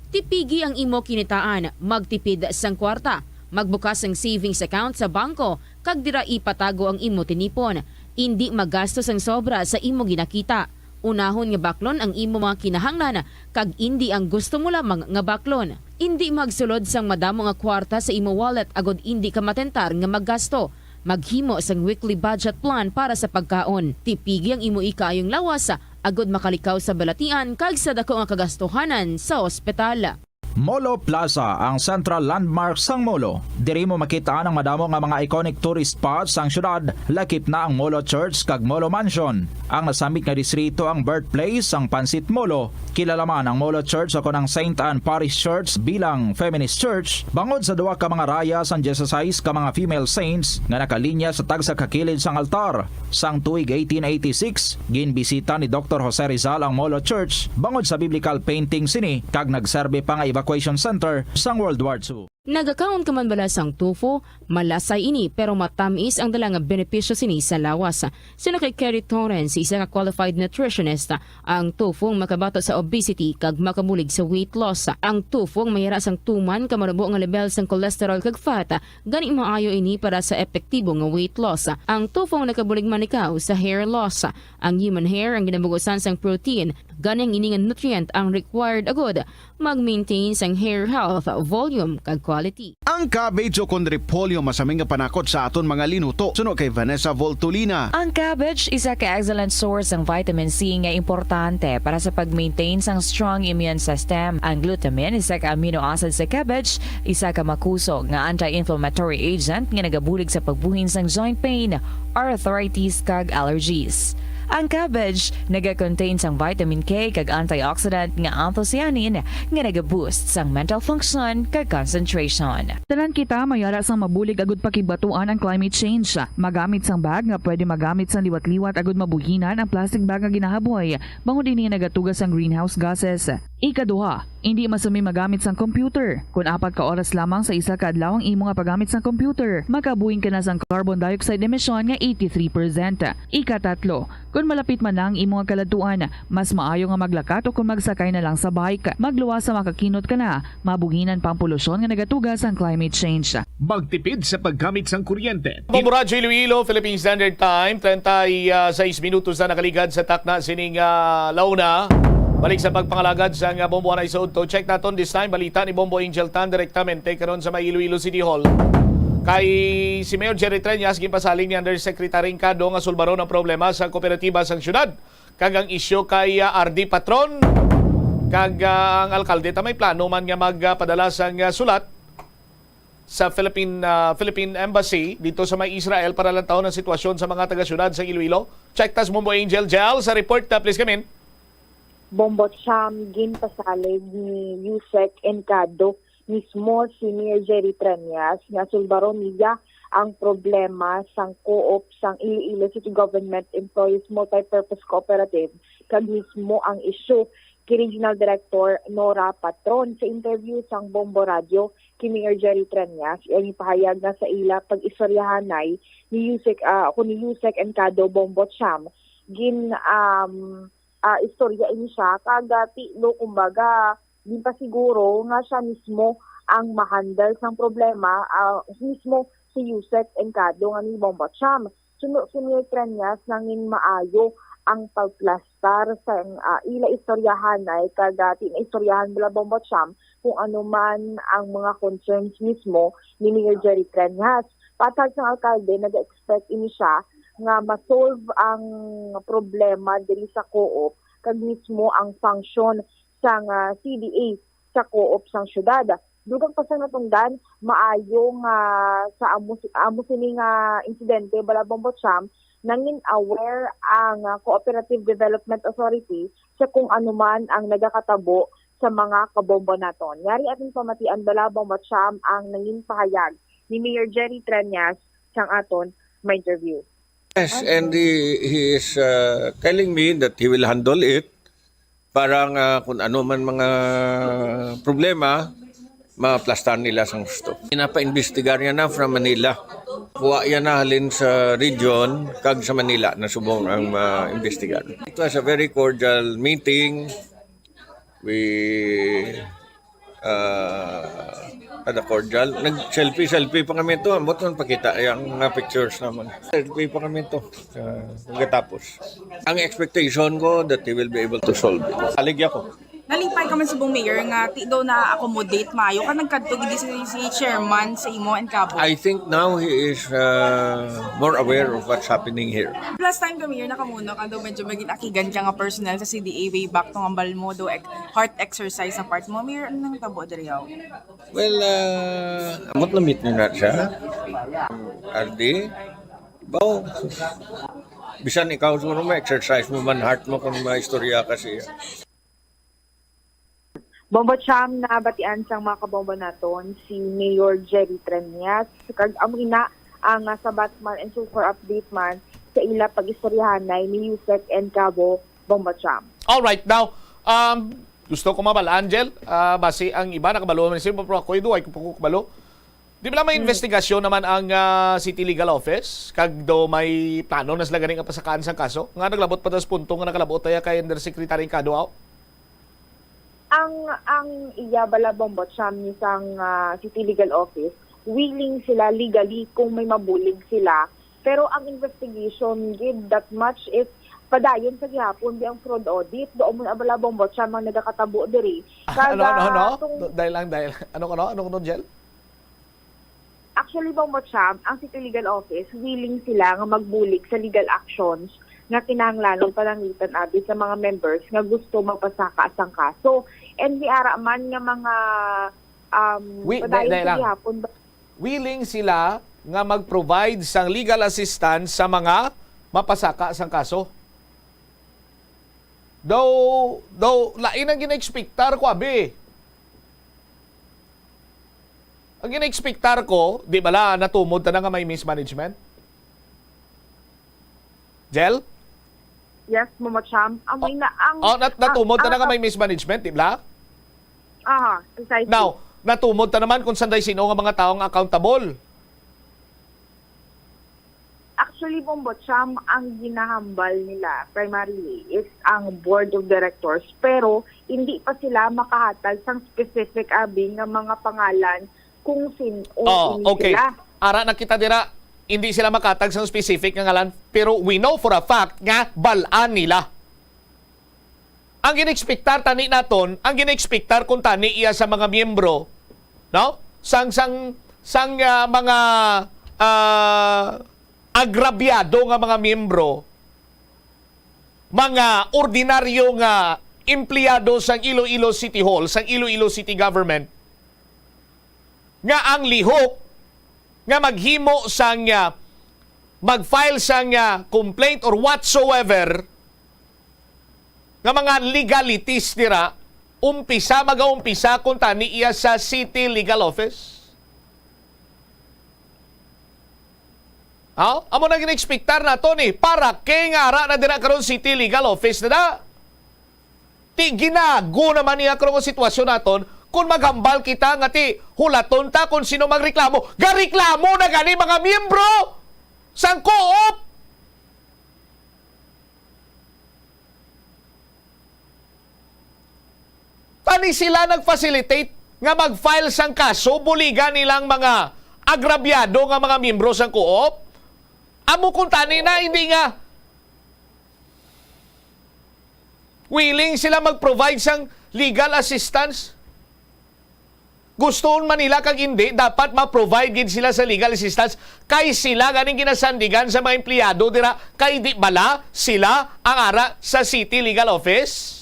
Tipigi ang imo kinitaan, magtipid sang kwarta, magbukas ng savings account sa bangko, kag dira ipatago ang imo tinipon. Hindi magastos ang sobra sa imo ginakita. Unahon nga baklon ang imo mga kinahanglan, kag hindi ang gusto mo lamang nga baklon. Hindi magsulod sang madamo nga kwarta sa imo wallet agod hindi ka matentar nga maggasto. Maghimo sang weekly budget plan para sa pagkaon. Tipigi ang imo ikayong lawas agod makalikaw sa balatian kag sa dako nga kagastuhanan sa ospital. Molo Plaza ang central landmark sang Molo. Diri mo makita ang madamo nga mga iconic tourist spots sang syudad, lakip na ang Molo Church kag Molo Mansion. Ang nasambit nga distrito ang birthplace sang Pansit Molo. Kilala man ang Molo Church o ang St. Anne Parish Church bilang feminist church, bangod sa duwa ka mga raya sang 16 ka mga female saints nga nakalinya sa tagsa kakilid sang altar. Sang tuig 1886, ginbisita ni Dr. Jose Rizal ang Molo Church bangod sa biblical painting sini kag nagserbe pa nga iba Evacuation Center sa World War II. Nagakaon ka man bala sang tofu, malasay ini pero matamis ang dalang benepisyo sini sa lawas. Sino kay Kerry Torrens, isa ka qualified nutritionist, ang tofu ang makabato sa obesity kag makabulig sa weight loss. Ang tofu ang mayara sang tuman ka manubo nga level sang cholesterol kag fat, gani maayo ini para sa epektibo nga weight loss. Ang tofu ang nakabulig man ikaw sa hair loss. Ang human hair ang ginabugusan sang protein, gani ang iningan nutrient ang required agod mag-maintain sang hair health, volume kag quality. Ang cabbage o kon repolyo masaming nga panakot sa aton mga linuto. Suno kay Vanessa Voltolina. Ang cabbage isa ka excellent source ng vitamin C nga importante para sa pag-maintain sang strong immune system. Ang glutamine isa ka amino acid sa cabbage, isa ka makusog nga anti-inflammatory agent nga nagabulig sa pagbuhin sang joint pain, arthritis kag allergies. Ang cabbage naga-contain sang vitamin K kag antioxidant nga anthocyanin nga naga-boost sang mental function kag concentration. Tanan kita mayara sang mabulig agud pakibatuan ang climate change. Magamit sang bag nga pwede magamit sang liwat-liwat agud mabuhinan ang plastic bag nga ginahaboy. Bangod ini nagatugas sang greenhouse gases. Ikaduha, hindi masumi magamit sang computer. Kung 4 ka oras lamang sa isa ka adlaw ang imo nga paggamit sang computer, makabuhing ka na sang carbon dioxide emission nga 83%. Ikatatlo, kung malapit man lang imo nga kaladuan, mas maayo nga maglakat o kung magsakay na lang sa bike. Magluwas sa makakinot ka na, mabuhinan pang polusyon nga nagatugas ang climate change. Magtipid sa paggamit sang kuryente. Bombo Radyo Iloilo, Philippine Standard Time, 36 minutos na nakaligad sa takna sining launa. Balik sa pagpangalagad sa Bombo Anay sa Udto. Check naton this time, balita ni Bombo Angel Tan direktamente karon sa may Iloilo City Hall. Kay si Mayor Jerry Treñas, gipasaling ni Undersecretary Cado nga sulbaron ang problema sa kooperatiba sang syudad. Kag ang isyo kay RD Patron, kag ang alkalde ta may plano man nga magpadala sang sulat sa Philippine Embassy dito sa may Israel para lantaw ng sitwasyon sa mga taga-syudad sa Iloilo. Check tas Bombo Angel Jel sa report. Please come in. Bombo Cham, ginpasalig ni Yusek Encado, mismo si Mayor Jerry Treñas, nga sulbaron niya ang problema sang co-op sang Iloilo City Government Employees Multipurpose Cooperative, kag mismo ang issue ki Regional Director Nora Patron sa interview sang Bombo Radio ki Mayor Jerry Treñas. Ang ipahayag na sa ila pag-istoryahanay ni Yusek Encado Bombo Cham, istorya ini siya, kagati no kumbaga di pa siguro nga siya mismo ang mahandle ng problema, mismo si Yusek Encado nga ni Bombo Cham. Sunod Treñas nangin maayo ang pagplastar sa ila istoryahan ay kagati na istoryahan nila Bombo Cham kung ano man ang mga concerns mismo ni Mayor Jerry Treñas. Patag ng alkalde, nag-expect ini siya nga ma-solve ang problema diri sa co-op kag mismo ang function sang CDA sa co-op sang syudad. Dugang pa sang natungdan, maayo nga sa amo sini nga insidente bala Bombo Cham, nangin aware ang Cooperative Development Authority sa kung ano man ang nagakatabo sa mga kabombo naton. Yari ating pamatian bala Bombo Cham ang nangin pahayag ni Mayor Jerry Treñas sang aton may interview. Yes, and he is telling me that he will handle it. Parang kung ano man mga problema, maplastan nila sa gusto. Pinapa-investigar niya na from Manila. Kuha yan na halin sa region, kag sa Manila, na subong ang investigar. It was a very cordial meeting. We had a cordial. Nag-selfie pa kami ito. Amot man pakita yung pictures naman. Selfie pa kami ito. Pagkatapos. Ang expectation ko that he will be able to solve it. Aligya ko. Nalipay ka man sa buong mayor nga ti daw na accommodate maayo ka nagkadto gid si chairman sa imo and Cabo. I think now he is more aware of what's happening here. Last time ka mayor nakamuno ka daw medyo maging akigan ka nga personnel sa CDA way back tong ambal mo do heart exercise ang part mo mayor nang tabo diri yaw. Well, amot na meet na siya. RD. Bao. Bisan ikaw siguro ma-exercise mo man heart mo kung ma-istorya kasi. Bombo Cham na batian sang mga kabombo naton si Mayor Jerry Treñas kag amo ina ang sabat man and super update man sa ila pag-istoryahanay ni Yusek Encado Bombo Cham. All right, now Gusto ko mabal, Angel, base ang iba nakabalo man siya, pero ako ito ay kupalo. Di ba may investigasyon naman ang City Legal Office kag do may plano na sila ganing pasakaan sa kaso? Nga naglabot pa tas punto nga nakalabot tayo kay Undersecretary Kaduao? Ang iyabala bombot siya misang City Legal Office, willing sila legally kung may mabulig sila. Pero ang investigation give that much is padayon sa gihapon di ang fraud audit doon mo abala bombot siya mga nagakatabo diri. Ano? Dahil. Ano, Jel? Actually, bombot siya, ang City Legal Office, willing sila nga magbulig sa legal actions nga kinahanglanon panangitan abi sa mga members nga gusto magpasaka asang kaso. And di ara man nga mga padayon sa gihapon. Willing sila nga mag-provide sang legal assistance sa mga mapasaka asang kaso. Though lain ang gina-expectar ko, abi. Ang gina-expectar ko, di ba la, natumod ta na nga may mismanagement? Jel? Yes, Mama Cham. Amoy na ang... natumod ta na nga may mismanagement, di ba? Aha, precisely. Now, natumod ta naman kung sanday sino nga mga taong accountable. Actually, Bombot Cham, ang ginahambal nila primarily is ang board of directors, pero hindi pa sila makahatag sang specific abi nga mga pangalan kung sino okay. sila. Ara na kita dira, hindi sila makatag sang specific nga ngalan, pero we know for a fact nga balaan nila. Ang ginexpektar tani naton, ang ginexpektar kung tani iya sa mga miyembro, no? Sang mga agrabyado nga mga miyembro, mga ordinaryo nga empleyado sang Iloilo City Hall, sang Iloilo City Government, nga ang lihok nga maghimo sang mag-file sang complaint or whatsoever nga mga legalities nira, mag-umpisa kung tani iya sa City Legal Office. Amo na gina-expectar nato ni para kay nga ara na dira karon City Legal Office na. Ti ginago naman niya karon sitwasyon naton kung maghambal kita nga ti hulaton ta kung sino magreklamo. Gareklamo na gani mga miyembro sang co-op. Tani sila nag-facilitate nga mag-file sang kaso buligan nilang mga agrabyado nga mga miyembro sang co-op. Amo kung tani na, hindi nga willing sila mag-provide sang legal assistance. Gustoon man nila kag hindi, dapat ma-provide din sila sa legal assistance kay sila ganing ginasandigan sa mga empleyado dira kay di bala sila ang ara sa City Legal Office.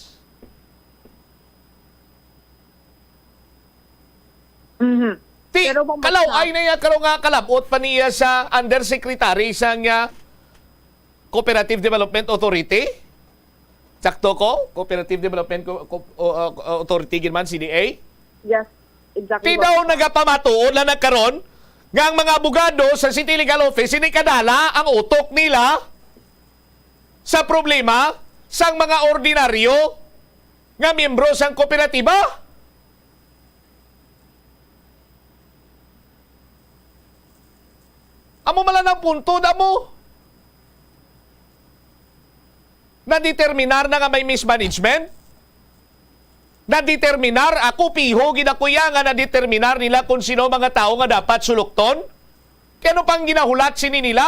Kalaw ay na niya karon nga kalabot pa niya sa Undersecretary sang Cooperative Development Authority. Sakto ko? Cooperative Development Authority ginman, CDA? Yes, exactly. Di daw nagapamatuon lang nagkaroon nga ang mga abogado sa City Legal Office hindi kadala ang utok nila sa problema sang mga ordinaryo nga miyembro sang kooperatiba. Amo mala ng punto na mo. Nadeterminar na nga may mismanagement. Nadeterminar, ako piho, ginakuya nga nadeterminar nila kung sino mga tao nga dapat sulukton. Kaya ano pang ginahulat sini nila?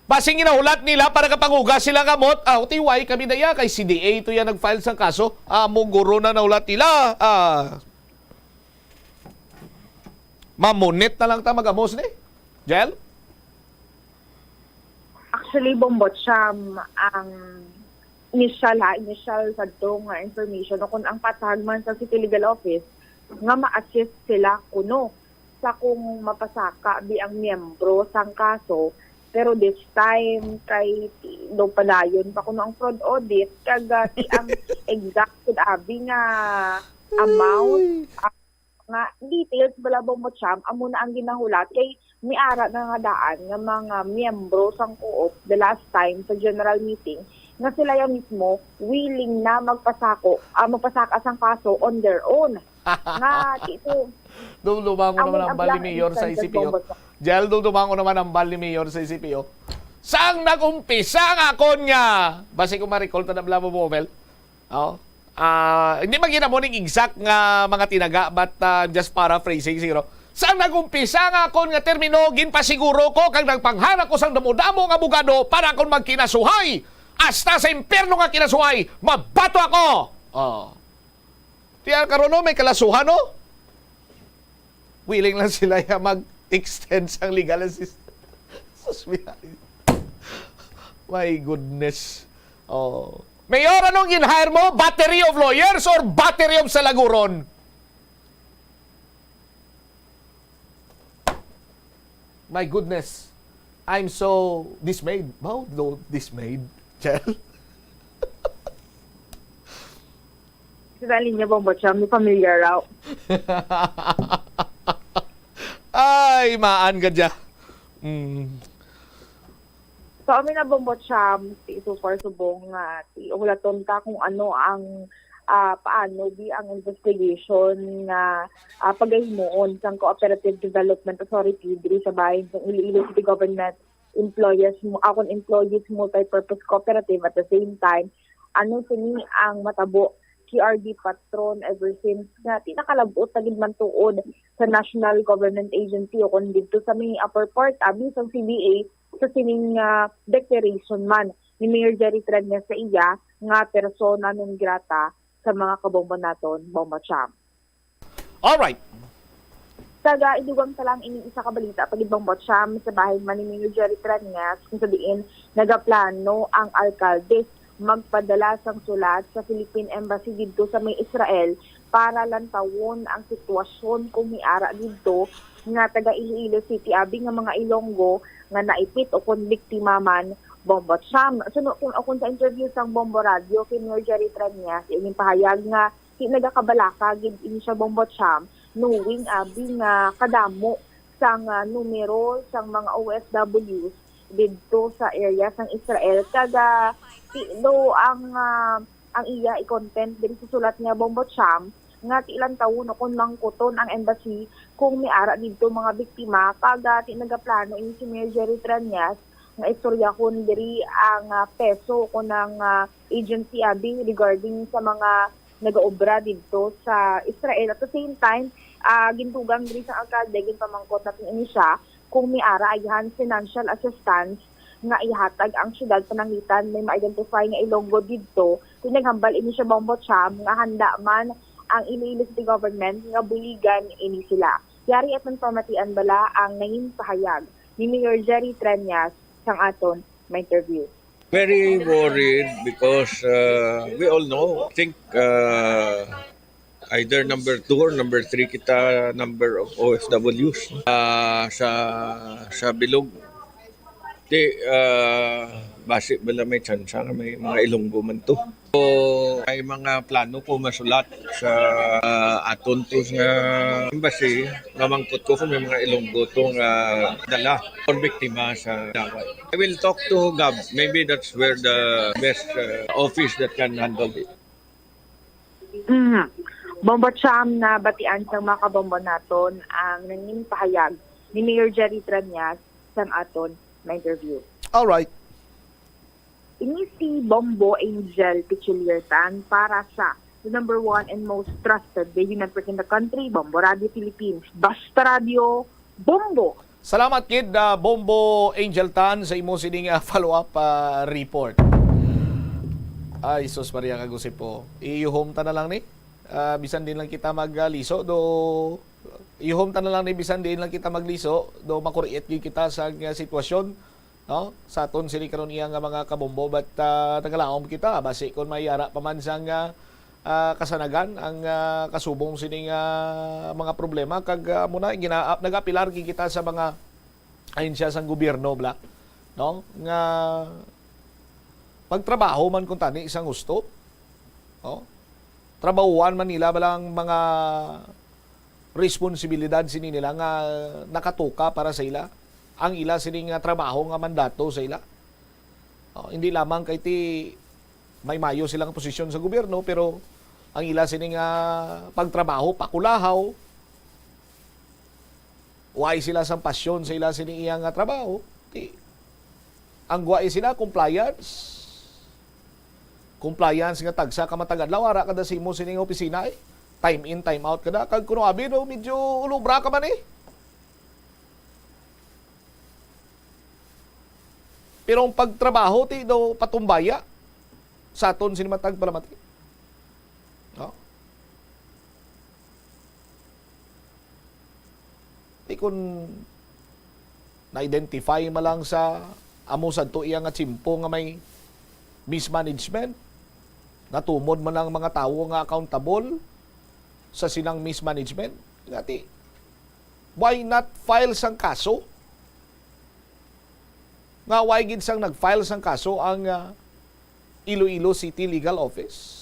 Basing ginahulat nila para kapanguga sila gamot. Tiwai kami na ya, kay CDA ito yan nag-file sa kaso. Muguro na nahulat nila. Mamunit na lang ta magamos ni. Jel? Actually, Bombot siya ang initial sa nga information o kung ang patagman sa City Legal Office nga ma-assist sila kuno sa kung mapasaka bi ang miyembro sang kaso. Pero this time kay do padayon pa kuno ang fraud audit kag ang exact abi nga amount nga details balabong mo siyam, amo na ang ginahulat kay miara na nga daan nga mga miyembro sang co-op the last time sa general meeting nga sila yan mismo willing na magpasaka sang kaso on their own. Nga ito Dudumango naman ang bal ni Mayor sa ICPO. Jel, dudumango naman ang bal ni Mayor sa ICPO. Saan nag-umpisa ang akon nga? Basi ko ma-recall ta na blamo movel. Oh. Hindi magina mo ning exact nga mga tinaga but just paraphrasing siguro. Saan nag-umpisa ang akon nga termino ginpasiguro ko kag nagpanghana ko sang damo-damo nga abogado para akon magkinasuhay. Hasta sa impyerno nga kinasuhay, mabato ako. Oh. Tiyan karon no, may kalasuhan no? Willing lang sila ya mag-extend sang legal assistance. My goodness. Oh. Mayor, anong in-hire mo? Battery of lawyers or battery of salaguron? My goodness. I'm so dismayed. Wow, no, dismayed. Chel? Sa linya Bombocham, ni familiar raw. Ay, maan ka dyan. So, amin na Bombocham, so far subong nga, ulaton ka kung ano ang paano di ang investigation nga paghimuon sang Cooperative Development Authority diri sa bahin ng Iloilo City Government employees multi-purpose cooperative at the same time ano sini ang matabo QRD patron ever since nga tinakalabot na gid man tuod sa National Government Agency o kun dito sa may upper part abi sa CBA sa sining declaration man ni Mayor Jerry Treñas sa iya nga persona non grata sa mga kabombo naton, Bomba Cham. Alright. Taga idugang sa lang ini isa ka balita pag Bomba Cham sa bahay man ni Mayor Jerry Treñas kung sabihin nagaplano ang alkalde magpadala sang sulat sa Philippine Embassy dito sa may Israel para lantawon ang sitwasyon kung miara dito nga taga Iloilo City abi nga mga Ilonggo nga naipit o kon biktima man Bomba Cham. So kung ako sa interview sang Bombo Radio kay Mayor Jerry Treñas, ining pahayag nga nagakabalaka gid ini siya Bomba Cham knowing abi nga kadamo sang numero sang mga OFWs dito sa area sang Israel kada do ang iya i-content diri sa sulat niya Bombo Cham nga ilang taon o kung mangkuton ang embassy kung miara dito mga biktima kada nagaplano ini si Mayor Jerry Treñas nga istorya kun diri ang peso ko ng agency abi regarding sa mga nagaobra dito sa Israel. At the same time, gintugang diri sa alkalde ginpamangkot natin ini siya kung miara ayahan financial assistance nga ihatag ang syudad pananglitan may ma-identify nga Ilonggo dito. Tinaghambal ini siya Bombo Cham nga handa man ang Iloilo City Government nga buligan ini sila. Yari at pamatian bala ang nanging pahayag ni Mayor Jerry Treñas sang aton may interview. Very worried because we all know, I think either number 2 or number 3 kita number of OFWs sa bilog. Base bala may tsansa nga may mga Ilonggo man to. So, may mga plano ko masulat sa aton to nga embassy nga mangkot ko kung may mga Ilonggo to nga dala or biktima sa dawat. I will talk to Gab. Maybe that's where the best office that can handle it. Bombo Cham na batian sa mga kabombo naton ang nanging pahayag ni Mayor Jerry Treñas sang aton na interview. All right. Ini si Bombo Angel Pichiliertan para sa the number 1 and most trusted radio network in the country, Bombo Radio Philippines. Basta Radio Bombo. Salamat kid Bombo Angel Tan sa imo sining follow-up report. Ay, sus Maria kagusip po. I-home ta na lang ni. Bisan din lang kita magliso do i-home ta na lang ni bisan din lang kita magliso do makuriet gyud kita sa sitwasyon no sa aton sini karon iya nga mga kabombo but nagalaom kita basi kon mayara pa man sang kasanagan ang kasubong sining mga problema kag muna nagapilar kita sa mga ahensya sang gobyerno bla no nga pagtrabaho man kun tani isang gusto no trabahuan man nila balang mga responsibilidad sini nila nga nakatuka para sa ila ang ila sining trabaho nga mandato sa ila. Hindi lamang kay ti may mayo silang posisyon sa gobyerno, pero ang ila sining pagtrabaho, pakulahaw, why sila sang pasyon sa ila sining iyang trabaho, ang guwai sila, compliance nga tagsa ka matagadlaw, ara kada simo sining opisina time in, time out kada, kag kuno abi no, medyo ulubra ka man Pero ang pagtrabaho, daw patumbaya, sa aton sinimatag palamati. No? Kung na-identify malang sa amusan to iya nga tsimpo nga may mismanagement, natumod man lang mga tao nga accountable sa silang mismanagement, ngati, why not file sang kaso? Nga why gid sang nag-file sang kaso ang Iloilo City Legal Office?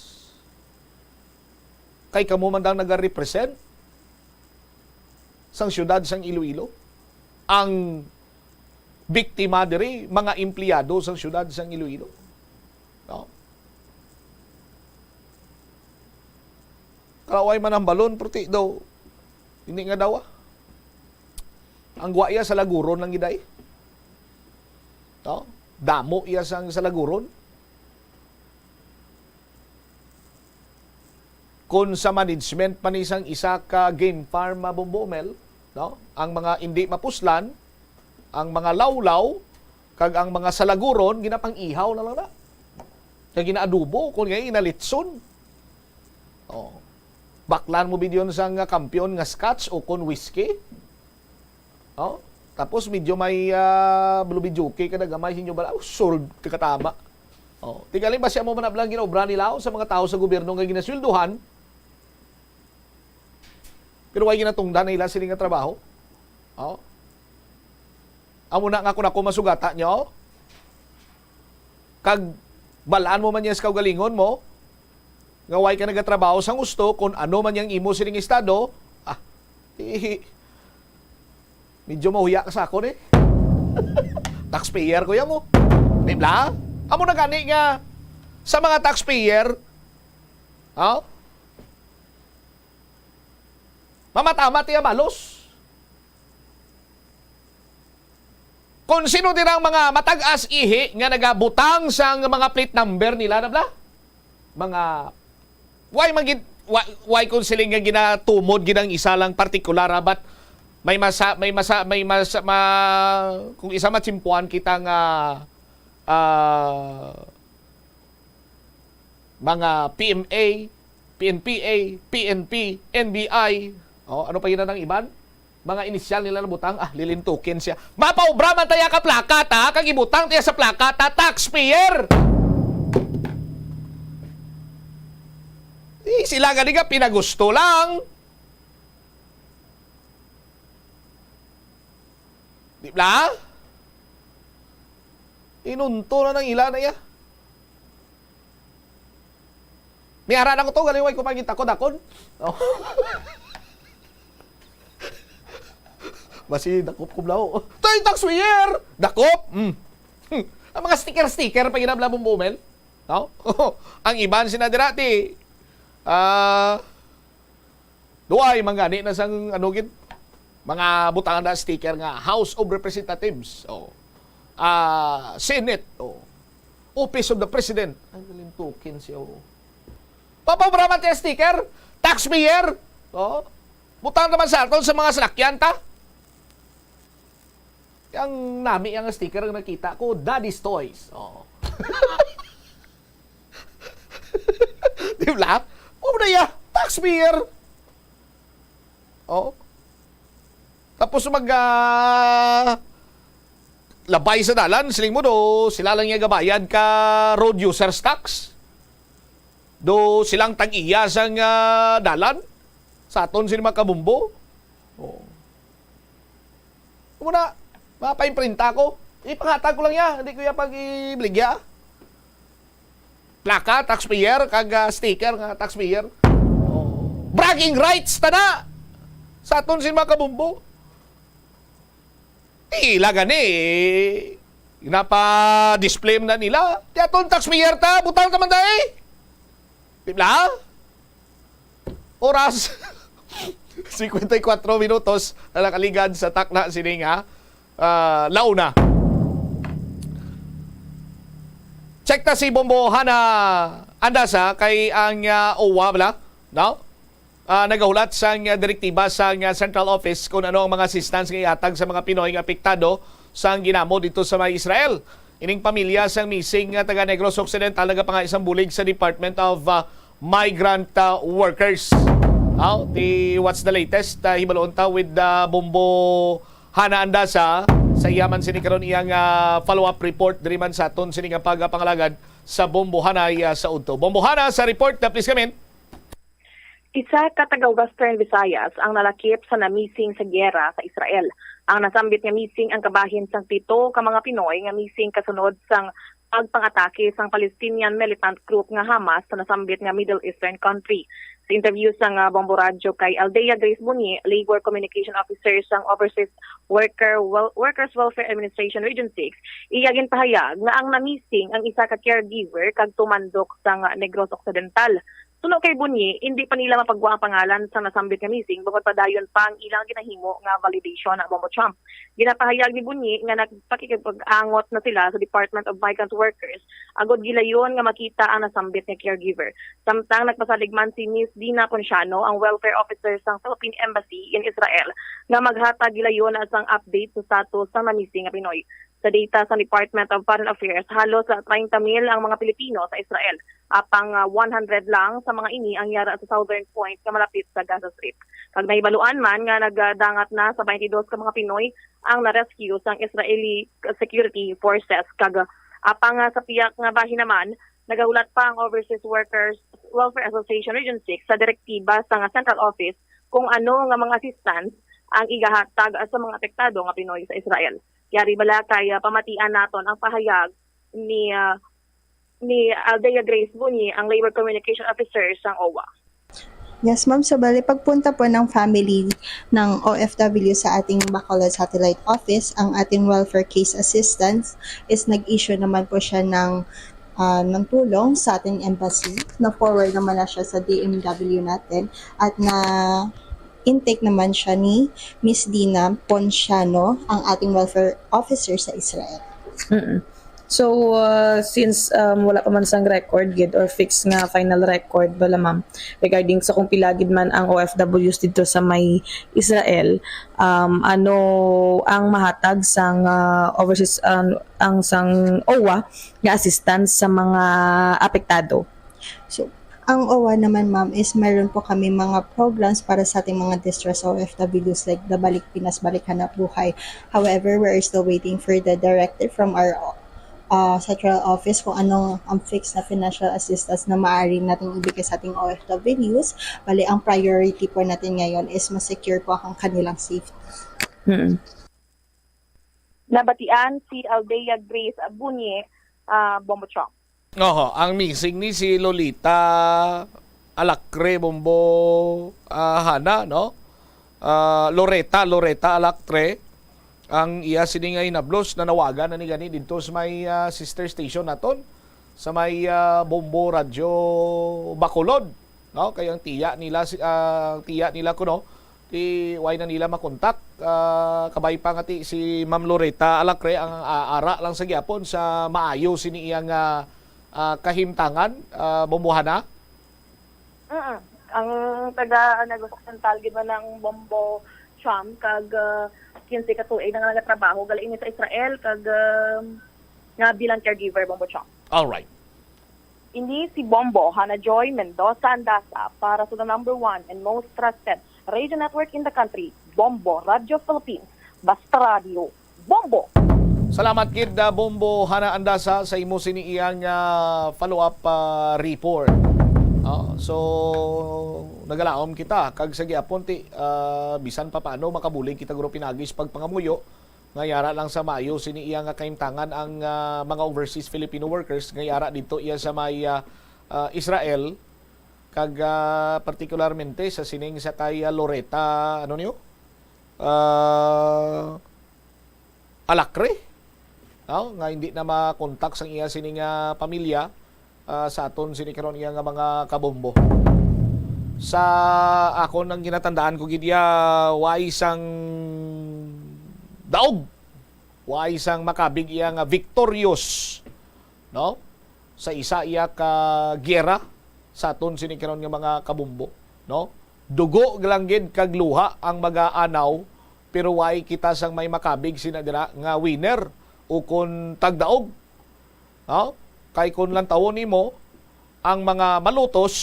Kay kamo man dang nag-represent sang syudad sang Iloilo, ang biktima diri mga empleyado sang syudad sang Iloilo. No? Karaway man ang balon, puti daw, hindi nga daw ang guwaya sa laguron ng giday. No? Damo iya sang sa laguron. Kung sa management panisang isa ka game farm mabumbumel, no? Ang mga hindi mapuslan, ang mga lawlaw, kag ang mga salaguron, ginapang ihaw na lang na. Kag ginaadubo, kung nga inalitson. Oh. Baklan mo bidyon sang kampiyon nga scotch o kon whiskey. Oh. Tapos medyo may blubijuki kada gamay sinyo bala, sold katama. Oh, tigali ba siya mo manablang ginobra nila sa mga tao sa gobyerno nga ginasweldohan? Pero way ginatungdan nila sila nga trabaho. Oh. Amo na nga ako masugata nyo. Kag balaan mo man yan sa kaugalingon mo, nga way ka nagatrabaho sa gusto, kung ano man yung imo siling estado, medyo mahuya ka sa ako taxpayer ko yan mo. Di ba? Amo na gani nga sa mga taxpayer, mamatama tiya malos. Kung sino din ang mga matag-as ihi nga nagabutang sa mga plate number nila, nabla? Mga why kung sila nga ginatumod ginang isa lang partikular, but may kung isa matsimpuan kita nga mga PMA, PNPA, PNP, NBI, ano pa yun ng iban? Mga inisyal nila na butang, lilintukin siya. Mapaubra man taya ka plakat, kag ibutang taya sa plakat, taxpayer! Sila gani ka pinagusto lang. Di ba? Inunto na ng ila na iya. May haranan ko to, galiway ko pagkita ko, dakon. Oh. Basi, dakop ko blao. Tayo taxpayer! Dakop! Ang mga sticker-sticker pag ginabla mong bumel. No? Ang iban sinadirati. Duay, manggani na sang anugin. Mga butangan na sticker nga House of Representatives, Senate, Office of the President. Ang galintukin siya. Papabraman tayo sticker, taxpayer. Butang naman sa aton sa mga salakyan ta. Ang nami ang sticker ang nakita ko, Daddy's Toys. Di ba? Na ya, taxpayer. Tapos labay sa dalan, siling mo sila lang yung gabayan ka road users tax. Silang tag-iya sang dalan. Sa aton sila makabumbo. Muna, mapaimprinta ko. Ipangatag ko lang ya, hindi ko ya pag-ibligya. Plaka, taxpayer, kag sticker nga taxpayer. Bragging rights, tada! Sa aton sila makabumbo. Ilagan Napa-display na nila. Tiyaton tax miyerta, butang naman tayo. Pipla? Oras. 54 minutos na nakaligad sa takna sininga. Launa. Check ta si Bombo Hana Andasa kay ang OWA bala. No? Nagahulat sa direktiba sa Central Office kung ano ang mga assistance nga iatag sa mga Pinoy nga apektado sa ginamo dito sa may Israel. Ining pamilya sang missing nga taga Negros Occidental nagapanga isang bulig sa Department of Migrant Workers. What's the latest? Hibaloon ta with Bombo Hana Andasa sa iyaman sini karon iyang follow-up report diri man sa aton sini nga pagpangalagad sa Bombo Hana sa udto. Bombo Hana sa report na please come in. Isa ka taga Western Visayas ang nalakip sa namising sa giyera sa Israel. Ang nasambit nga missing ang kabahin sang 7 ka mga Pinoy nga missing kasunod sang pagpangatake sang Palestinian militant group nga Hamas sa nasambit nga Middle Eastern country. Sa interview sang Bombo Radio kay Aldea Grace Bunyi, Labor Communication Officer sang Overseas Workers Welfare Administration Region 6, iyagin pahayag nga ang namising ang isa ka caregiver kag tumandok sang Negros Occidental. Suno kay Bunyi, hindi pa nila mapagwa ang pangalan sa nasambit nga missing bukod pa dayon pa ang ilang ginahimo nga validation ng Bombo Trump. Ginapahayag ni Bunyi nga nagpakikipag-angot na sila sa Department of Migrant Workers agod gilayon nga makita ang nasambit nga caregiver. Samtang nagpasaligman si Miss Dina Ponciano, ang welfare officer sa Philippine Embassy in Israel, nga maghatag gilayon ang update sa status sa namising nga Pinoy. Sa data sa Department of Foreign Affairs, halos 30,000 ang mga Pilipino sa Israel. Apang 100 lang sa mga ini ang yara sa Southern Point nga malapit sa Gaza Strip. Kag nahibaluan man nga nagdangat na sa 22 ka mga Pinoy ang na-rescue sang Israeli Security Forces. Kag apang sa piyak nga bahin naman, nagahulat pa ang Overseas Workers Welfare Association Region 6 sa direktiba sa Central Office kung ano nga mga assistance ang igahatag sa mga apektado nga Pinoy sa Israel. Yari bala kay pamatian naton ang pahayag ni Aldea Grace Bunyi, ang Labor Communication Officer sang OWA. Yes, ma'am. So, bali, pagpunta po ng family ng OFW sa ating Bacolod Satellite Office, ang ating welfare case assistance is nag-issue naman po siya ng tulong sa ating embassy. Na-forward naman na siya sa DMW natin at na intake naman siya ni Miss Dina Ponciano, ang ating welfare officer sa Israel. So, since wala pa man sang record gid or fixed nga final record bala ma'am regarding sa kung pilagid man ang OFWs dito sa may Israel, ano ang mahatag sang overseas ang sang OWA nga assistance sa mga apektado? So, ang OWA naman ma'am is meron po kami mga programs para sa ating mga distress OFWs like the Balik Pinas, Balik Hanap Buhay. However, we are still waiting for the directive from our Central Office kung anong ang fixed na financial assistance na maaari natin ibigay sa ating OFWs. Bali, ang priority po natin ngayon is ma-secure po ang kanilang safety. Nabatian si Aldea Grace Bunyi, Bombo Trump. Ang missing ni si Lolita Alacre Bombo Hana, no? Loretta Alacre ang iya siningay na blos na nawagan na ni gani dito sa may sister station naton sa may Bombo Radio Bacolod, no? Kaya ang tiya nila kuno ti way na nila makontak kabay pa nga ti si Ma'am Loretta Alacre ang ara lang sa gyapon sa maayo sini iyang kahimtangan, Bombohana? Ang taga Negros Occidental gid man ng Bombo Trump kag 15 ka tuig na nagatrabaho gali ini sa Israel kag nga bilang caregiver Bombo Trump. All right. Ini si Bombo Hana Joy Mendoza Andasa para sa the number 1 and most trusted radio network in the country, Bombo Radio Philippines. Basta Radio Bombo. Salamat kid Bombo Hana Andasa sa imo sini iyang follow-up report. So nagalaom kita kag sa giapon ti bisan pa paano makabulig kita guro pinagis pagpangamuyo nga yara lang sa Mayo sini iya nga kahimtangan ang mga overseas Filipino workers nga yara dito iya sa may Israel kag partikularmente sa sining sa kay Loretta Alacre. nga hindi na makontak sang iya sining pamilya sa aton sinikaron iya nga mga kabombo. Sa ako nang ginatandaan ko gid way sang daog, way sang makabig iya nga victorious, no, sa isa iya ka giyera sa aton sinikaron nga mga kabombo, no. Dugo lang gid kag luha ang mag-aanaw, pero way kita sang may makabig sinadira nga winner o kun tagdaog, no? Kay kun lang tawon nimo ang mga malutos,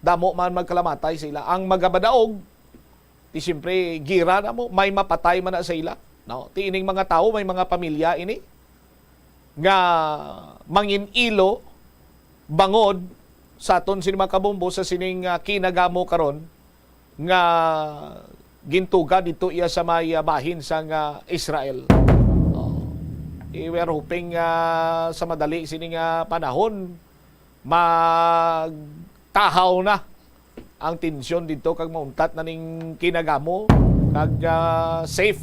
damo man magkalamatay sila. Ang magabadaog, ti siyempre gira na mo, may mapatay man na sa ila, no? Ti ining mga tao, may mga pamilya ini nga manginilo bangod sa aton sining mga kabombo sa sining kinagamo karon nga gintuga dito iya sa may bahin sa Israel. We're hoping sa madali sining panahon magtahaw na ang tensyon dito kag mauntat na ning kinagamo kag safe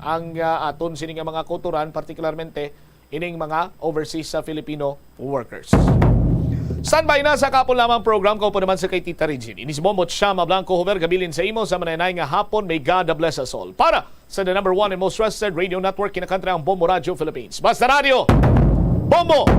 ang aton sining mga kulturan, partikularmente ining mga overseas Filipino workers. Standby na sa kapon lamang program ko po naman sa kay Tita Regine. Inis Bombot Shama Blanco Hover gabilin sa imo sa mananay nga hapon. May God bless us all. Para sa the number 1 and most trusted radio network kinakanta ang Bombo Radio Philippines. Basta Radio, Bombo!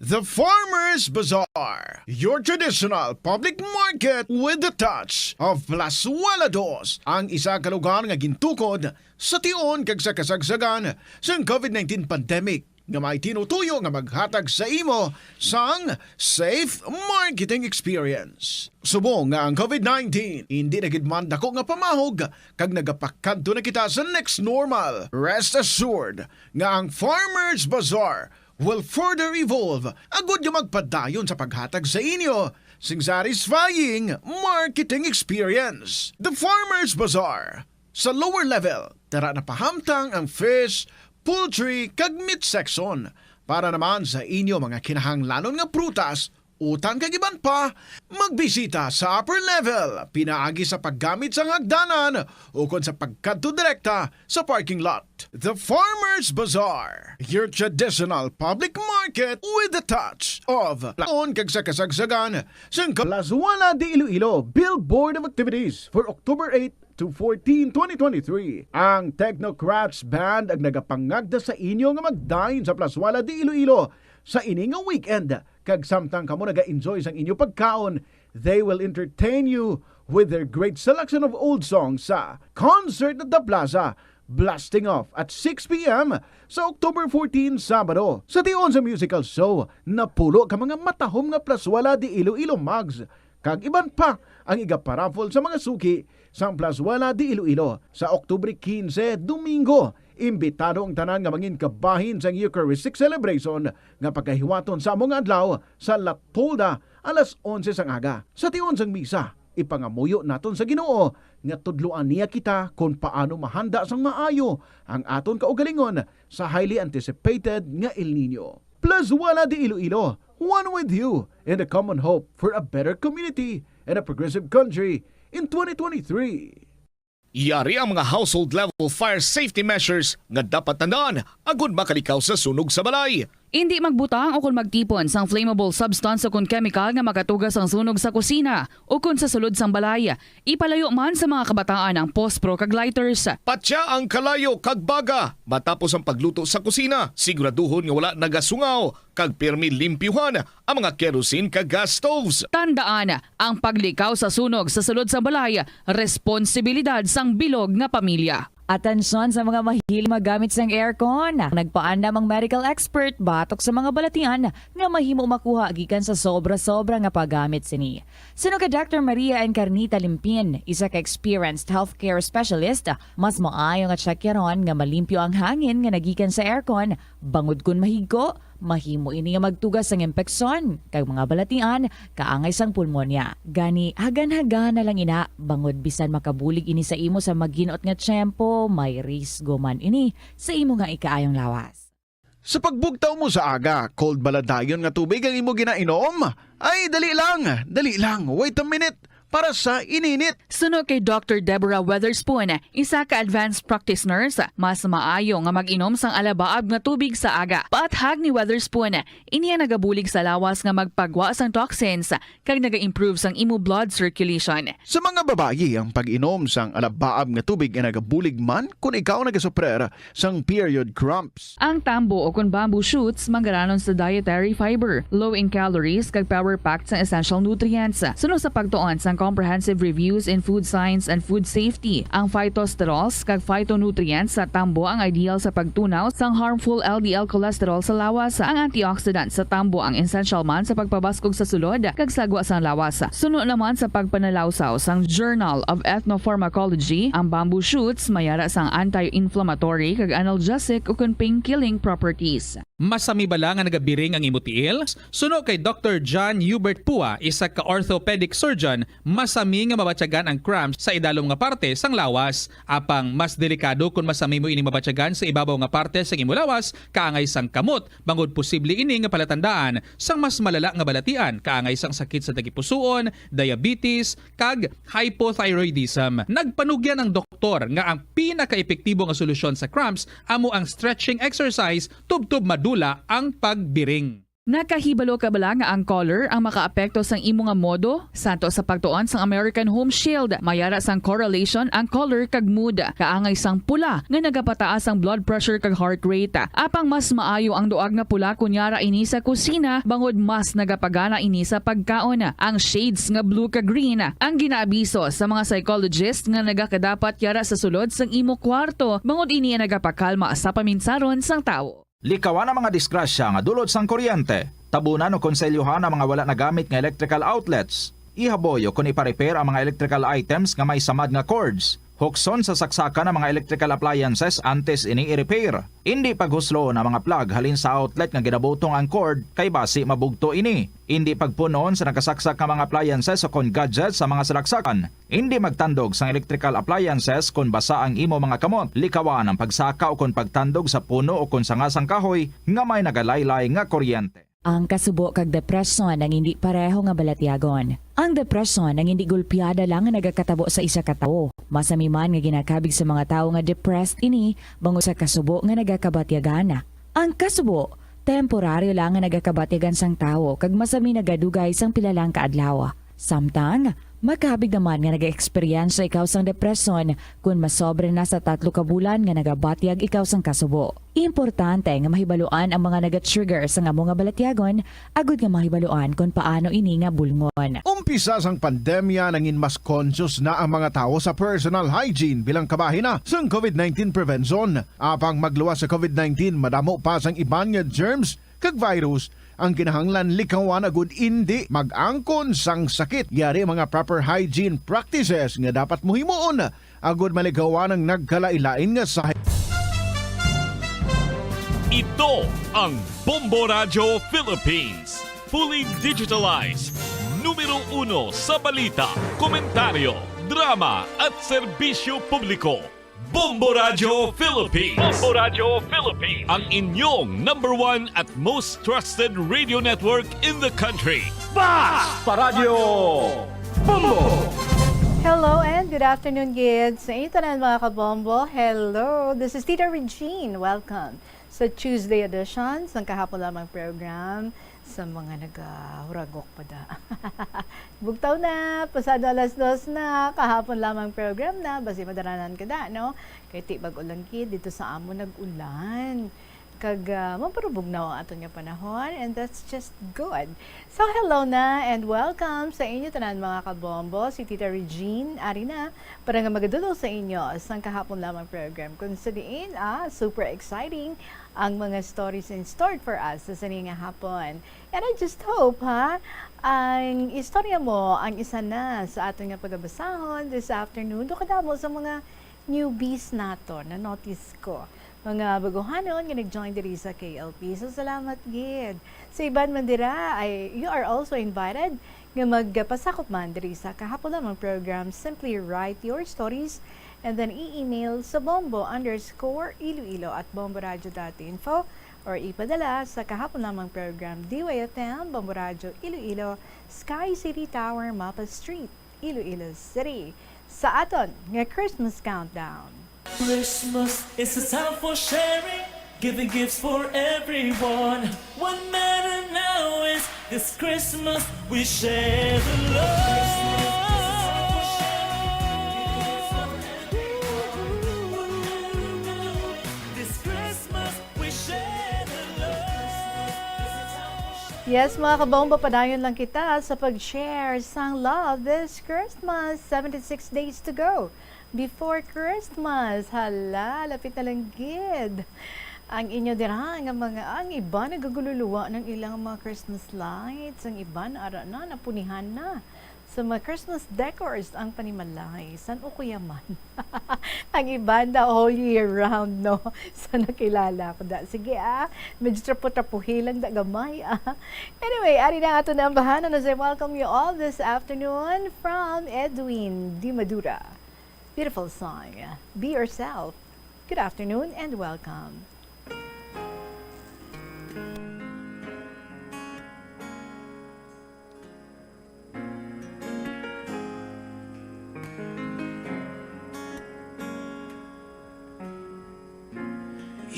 The Farmers Bazaar, your traditional public market with the touch of Plazuela Dos, ang isa ka lugar nga gintukod sa tion kag sa kasagsagan sa COVID-19 pandemic nga may tinutuyo nga maghatag sa imo sang safe marketing experience. Subong nga ang COVID-19 hindi na gid man dako nga pamahog kag nagapakadto na kita sa next normal. Rest assured nga ang Farmers Bazaar will further evolve agud yung magpadayon sa paghatag sa inyo sing satisfying marketing experience. The Farmers Bazaar. Sa lower level, tara na pahamtang ang fish, poultry kag meat section para naman sa inyo mga kinahanglanon nga prutas, utang kag iban pa, magbisita sa upper level, pinaagi sa paggamit sa hagdanan o kon sa pagkadto direkta sa parking lot. The Farmers Bazaar, your traditional public market with a touch of laon kag sa kasagsagan sa Plazuela de Iloilo Billboard of Activities for October 8 to 14, 2023. Ang Technocrats Band ang nagapangagda sa inyo nga magdayon sa Plazuela de Iloilo sa ini nga weekend. Kag samtang kamo naga-enjoy sang inyo pagkaon, they will entertain you with their great selection of old songs sa Concert at the Plaza, blasting off at 6 p.m. sa October 14, Sabado. Sa tion sa musical show, napulo ka mga matahom nga Plazuela de Iloilo mugs, kag iban pa ang igaparaffle sa mga suki sa Plazuela de Iloilo sa Oktubre 15, Domingo. Imbitado ang tanan nga mangin kabahin sa Eucharistic celebration nga pagkahiwaton sa among adlaw sa La Tolda alas 11 sang aga. Sa tion sang misa, ipangamuyo naton sa Ginoo nga tudloan niya kita kung paano mahanda sang maayo ang aton kaugalingon sa highly anticipated nga El Nino. Plazuela de Iloilo, one with you in the common hope for a better community and a progressive country in 2023. Yari ang mga household level fire safety measures nga dapat tandaan agud makalikaw sa sunog sa balay. Hindi magbutang o kung magtipon sang flammable substance o kung chemical nga makatugas ang sunog sa kusina o kung sa sulod sang balay. Ipalayo man sa mga kabataan ang pospro kag lighters. Patya ang kalayo kag baga matapos ang pagluto sa kusina. Siguraduhon nga wala nagasungaw kag pirmi limpyuhan ang mga kerosene kag gas stoves. Tandaan, ang paglikaw sa sunog sa sulod sang balay, responsibilidad sang bilog nga pamilya. Atensyon sa mga mahilig magamit sang aircon. Nagpaandam ang medical expert batok sa mga balatian nga mahimo makuha gikan sa sobra-sobra nga paggamit sini. Sino ka Dr. Maria Encarnita Limpin, isa ka experienced healthcare specialist, mas maayo nga checkyaron nga malimpyo ang hangin nga nagikan sa aircon, bangod kun mahigko, mahimo ini nga magtugas sang impeksyon kag mga balatian kaangay sang pulmonya. Gani hagan-hagan na lang ina bangod bisan makabulig ini sa imo sa magginot nga tiyempo, may risgo man ini sa imo nga ikaayong lawas. Sa pagbugtaw mo sa aga, cold baladayon nga tubig ang imo ginainom? Ay, dali lang, wait a minute. para sa ininit. Suno kay Dr. Deborah Weatherspoon, isa ka advanced practice nurse, mas maayo nga mag-inom sang alabaab nga tubig sa aga. Paathag ni Weatherspoon, iniya nagabulig sa lawas nga magpagwa sang toxins kag naga-improve sang imo blood circulation. Sa mga babayi, ang pag-inom sang alabaab nga tubig ay nagabulig man kung ikaw nagasuprer sang period cramps. Ang tambo o kung bamboo shoots manggaranon sa dietary fiber, low in calories kag power-packed sa essential nutrients. Suno sa pagtuon sang comprehensive reviews in food science and food safety, ang phytosterols kag phytonutrients sa tambo ang ideal sa pagtunaw sang harmful LDL cholesterol sa lawas. Ang antioxidants sa tambo ang essential man sa pagpabaskog sa sulod kag sagwa sang lawas. Suno naman sa pagpanalawsaw sang Journal of Ethnopharmacology, ang bamboo shoots mayara sang anti-inflammatory kag analgesic o kun pain-killing properties. Masami bala nga nagabiring ang imutiil? Suno kay Dr. John Hubert Pua, isa ka orthopedic surgeon, masami nga mabatyagan ang cramps sa idalom nga parte sang lawas. Apang mas delikado kung masami mo ini mabatyagan sa ibabaw nga parte sang imo lawas, kaangay sang kamot, bangod posible ini nga palatandaan sang mas malala nga balatian, kaangay sang sakit sa tagipusoon, diabetes, kag hypothyroidism. Nagpanugyan ang doktor nga ang pinaka-epektibo nga solusyon sa cramps amo ang stretching exercise tubtub madula ang pagbiring. Nakahibalo ka bala nga ang color ang makaapekto sang imo nga modo? Santo sa pagtuon sang American Home Shield, mayara sang correlation ang color kag mood. Kaangay sang pula nga nagapataas ang blood pressure kag heart rate. Apang mas maayo ang duag nga pula kunyara ini sa kusina, bangod mas nagapagana ini sa pagkaon. Ang shades nga blue kag green ang ginaabiso sa mga psychologist nga nagakadapat yara sa sulod sang imo kwarto, bangod ini nagapakalma sa paminsaron sang tawo. Likawan ang mga disgrasya nga dulot sang kuryente. Tabunan o konselyuhan ang mga wala nagamit nga electrical outlets. Ihaboyo kung ipa-repair ang mga electrical items nga may samad nga cords. Hukson sa saksakan ng mga electrical appliances antes ini i-repair. Hindi paghuslo na mga plug halin sa outlet nga ginabutong ang cord kay basi mabugto ini. Hindi pagpunon sa nakasaksak nga mga appliances o kon gadgets sa mga salaksakan. Hindi magtandog sa electrical appliances kung basa ang imo mga kamot. Likawan ang pagsaka o kon pagtandog sa puno o kon sangasang kahoy nga may nagalaylay nga kuryente. Ang kasubo kag depresyon ang hindi pareho nga balatyagon. Ang depresyon ang hindi gulpiyada lang nga nagakatabo sa isa ka tawo. Masami man nga ginakabig sa mga tawo nga depressed ini bangod sa kasubo nga nagakabatyagana. Ang kasubo temporaryo lang nga nagakabatyagan sang tawo kag masami nagadugay sang pilalang kaadlaw. Samtang makabig naman nga nag-experience ikaw sang depresyon kung masobre na sa 3 ka bulan nga nagabatyag ikaw sang kasubo. Importante nga mahibaluan ang mga naga-trigger sa nga mga balatyagon, agud nga mahibaluan kung paano ini nga bulngon. Umpisa sang pandemya nangin mas conscious na ang mga tao sa personal hygiene bilang kabahina sang COVID-19 prevention. Apang magluwas sa COVID-19, madamo pa sang iban nga germs kag virus ang kinahanglan likawan agud indi mag-angkon sang sakit. Yari mga proper hygiene practices nga dapat muhimuon agud malikawan ang nagkalailain nga sa. Ito ang Bombo Radio Philippines. Fully digitalized. Numero 1 sa balita, komentaryo, drama at serbisyo publiko. Bombo Radio Philippines. Bombo Radio Philippines. Ang inyong #1 at most trusted radio network in the country. Basta Radio Bombo! Hello and good afternoon, kids. Sa ito na mga kabombo. Hello, this is Tita Regine. Welcome sa Tuesday edition ng kahapon lamang program sa mga nag-huragok pa da. Bugtaw na, pasado 2:00 na, kahapon lamang program na, basi madaranan ka da, no? Kaya tibag ulang kid, dito sa amo nag-ulan. Kag maparubog na ang ato nga panahon, and that's just good. So hello na and welcome sa inyo tanan mga kabombo. Si Tita Regine, ari na, para nga magadulong sa inyo sa kahapon lamang program. Kung sa diin, super exciting ang mga stories in store for us sa nga hapon. And I just hope, ang istorya mo, ang isa na sa ating nga pagbabasahon this afternoon. Do kadamo sa mga newbies nato na notice ko. Mga baguhanon nga nag-join diri sa KLP. So salamat gid. Sa iban man dira ay you are also invited nga magpasakop man diri sa kahapon lamang program. Simply write your stories and then i-email sa bombo_iloilo@bomboradio.info or ipadala sa kahapon lamang program DYFM, Bombo Radio Iloilo, Sky City Tower, Mapa Street, Iloilo City. Sa aton nga Christmas countdown. Christmas is a time for sharing, giving gifts for everyone. What matter now is this Christmas we share the love. This Christmas we share the love. Yes, mga kabomba, padayon lang kita sa pag-share sang love this Christmas. 76 days to go before Christmas. Hala, lapit na lang gid. Ang inyo dira nga ang iba nagagululuwa ng ilang mga Christmas lights, ang iba ara na napunihan na. Sa mga Christmas decors ang panimalay, san o kuya man. Ang iba na all year round, no? Sa nakilala ko da. Sige medyo trapo-trapuhi lang da gamay Anyway, ari na ato na ang bahanan as I welcome you all this afternoon from Edwin Di Madura. Beautiful song, Be Yourself. Good afternoon and welcome.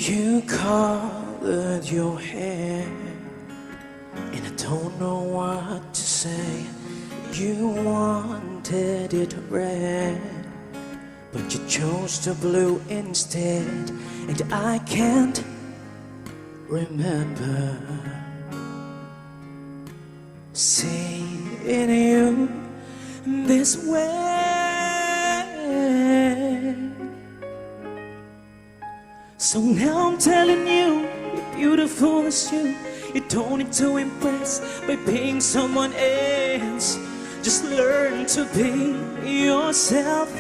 You colored your hair, and I don't know what to say. You wanted it red, but you chose the blue instead, and I can't remember seeing you this way. So now I'm telling you, you're beautiful as you. You don't need to impress by being someone else. Just learn to be yourself.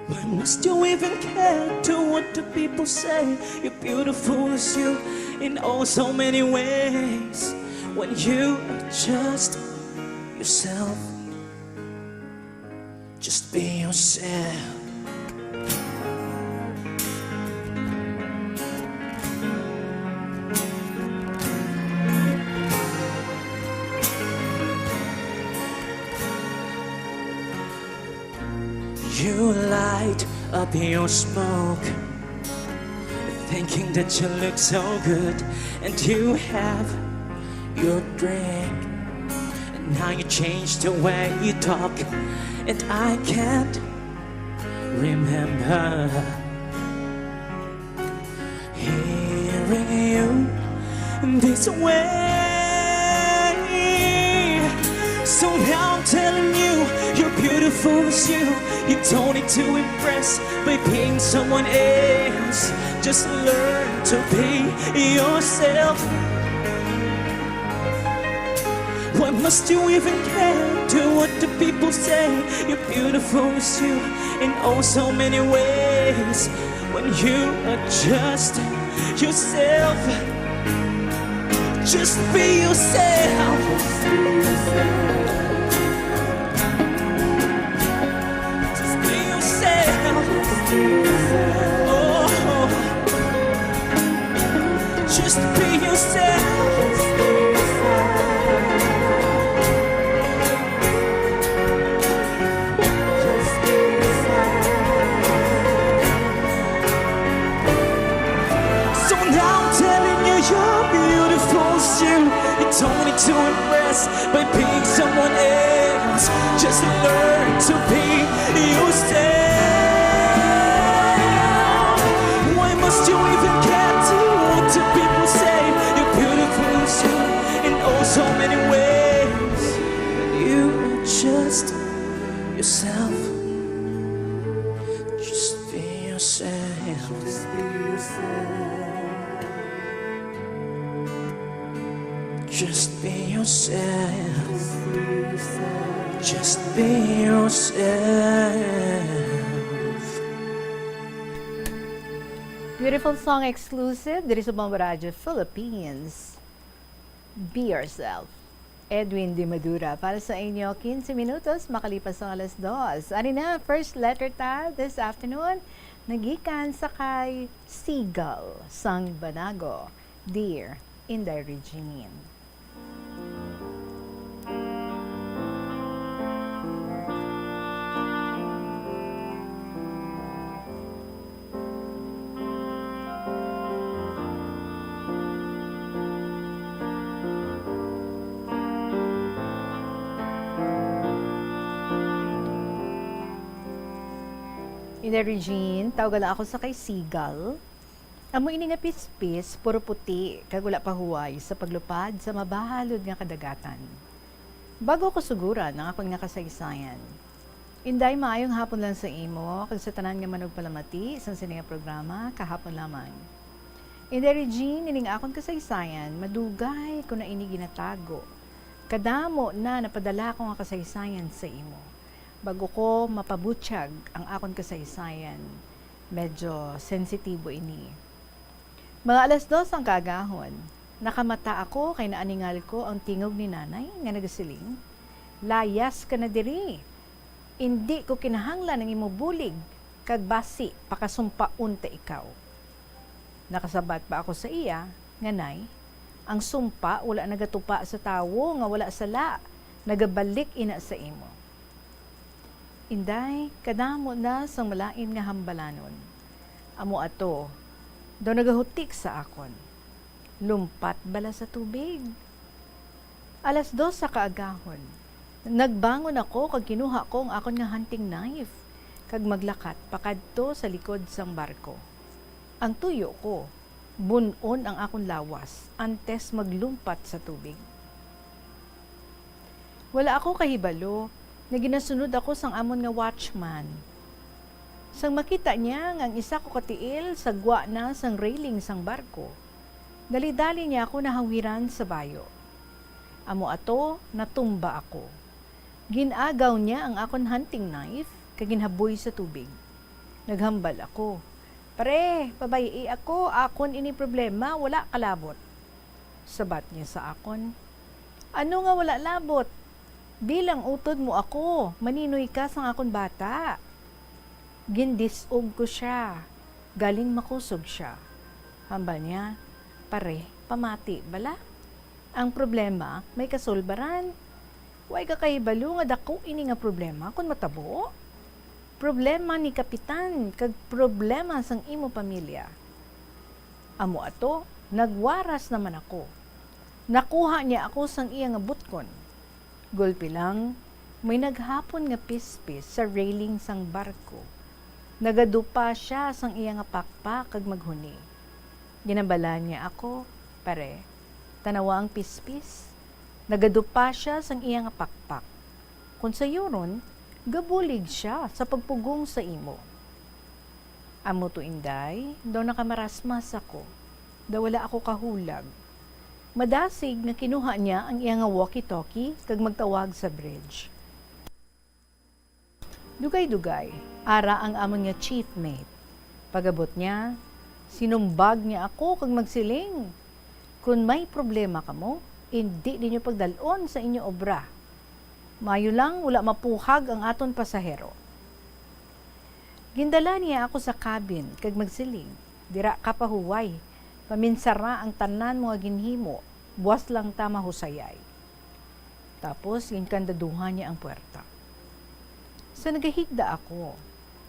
Why must you even care to what the people say? You're beautiful as you in oh so many ways. When you are just yourself, just be yourself. You light up your smoke, thinking that you look so good, and you have your drink, and now you change the way you talk, and I can't remember hearing you this way. So now I'm telling you, you're beautiful as you. You don't need to impress by being someone else. Just learn to be yourself. Why must you even care to what the people say? You're beautiful as you in oh so many ways. When you are just yourself, just be yourself. Just be yourself. Oh, just be yourself. So now I'm telling you, you're beautiful as you. You don't need to impress by being someone else. Just learn to be yourself. Why must you even care to what the people say? You're beautiful as you in oh so many ways. You are just yourself. Just be yourself. Just be yourself. Just be yourself. Just be yourself. Beautiful song exclusive diri sa Bombo Radio Philippines. Be Yourself. Edwin Di Madura para sa inyo 15 minutos makalipas ang alas 2. Ari na, first letter ta this afternoon. Nagikan sa kay Seagull sang Banago. Dear Inday Regine. Ina Regine, tawag lang ako sa kay Seagull. Amo ini nga pispis, puro puti, kag wala pa huway sa paglupad sa mabahalod nga kadagatan. Bago ko suguran ang akong nga kasaysayan. Inday maayong hapon lang sa imo, kag sa tanan nga manog palamati, sa sininga programa, kahapon lamang. Inday Regine, ining akong kasaysayan, madugay ko na ini ginatago. Kadamo na napadala ko nga kasaysayan sa imo. Bago ko mapabutsyag ang akong kasaysayan, medyo sensitibo ini. Mga 2:00 ang kagahon, nakamata ako kay naaningal ko ang tingog ni nanay nga nagasiling, layas ka na diri. Hindi ko kinahanglan ng imo bulig, kag basi pakasumpaon ta ikaw. Nakasabat pa ako sa iya, nga nay, ang sumpa wala nagatupa sa tawo nga wala sala, nagabalik ina sa imo. Inday, kadamo na sang malain nga hambalanon. Amo ato, daw nagahutik sa akon. Lumpat bala sa tubig. 2:00 sa kaagahon. Nagbangon ako kag kinuha ko ang akon nga hunting knife kag maglakat pakadto sa likod sang barko. Ang tuyo ko, bunon ang akon lawas antes maglumpat sa tubig. Wala ako kahibalo na ginasunod ako sang amon nga watchman. Sang makita niya nga ang isa ko katiil sa gwa na sang railing sang barko, dali-dali niya ako nahawiran sa bayo. Amo ato, natumba ako. Ginagaw niya ang akon hunting knife, kaginhaboy sa tubig. Naghambal ako. Pare, pabayi ako, akon ini problema, wala kalabot. Sabat niya sa akon. Ano nga wala labot? Bilang utod mo ako, maninoy ka sang akon bata. Gindisog ko siya. Galing makusog siya. Hambal niya, pare, pamati bala. Ang problema, may kasolbaran. Huwag ka kahibalo nga dako ini nga problema kung matabo. Problema ni kapitan, kag problema sang imo pamilya. Amo ato, nagwaras naman ako. Nakuha niya ako sang iya nga butkon. Gulpi lang, may naghapon nga pispis sa railing sang barko. Nagadupa siya sang iya nga pakpak kag maghuni. Ginabala niya ako, pare, tanawa ang pispis. Nagadupa siya sang iya nga pakpak. Kung sa yuron, gabulig siya sa pagpugong sa imo. Amo to inday, daw nakamarasmas ako. Daw wala ako kahulag. Madasig na kinuha niya ang iya nga walkie-talkie kag magtawag sa bridge. Dugay-dugay, ara ang amon nga chief mate. Pagabot niya, sinumbag niya ako kag magsiling. Kung may problema kamo, hindi ninyo pagdalon sa inyo obra. Mayo lang, wala mapuhag ang aton pasahero. Gindala niya ako sa cabin kag magsiling. Dira ka pahuway. Paminsara ang tanan mga ginhimo. Buwas lang ta mahusayay. Tapos, ginkandaduhan niya ang puwerta. Sa nagahigda ako,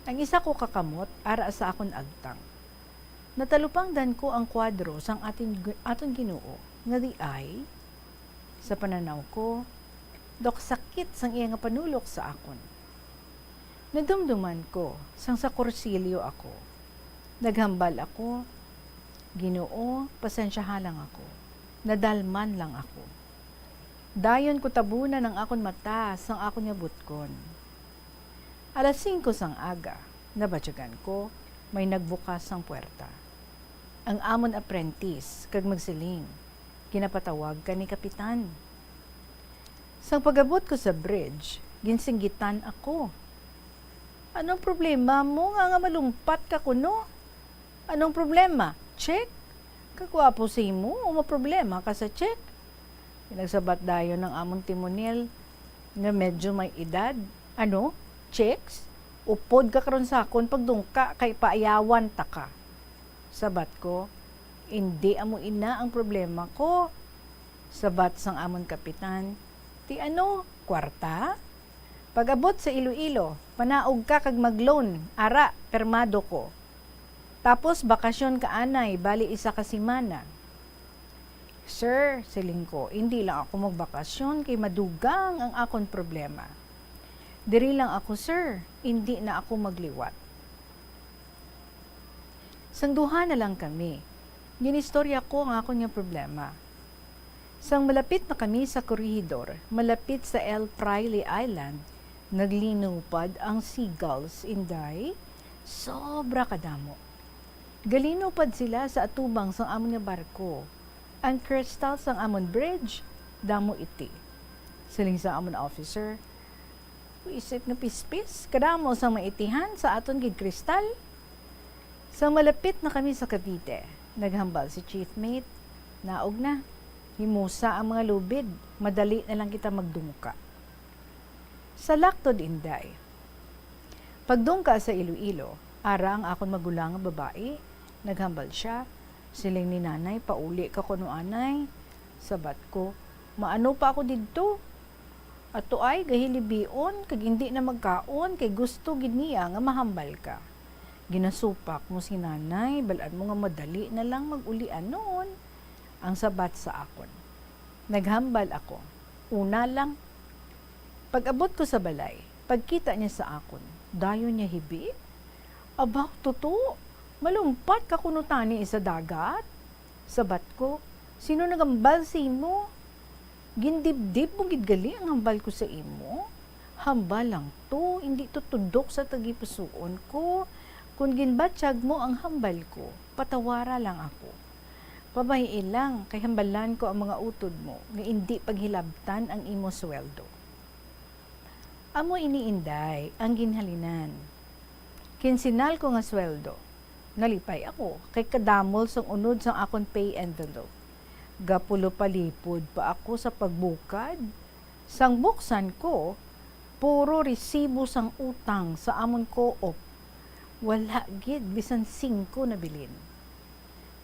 ang isa ko kakamot ara sa akon agtang. Natalupangdan ko ang kwadro sang aton Ginoo nga di ay sa pananaw ko dok sakit sang iya nga panulok sa akon. Nadumduman ko sang sa kursilyo ako. Naghambal ako, Ginoo, pasensyahan lang ako. Nadalman lang ako. Dayon ko tabunan ang akon mata sang akon nga butkon. 5:00 sang aga, nabatyagan ko, may nagbukas sang puwerta. Ang amon apprentice, kag magsiling, kinapatawag ka ni kapitan. Sang pagabot ko sa bridge, ginsinggitan ako. Anong problema mo nga malumpat ka kuno? Anong problema? Check? Kagwapo si mo, o problema ka sa check? Pinagsabat dayon ng amon timonel na medyo may edad. Ano? Checks? Upod ka karon sa akon pagdungka kay paayawan ta ka. Sabat ko, hindi amo ina ang problema ko. Sabat sang amon kapitan, ti ano, kwarta? Pag-abot sa Iloilo, panaog ka kag mag-loan, ara, permado ko. Tapos bakasyon ka anay, bali isa ka simana. Sir, siling ko, hindi lang ako magbakasyon kay madugang ang akon problema. Diri lang ako, sir, hindi na ako magliwat. Sang duha na lang kami. Ginistorya ko ang akong nga problema. Sang malapit na kami sa koridor, malapit sa El Fraile Island, naglinupad ang seagulls, Inday. Sobra kadamo. Galinupad sila sa atubang sang amon nga barko. Ang crystal sang amon bridge, damo iti. Siling sa amon officer, isip nga pispis, kadamo sang maitihan sa aton gid kristal. Sa malapit na kami sa Cavite, naghambal si chief mate, naog na, himusa ang mga lubid, madali na lang kita magdungka. Sa Laktod, Inday, pagdungka sa Iloilo, ara ang akon magulang nga babae, naghambal siya, siling ni nanay, pauli ka kuno anay, sabat ko, maano pa ako didto? Ato ay gahilibion, kag hindi na magkaon, kay gusto gid niya nga mahambal ka. Ginasupak mo si nanay, balaan mo nga madali na lang mag-ulian noon. Ang sabat sa akon. Naghambal ako. Una lang. Pag-abot ko sa balay, pagkita niya sa akon, dayon niya hibi. Aba, totoo, malumpat ka kunutani sa dagat. Sabat ko, sino nagambal sa imo? Gindibdib mo gidgali ang hambal ko sa imo. Hambal lang to, hindi to tudok sa tagipusoon ko. Kung ginbatsyag mo ang hambal ko, patawara lang ako. Pabahiin lang, kay hambalan ko ang mga utod mo, nga hindi paghilabtan ang imo sweldo. Amo iniinday ang ginhalinan. Kinsinal ko nga sweldo. Nalipay ako, kay kadamol sang unod sang akon pay envelope. Gapulo palipod pa ako sa pagbukad. Sang buksan ko, puro resibo sang utang sa amon co-op. Wala gid bisan 5 na bilin.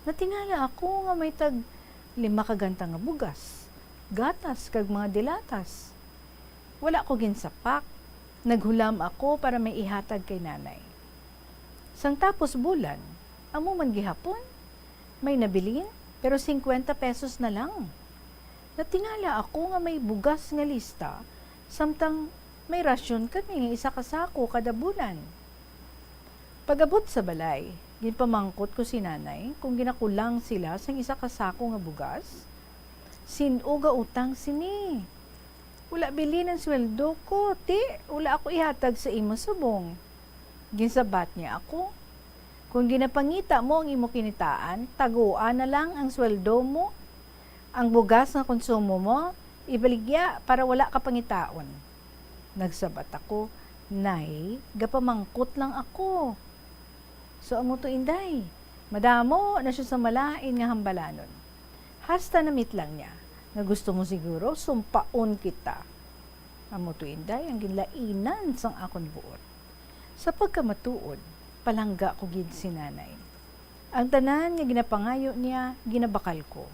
Natingala ako nga may tag 5 kaganta nga bugas, gatas kag mga dilatas. Wala ko ginsapak. Naghulam ako para may ihatag kay nanay. Sang tapos bulan, amo man gihapon, may nabilin pero 50 pesos na lang. Natingala ako nga may bugas nga lista, samtang may rasyon kami nga isa ka sako kada bulan. Pag-abot sa balay, ginpamangkot ko si nanay kung ginakulang sila sang isa ka sako nga bugas. Sinuga utang sini. Wala bili ng sweldo ko, ti. Wala ako ihatag sa imo subong. Ginsabat niya ako. Kung ginapangita mo ang imo kinitaan, taguan na lang ang sweldo mo. Ang bugas na konsumo mo, ibaligya para wala ka pangitaon. Nagsabat ako, nay, gapamangkot lang ako. So, amo to inday. Madamo na siya sa malain nga hambalanon. Hasta namit lang niya, na gusto mo siguro, sumpaon kita. Amo to inday, ang ginlainan sang akon buot. Sa pagkamatuod, palangga ko gid si nanay. Ang tanan nga ginapangayo niya, ginabakal ko.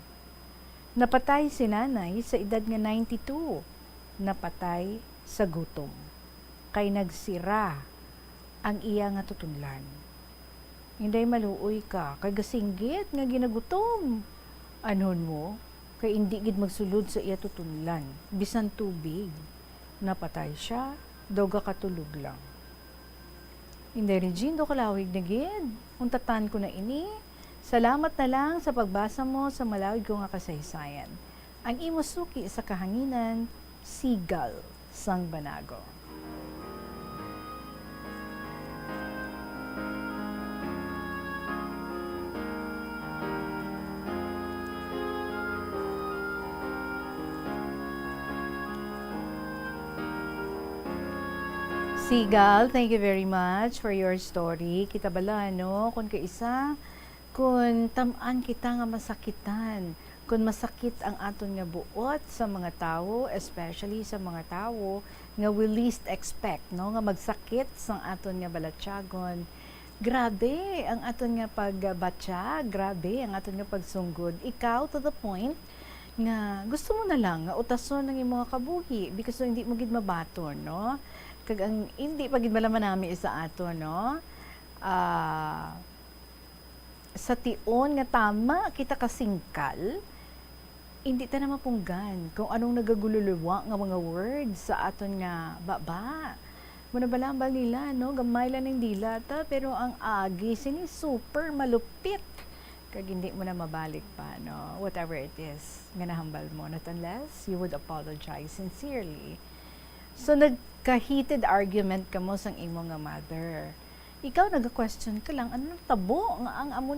Napatay si nanay sa edad nga 92. Napatay sa gutom. Kay nagsira ang iya nga tutunlan. Hinday maluoy ka, kay gasinggit nga ginagutom. Anon mo, kay hindi gid magsulod sa iya tutunlan, bisan tubig. Napatay siya, doga katulog lang. Hinday Regine, do kalawig na gid. Untatan ko na ini. Salamat na lang sa pagbasa mo sa malawig ko nga kasaysayan. Ang imo suki sa kahanginan, Sigal sang Banago. Sigal, thank you very much for your story. Kita bala, no? Kung kaisa, kung tamaan kita nga masakitan, kung masakit ang aton nga buot sa mga tao, especially sa mga tao nga we least expect, no? Nga magsakit sa aton nga balatyagon. Grabe ang aton nga pagbatya, grabe ang aton nga pagsunggod. Ikaw to the point nga gusto mo na lang nga utason ng imong kabuhi because hindi mo gid mabaton, no? Kag ang hindi pagid malaman nami sa ato, no? Sa tion nga tama kita kasingkal, hindi ta na mapunggan kung anong nagagululuwa nga mga words sa aton nga baba. Muna balambal nila, no? Gamay lang ng dilata, pero ang agi, sini super malupit. Kag hindi mo na mabalik pa, no? Whatever it is, nga nahambal mo. Not unless you would apologize sincerely. So, nagka-heated argument ka mo sa imo nga mother. Ikaw, nag-question ka lang, ano tabo? Ang amo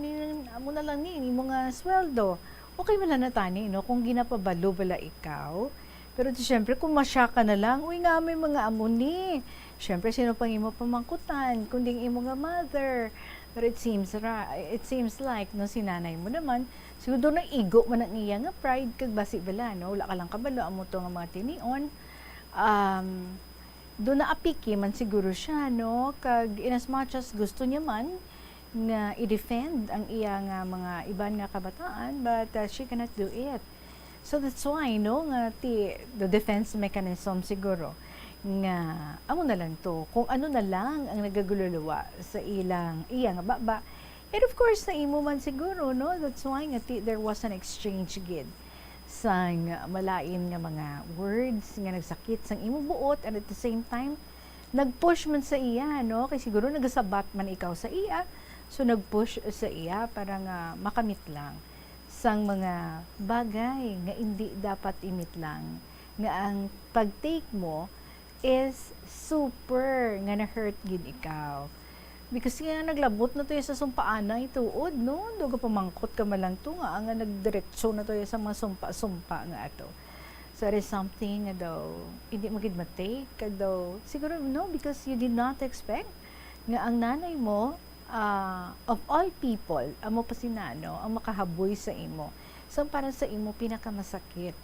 na lang ni, imo nga sweldo. Okay wala na tani, no? Kung ginapabalo bala ikaw. Pero siyempre, kung masya ka na lang, uy nga may mga amo ni. Siyempre, sino pang imo pamangkutan? Kundi imo nga mother. But it seems like, no, si nanay mo naman, siguro na igo man ang iya nga pride, kag basi bala, no? Wala ka lang kabalo, amo to nga mga tinion. Doon na apiki man siguro siya, no? Kag in as much as gusto niya man, nga i-defend ang iya nga mga iban nga kabataan, but she cannot do it. So that's why, no, nga the defense mechanism siguro, nga amo na lang to, kung ano na lang ang nagagululuwa sa iya nga baba. And of course, na imo man siguro, no, that's why nga there was an exchange gid sang malain nga mga words nga nagsakit sang imo buot, and at the same time nagpush man sa iya, no, kay siguro nagasabat man ikaw sa iya, so nagpush sa iya para nga makamit lang sang mga bagay nga hindi dapat imit lang, nga ang pag-take mo is super nga na-hurt gid ikaw. Because nga naglabot na to sa sumpaan na ituod, no? Doga pamangkot ka malang to nga, nga nagdiretso na to sa mga sumpa nga ato. So it is something nga daw, hindi mo gid matake, ka daw, siguro no, because you did not expect nga ang nanay mo, of all people, amo pa si nano, ang makahaboy sa imo. So para sa imo pinakamasakit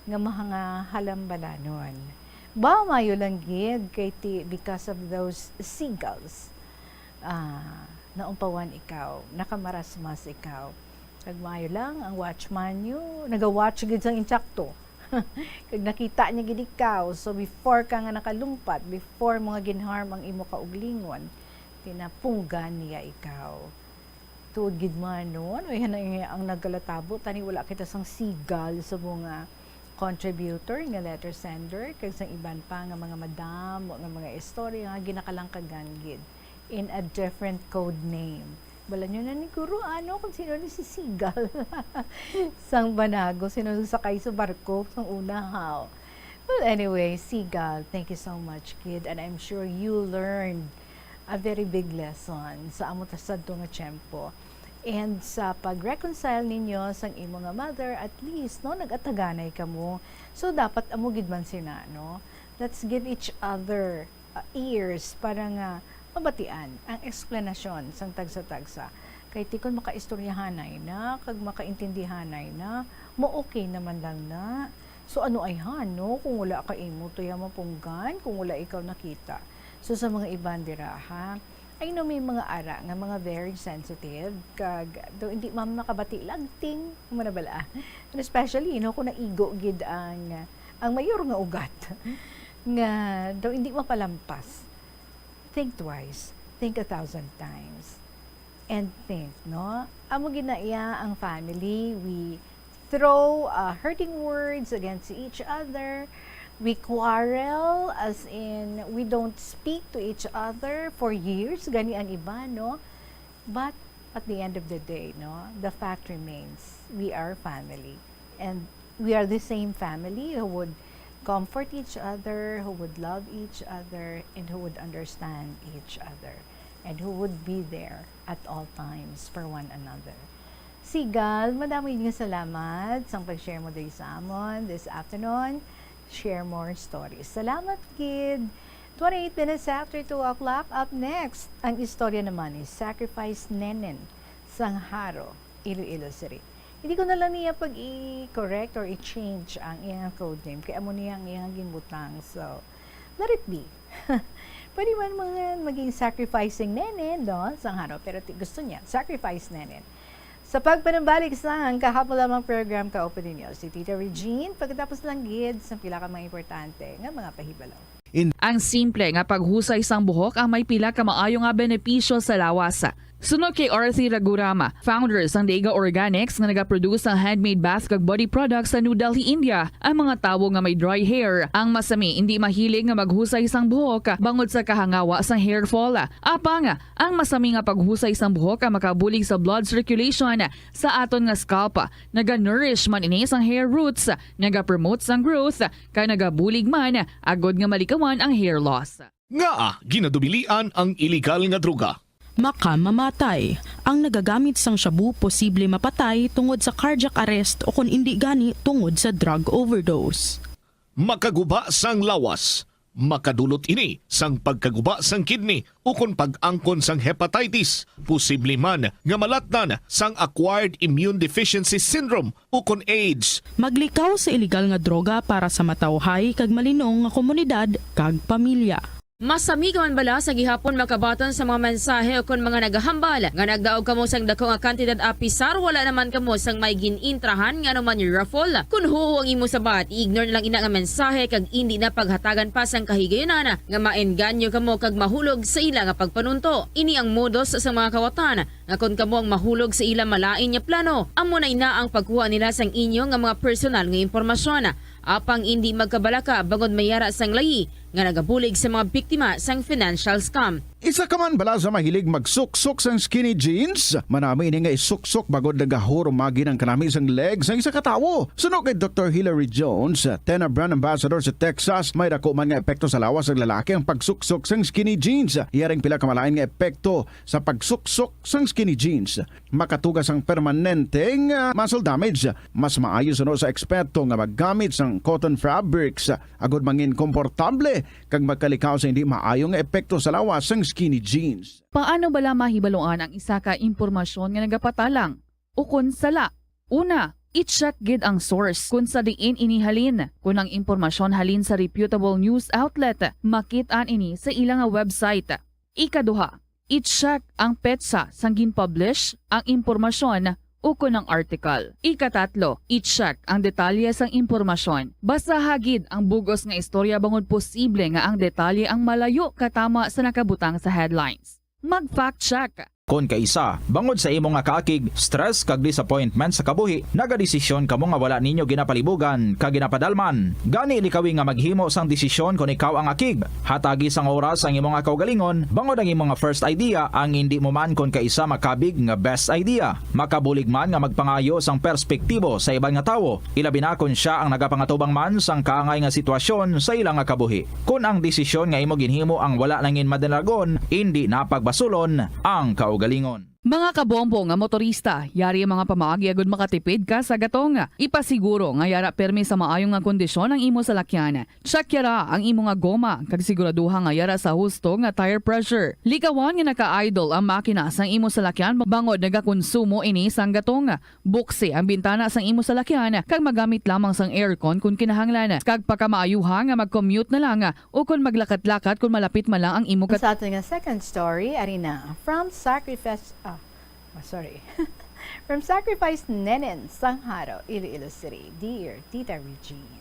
nga mga halambalanon. Ba mayo lang gid kay because of those seagulls. Naumpawan ikaw, nakamarasmas ikaw. Nagmayo lang ang watchman nyo, naga-watch gid sang insakto. Kag nakita niya gid ikaw, so before ka nga nakalumpat, before mga ginharm ang imo kauglingon, tinapunggan niya ikaw. Tuod gid man no, ano yan ang nagalatabo, tani wala kita sang seagull sa mga contributor nga letter sender, kag sang iban pa nga mga madam, nga mga istorya nga ginakalangkagan gid in a different code name. Bala nyo na ni Guru, ano, kung sino ni si Seagull. Sang Banago, sino sakay sa barko, sang unahaw. Well, anyway, Seagull, thank you so much, kid. And I'm sure you learned a very big lesson sa amo tasad to nga tiyempo. And sa pag-reconcile ninyo sang imo nga mother, at least, no, nag-ataganay ka mo. So, dapat amo gid man sina, no? Let's give each other ears para nga mabatian ang eksplanasyon sang tagsa-tagsa. Kay tikon makaistoryahanay na, kag makaintindihanay na, mo-okay naman lang na. So ano ay no, kung wala ka imo, tuya mapunggan, kung wala ikaw nakita. So sa mga iban dira, ha, ay no, may mga ara nga mga very sensitive, kag do hindi makabati lagting, manabala. And especially, no, kung naigo gid ang mayor nga ugat, nga do hindi mapalampas. Think twice, think 1,000 times, and think, no? Amo ginaiya ang family, we throw hurting words against each other, we quarrel, as in, we don't speak to each other for years, gani ang iba, no? But, at the end of the day, no, the fact remains, we are family, and we are the same family who would comfort each other, who would love each other, and who would understand each other, and who would be there at all times for one another. Seagull, madami nga salamat sa pag-share mo dito sa amon this afternoon. Share more stories. Salamat, kid! 28 minutes after 2 o'clock, up next, ang istorya naman is Sacrifice Nenen, Sangharo, Iloilo City. Hindi ko na lang niya pag i-correct or i-change ang iyang code name. Kaya mo niya ang iyang gimbutang. So, let it be. Pwede man mga maging sacrificing nenen, no? Sangharo. Pero gusto niya, sacrifice nenen. Sa pagpanambalik sa ang kahapon lamang program ka-open ninyo, si Tita Regine, pagkatapos lang gids ang pila ka mga importante nga mga pahibalaw. Ang simple nga paghusay sang buhok ang may pila ka maayo nga benepisyo sa lawasa. Sunod kay Arthi Ragurama, founder sang Dega Organics nga nagaproduce ng handmade bath kag body products sa New Delhi, India. Ang mga tawo nga may dry hair, ang masami hindi mahilig nga maghusay sang buhok bangod sa kahangawa sang hair fall. Apang ang masami nga paghusay sang buhok makabulig sa blood circulation sa aton nga scalp. Naga-nourish man ini sang hair roots, naga-promote sang growth, kay nagabulig man agod nga malikawan ang hair loss. Nga ginadubilian ang iligal nga droga. Makamamatay. Ang nagagamit sang shabu posible mapatay tungod sa cardiac arrest o kung hindi gani tungod sa drug overdose. Makaguba sang lawas. Makadulot ini sang pagkaguba sang kidney o kung pag-angkon sang hepatitis. Posible man nga malatnan sang acquired immune deficiency syndrome o kung AIDS. Maglikaw sa iligal nga droga para sa matawhay kag malinong nga komunidad kag pamilya. Masami ka man bala sa gihapon makabaton sa mga mensahe o kon mga nagahambal nga nagdaog kamo sang dako nga kantidad apisar wala naman kamo sang may ginintrahan nga naman yung raffle. Kun huo ang imo sabat, ignore na lang ina nga mensahe kag hindi na paghatagan pa sang kahigayonan nga maengganyo kamo kag mahulog sa ila nga pagpanunto. Ini ang modus sa mga kawatan nga kun kamo ang mahulog sa ila malain nya plano, amo na ina ang pagkuha nila sang inyo nga mga personal nga impormasyon. Apang hindi magkabalaka bangod mayara sang layi nga nagabulig sa mga biktima sang financial scam. Isa ka man bala sa mahilig magsuksok sang skinny jeans? Manami ini nga isuksok bagod nagahuro magi ng kanami sang legs sang isa katawo. Sunog kay Dr. Hilary Jones, Tena brand ambassador sa Texas, may dako man nga epekto sa lawas ng lalaki ang pagsuksok sang skinny jeans. Iyaring pila kamalain nga epekto sa pagsuksok sang skinny jeans. Makatugas ang permanenteng muscle damage. Mas maayo suno sa eksperto nga maggamit sang cotton fabrics agod mangin komportable kag magkalikaw sa hindi maayong epekto sa lawas sang skinny jeans. Paano bala mahibaloan ang isa ka impormasyon nga nagapatalang? O kun sala? Una, i-check gid ang source kung sa diin inihalin. Kung ang impormasyon halin sa reputable news outlet, makit-an ini sa ilang website. Ikaduha, i-check ang petsa sang gin-publish ang impormasyon o kung ang article. Ikatatlo, i-check ang detalye sang impormasyon. Basta hagid ang bugos nga istorya bangod posible nga ang detalye ang malayo katama sa nakabutang sa headlines. Mag-fact check. Kon kaisa, bangod sa imo nga kaakig, stress kag disappointment sa kabuhi, nagadesisyon kamo nga wala ninyo ginapalibugan kag ginapadalman. Gani likawi nga maghimo sang desisyon kon ikaw ang akig. Hatagi sang oras ang imo nga kaugalingon, bangod ang imo nga first idea ang hindi mo man kon kaisa makabig nga best idea. Makabulig man nga magpangayo sang perspektibo sa ibang nga tawo, ilabi na kon siya ang nagapangatubang man sang kaangay nga sitwasyon sa ilang nga kabuhi. Kun ang desisyon nga imo ginhimo ang wala nangin madalagon, hindi napagbasulon ang kaugalingon. Mga kabombo nga motorista, yari ang mga pamaagi agud makatipid ka sa gatong. Ipasiguro nga yara permi sa maayong nga kondisyon ang imo salakyan. Check yara ang imo nga goma kag siguraduha nga yara sa husto nga tire pressure. Likawan nga naka-idle ang makina sang imo salakyan bangod nagakonsumo ini sang gatong. Buksi ang bintana sang imo salakyan kag magamit lamang sang aircon kung kinahanglan. Kag pagkamaayuha nga mag-commute na lang o kung maglakat-lakat kung malapit man lang ang imo Sa ating second story, arina, from From Sacrifice Nenen, Sangharo, Iloilo City. Dear Tita Regine.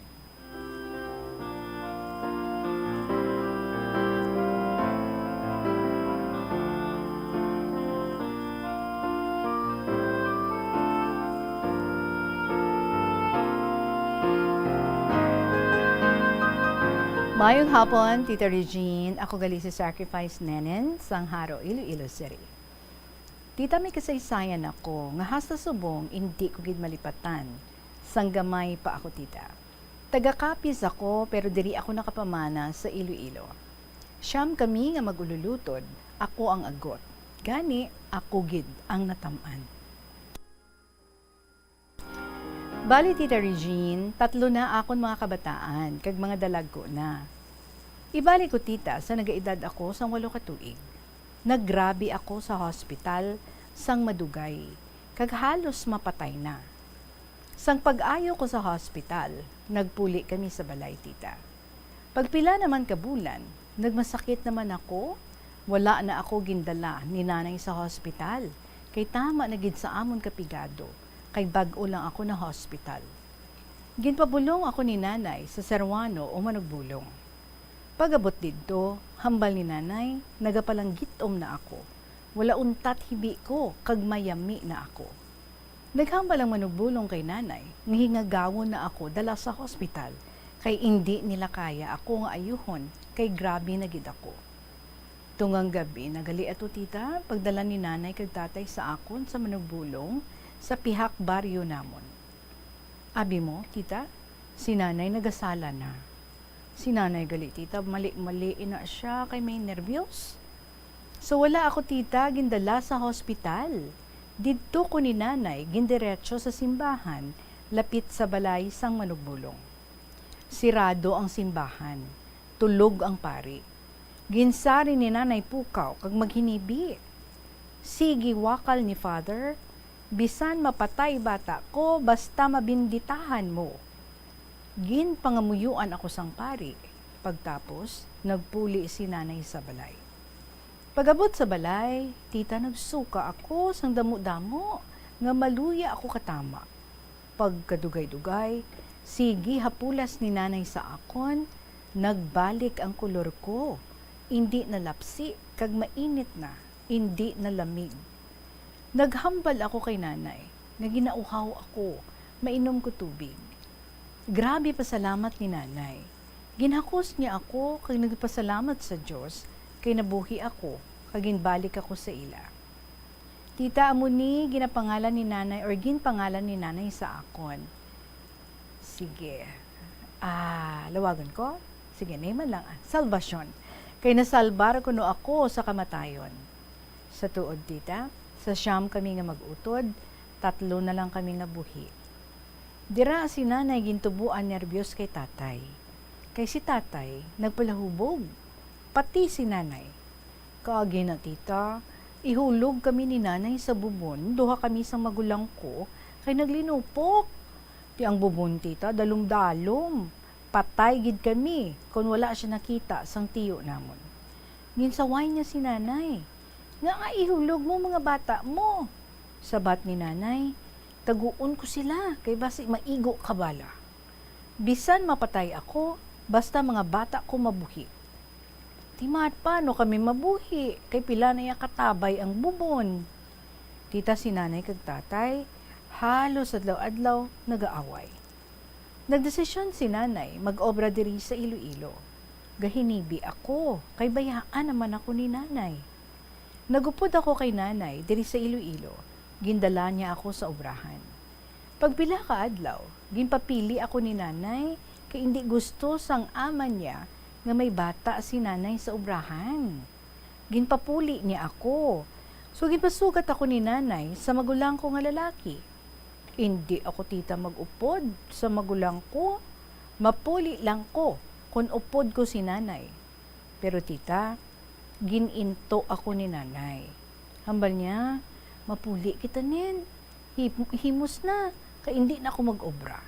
Mayong hapon, Tita Regine. Ako gali si Sacrifice Nenen, Sangharo, Iloilo City. Tita, may kasaysayan ako, nga hasta subong, hindi ko gid malipatan. Sanggamay pa ako, tita. Taga-Capiz ako, pero diri ako nakapamana sa Iloilo. Siyam kami nga magululutod, ako ang agot. Gani, ako gid ang nataman. Bali, Tita Regine, 3 na akon mga kabataan, kag mga dalago na. Ibali ko, tita, sa nagaedad ako sa 8 ka tuig. Naggrabe ako sa hospital sang madugay, kag halos mapatay na. Sang pag-ayo ko sa hospital, nagpuli kami sa balay, tita. Pagpila naman kabulan, nagmasakit naman ako, wala na ako gindala ni nanay sa hospital, kay tama na gid sa amon kapigado, kay bag-o lang ako na hospital. Ginpabulong ako ni nanay sa Serwano o Manugbulong. Pag-abot dito, hambal ni nanay, nagapalang gitom na ako. Wala untat hibi ko, kag mayami na ako. Naghambal ang manubulong kay nanay, ngihingagawon na ako dala sa hospital, kay hindi nila kaya ako nga ayuhon, kay grabe na gid ako. Tungang gabi, nagali ato tita, pagdala ni nanay kag tatay sa akon sa manubulong, sa pihak baryo namon. Abi mo, tita, si nanay nagasala na. Si nanay gali, tita, mali-mali na siya, kay may nervyos. So wala ako tita, gindala sa hospital. Didto ko ni nanay, gindiretso sa simbahan, lapit sa balay sang manugbulong. Sirado ang simbahan, tulog ang pari. Ginsari ni nanay pukaw, kag maghinibi. Sige wakal ni father, bisan mapatay bata ko, basta mabinditahan mo. Gin pangamuyuan ako sang pari. Pagtapos, nagpuli si nanay sa balay. Pagabot sa balay, tita, nagsuka ako sang damo-damo, nga maluya ako katama. Pagkadugay-dugay, sige hapulas ni nanay sa akon, nagbalik ang kolor ko. Hindi na lapsi, kag mainit na, hindi na lamig. Naghambal ako kay nanay, nga ginauhaw ako, mainom ko tubig. Grabe pasalamat ni nanay. Ginhakos niya ako, kag nagpasalamat sa Diyos, kay nabuhi ako, kagin balik ako sa ila. Tita, amo ni ginapangalan ni nanay or ginpangalan ni nanay sa akon. Sige. Lawagan ko? Sige, name lang. Salvation. Kay nasalbar ko no ako sa kamatayon. Sa tuod, tita, sa siyam kami nga mag-utod, 3 na lang kami nabuhi. Dira si nanay gintubuan nervyos kay tatay. Kay si tatay, nagpalahubog. Pati si nanay. Kaagi na tita, ihulog kami ni nanay sa bubon, duha kami sa magulang ko, kay naglinupok. Ti ang bubon tita, dalom-dalom. Patay gid kami, kung wala siya nakita sang tiyo namon. Ginsaway niya si nanay. Nga ihulog mo mga bata mo. Sabat ni nanay, taguon ko sila, kay basi maigo kabala. Bisan mapatay ako, basta mga bata ko mabuhi. Timat paano kami mabuhi, kay pila na katabay ang bubon. Tita si nanay kag tatay, halos adlaw-adlaw nagaaway. Nagdesisyon si nanay mag-obra diri sa Iloilo. Gahinibi ako, kay bayaan naman ako ni nanay. Nagupod ako kay nanay diri sa Iloilo, gindala niya ako sa obrahan. Pagpila ka adlaw, ginpapili ako ni nanay, kay hindi gusto sang ama niya nga may bata si nanay sa obrahan. Ginpapuli niya ako. So ginpasugat ako ni nanay sa magulang ko nga lalaki. Hindi ako tita mag-upod sa magulang ko. Mapuli lang ko kung upod ko si nanay. Pero tita, gininto ako ni nanay. Hambal niya, mapuli kita nin. Himos na, kaya hindi na ako mag-obra.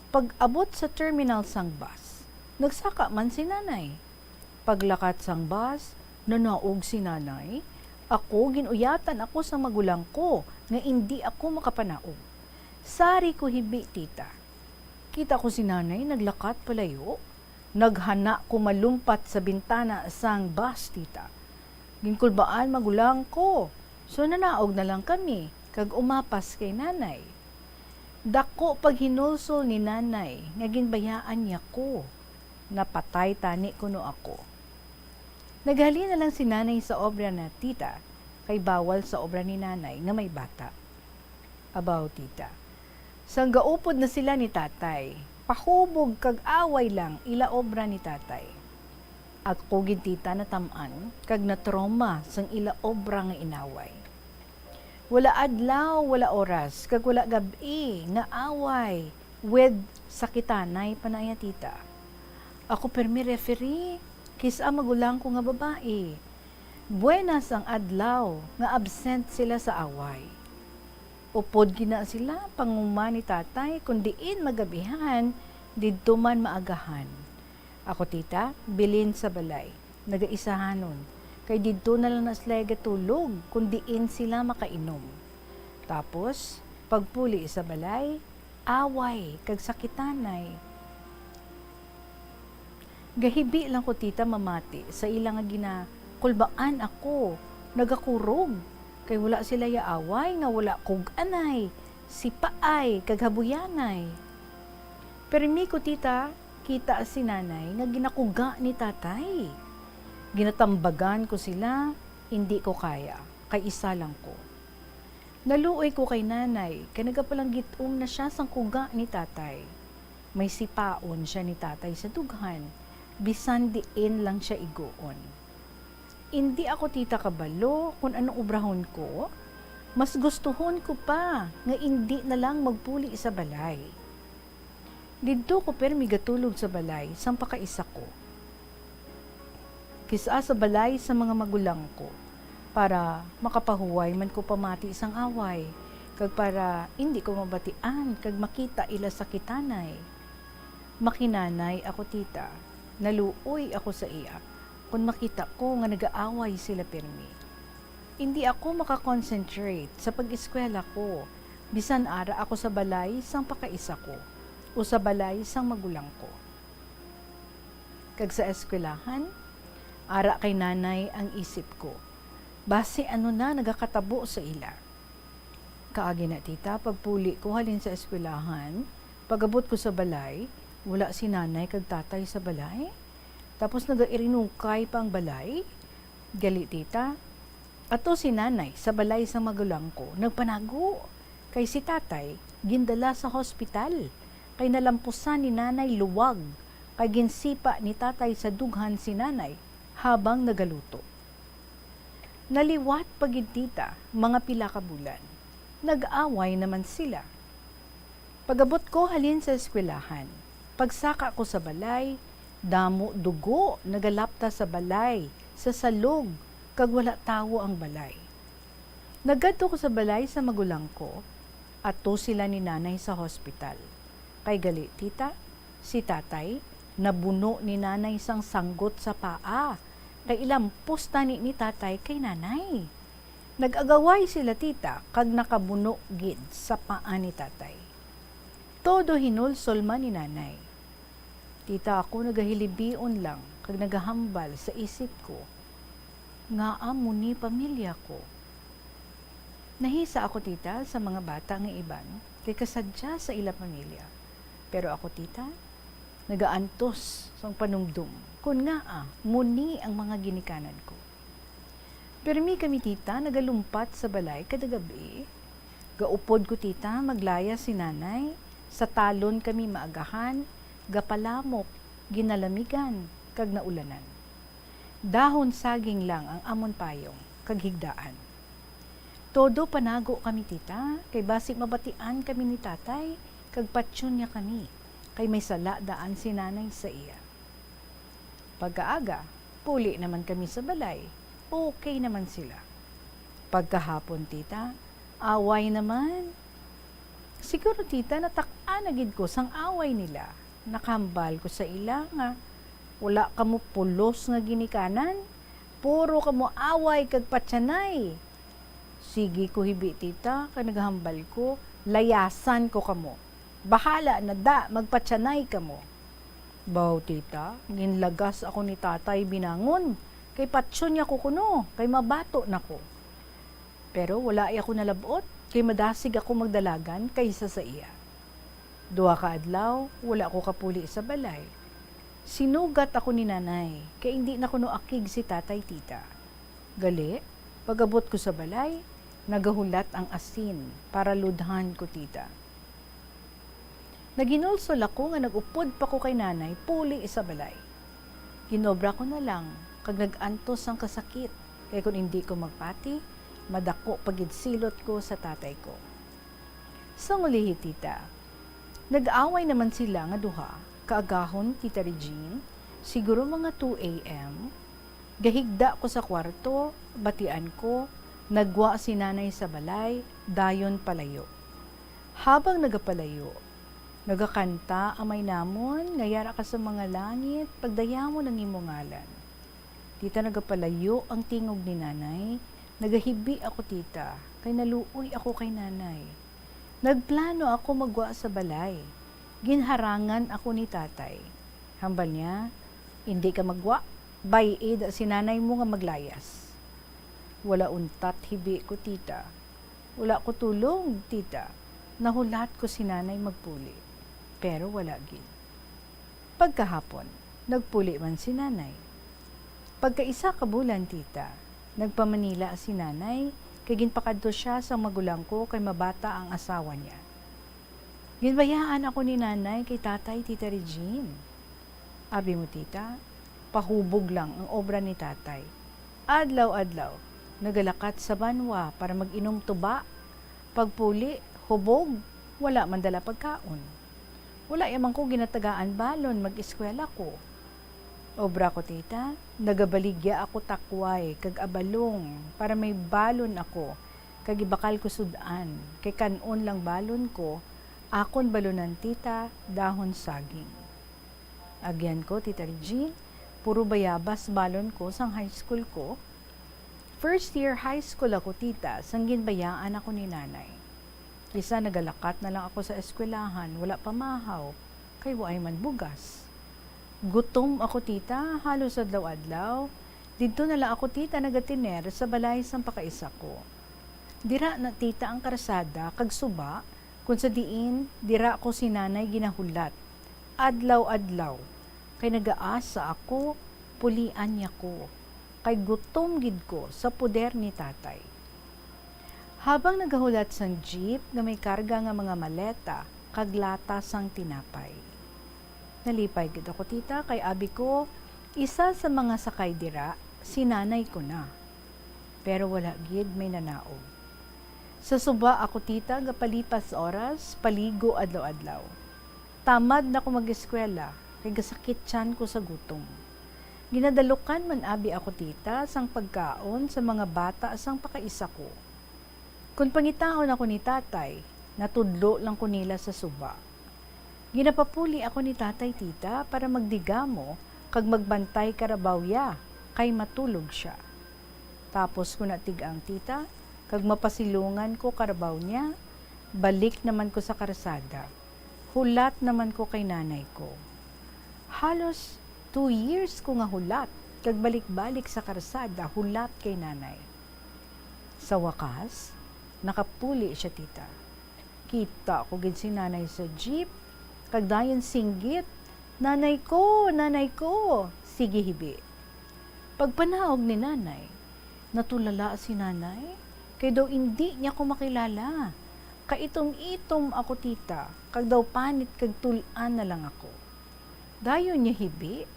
Pag-abot sa terminal sang bus, nagsaka man si nanay. Paglakat sang bus, nanaog si nanay. Ako, ginuyatan ako sa magulang ko nga hindi ako makapanaog. Sari ko hibi, tita. Kita ko si nanay naglakat palayo. Naghana ko malumpat sa bintana sang bus, tita. Ginkulbaan magulang ko. So nanaog na lang kami, kag umapas kay nanay. Dako pag hinulsol ni nanay, nga ginbayaan niya ko. Napatay tani kuno ako. Naghali na lang si nanay sa obra na tita, kay bawal sa obra ni nanay nga may bata. Abaw tita, sang gaupod na sila ni tatay, pahubog kag away lang ila obra ni tatay. Ako gid tita na tamaan, kag na trauma sang ila obra nga inaway. Wala adlaw, wala oras, kag wala gabi nga away with sakitanay panaya tita. Ako permi referee, kisa magulang ko nga babae. Buenas ang adlaw, nga absent sila sa away. Upod gina sila, panguma ni tatay, kundiin magabihan, didto man maagahan. Ako tita, bilin sa balay, nagaisahanon, kay didto na lang sila gatulog, kundiin sila makainom. Tapos, pagpuli sa balay, away, kag sakitanay. Gahibi lang ko tita mamati sa ilang ginakulbaan ako nagakurog. Kay wala sila yaaway, nga wala kog anay, si paay, kaghabuyanay. Pero mi ko tita, kita si nanay nga ginakuga ni tatay. Ginatambagan ko sila, hindi ko kaya, kay isa lang ko. Naluoy ko kay nanay, kay nagapalang gitum na siya sang kuga ni tatay. May sipaon siya ni tatay sa dughan, bisan diin lang siya igoon. Hindi ako tita kabalo kung anong obrahon ko, mas gustuhon ko pa nga hindi na lang magpuli sa balay. Didto ko permi gatulog sa balay, sang pakaisa ko. Kisa sa balay sa mga magulang ko, para makapahuway man ko pamati isang away, kag para hindi ko mabatian, kag makita ila sa kitanay. Makinanay ako tita, naluoy ako sa iya, kung makita ko nga nag-aaway sila permi. Hindi ako makakonsentrate sa pag-eskwela ko, bisan ara ako sa balay sang pakaisa ko, o sa balay sang magulang ko. Kag sa eskwelahan, ara kay nanay ang isip ko, base ano na nagakatabo sa ila. Kaagi na tita, pagpuli ko halin sa eskwelahan, pagabot ko sa balay, wala si nanay kag tatay sa balay. Tapos nagairinungkay pa ang balay. Gali tita, ato si nanay sa balay sa magulang ko, nagpanago. Kay si tatay, gindala sa hospital. Kay nalampusan ni nanay luwag. Kay ginsipa ni tatay sa dughan si nanay habang nagaluto. Naliwat pagid tita, mga pila ka bulan. Nag-away naman sila. Pagabot ko halin sa eskwelahan, pagsaka ko sa balay, damo dugo nagalapta sa balay, sa salog, kag wala tawo ang balay. Nagadto ko sa balay sa magulang ko, ato sila ni nanay sa hospital. Kay gali tita, si tatay, nabuno ni nanay sang sanggot sa paa, kay ilampos tani ni tatay kay nanay. Nag-agaway sila tita, kag nakabuno gid sa paa ni tatay. Todo hinulsol man ni nanay. Tita, ako nagahilibion lang, kag nagahambal sa isip ko, nga amo ni pamilya ko. Nahisa ako tita sa mga bata nga iban, kay kasadya sa ila pamilya. Pero ako tita, nagaantos sang panumdum, kun nga muni ang mga ginikanan ko. Pero mi kami tita, nagalumpat sa balay kada gabi. Gaupod ko tita, maglaya si nanay, sa talon kami maagahan, gapalamok, ginalamigan, kag naulanan. Dahon saging lang ang amon payong, kag higdaan. Todo panago kami tita, kay basig mabatian kami ni tatay, kag patsyon niya kami, kay may sala daan si nanay sa iya. Pagkaaga, puli naman kami sa balay, okay naman sila. Pagkahapon tita, away naman. Siguro tita, natak-an agid ko sang away nila. Nakambal ko sa ila nga, wala kamo pulos nga ginikanan, puro kamo away kag patsanay. Sige ko hibi tita, kag naghambal ko, layasan ko kamo. Bahala na da, magpatsanay kamo. Baw tita, ginlagas ako ni tatay binangon, kay patsyon niya ko kuno, kay mabato na ko. Pero wala ako nalabot, kay madasig ako magdalagan kaysa sa iya. Duha ka adlaw, wala ko kapuli sa balay. Sinugat ako ni nanay, kay hindi na kuno akig si tatay tita. Gali, pagabot ko sa balay, nagahulat ang asin para ludhan ko tita. Naginulsol ako nga nagupod pa ko kay nanay, puli sa balay. Ginobra ko na lang, kag nag-antos ang kasakit, kay kung hindi ko magpati, madako pagid silot ko sa tatay ko. Sa ngulihi tita, nag-away naman sila nga duha, kaagahon tita Regine, siguro mga 2 a.m. Gahigda ko sa kwarto, batian ko, nagwa si nanay sa balay, dayon palayo. Habang nagapalayo, nagakanta amay namon, ngayara ka sa mga langit, pagdaya mo ng imongalan. Tita, nagapalayo ang tingog ni nanay, nagahibi ako tita, kay naluoy ako kay nanay. Nagplano ako magwa sa balay. Ginharangan ako ni tatay. Hambal niya, hindi ka magwa, by aid si nanay mo nga maglayas. Wala untat hibi ko, tita. Wala ko tulong, tita. Nahulat ko si nanay magpuli. Pero wala gid. Pagkahapon, nagpuli man si nanay. Pagkaisa ka bulan, tita, nagpamanila si nanay, kay ginpakadto siya sa magulang ko kay mabata ang asawa niya. Ginbayaan ako ni nanay kay tatay, tita Regine. Abi mo, tita, pahubog lang ang obra ni tatay. Adlaw-adlaw, nagalakat sa banwa para mag-inom tuba. Pagpuli, hubog, wala man dala pagkaon. Wala yaman ko ginatagaan balon, mag-eskwela ko. Obra ko, tita, nagabaligya ako takway, kag abalong, para may balon ako, kag ibakal ko sudan, kay kanon lang balon ko, akon balonan, tita, dahon saging. Agyan ko, tita Regine, puro bayabas balon ko sang high school ko. First year high school ako, tita, sang ginbayaan ako ni nanay. Isa nagalakat na lang ako sa eskwelahan, wala pa mahaw, kay waay man bugas. Gutom ako, tita, halos adlaw-adlaw. Dito na lang ako, tita, nagatiner sa balay sang pakaisa ko. Dira na, tita, ang karasada, kag suba, kung sa diin, dira ko si nanay ginahulat. Adlaw-adlaw, kay nagaasa ako, pulian niya ko. Kay gutom gid ko sa puder ni tatay. Habang nagahulat sang jeep na may karga nga mga maleta, kag lata sang tinapay. Nalipay gid ako, tita, kay abi ko, isa sa mga sakay dira, si nanay ko na. Pero wala gid may nanaog. Sa suba ako, tita, gapalipas oras, paligo adlaw-adlaw. Tamad na ko mag-eskwela, kay gasakit tiyan ko sa gutom. Ginadalukan man abi ako, tita, sang pagkaon sa mga bata sang pakaisa ko. Kung pangitaon ako ni tatay, natudlo lang ko nila sa suba. Ginapapuli ako ni tatay, tita, para magdigamo kag magbantay karabawya kay matulog siya. Tapos ko natigang, tita, kag mapasilungan ko karabaw niya, balik naman ko sa karsada. Hulat naman ko kay nanay ko. Halos 2 years ko nga hulat, kag balik-balik sa karsada, hulat kay nanay. Sa wakas, nakapuli siya, tita. Kita ko gid si nanay sa jeep, kag dayon singgit, nanay ko, sige hibi. Pagpanahog ni nanay, natulala si nanay, kay daw hindi niya ko makilala. Kaitong-itom ako, tita, kag daw panit kag tulan na lang ako. Dayon niya hibi,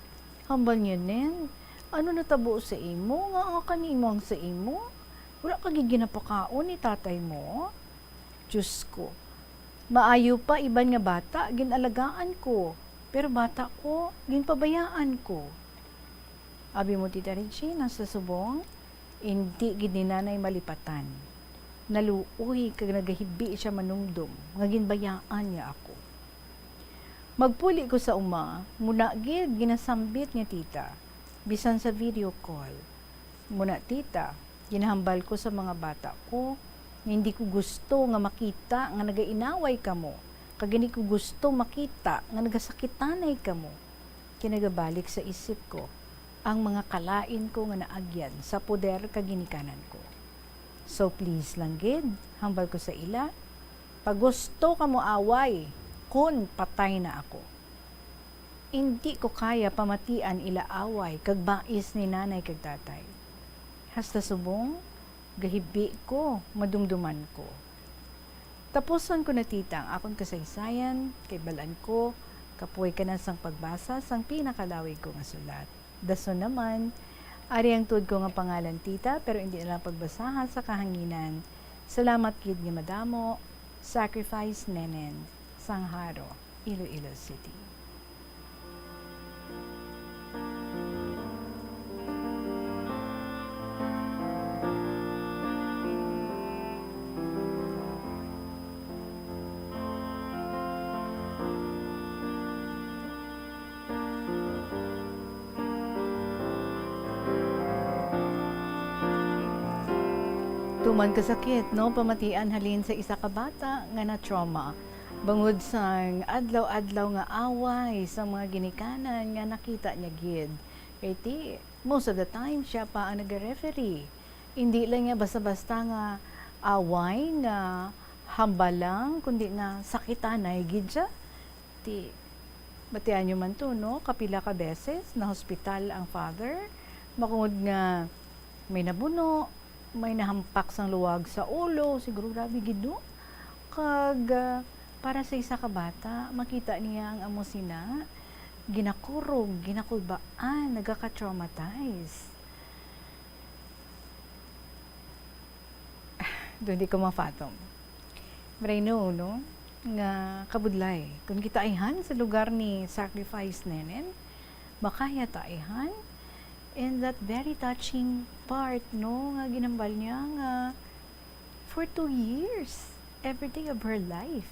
hambal niya nen, ano natabo sa imo, nga kanimo ang sa imo? Wala ka giginapakaon ni tatay mo? Diyos ko, maayo pa iban nga bata, ginalagaan ko, pero bata ko, ginpabayaan ko. Abi mo, tita Regine, nasa subong, hindi gid ni nanay malipatan. Naluoy kag nagahibi siya manungdom, nga ginbayaan niya ako. Magpuli ko sa uma, muna gid ginasambit niya, tita, bisan sa video call. Muna, tita, ginahambal ko sa mga bata ko, hindi ko gusto nga makita nga nagainaway kamo, kag hindi ko gusto makita nga nagasakitanay kamo. Kinagabalik sa isip ko ang mga kalain ko nga naagyan sa poder kag ginikanan ko. So please lang gid, hambal ko sa ila, pag gusto kamo away, kun patay na ako. Hindi ko kaya pamatian ila away kag bais ni nanay kag tatay. Hasta subong, gahibi ko, madumduman ko. Tapusan ko na, tita, ang akong kasaysayan, kay balaan ko, kapuay ka na sang pagbasa sang pinakalawig ko nga sulat. Dason naman, ari ang tuod ko nga pangalan, tita, pero hindi na lang pagbasahan sa kahanginan. Salamat gid nga madamo, Sacrifice Nenen, Sangharo, Iloilo City. Tuman kasakit, no? Pamatian halin sa isa ka bata nga na trauma. Bangod sang adlaw-adlaw nga away sa mga ginikanan nga nakita niya gid. Kay ti, most of the time siya pa ang nag-referee. Hindi lang nga basta-basta nga away nga hambalang kundi nga sakitanay gid siya. Ti batian nyo man to, no? Kapila ka beses na hospital ang father. Makungod nga may nabuno, may nahampak sang luwag sa ulo, siguro grabe gid no? Kag para sa isa ka bata, makita niya ang amo sina, ginakurog, ginakulbaan, nagaka-traumatize. Doon di ko mafatom. But I know, no? Nga kabudlay. Kung kita ayhan sa lugar ni sacrifice nenen, makaya taihan. And that very touching part, no? Nga ginambal niya nga for 2 years, every day of her life.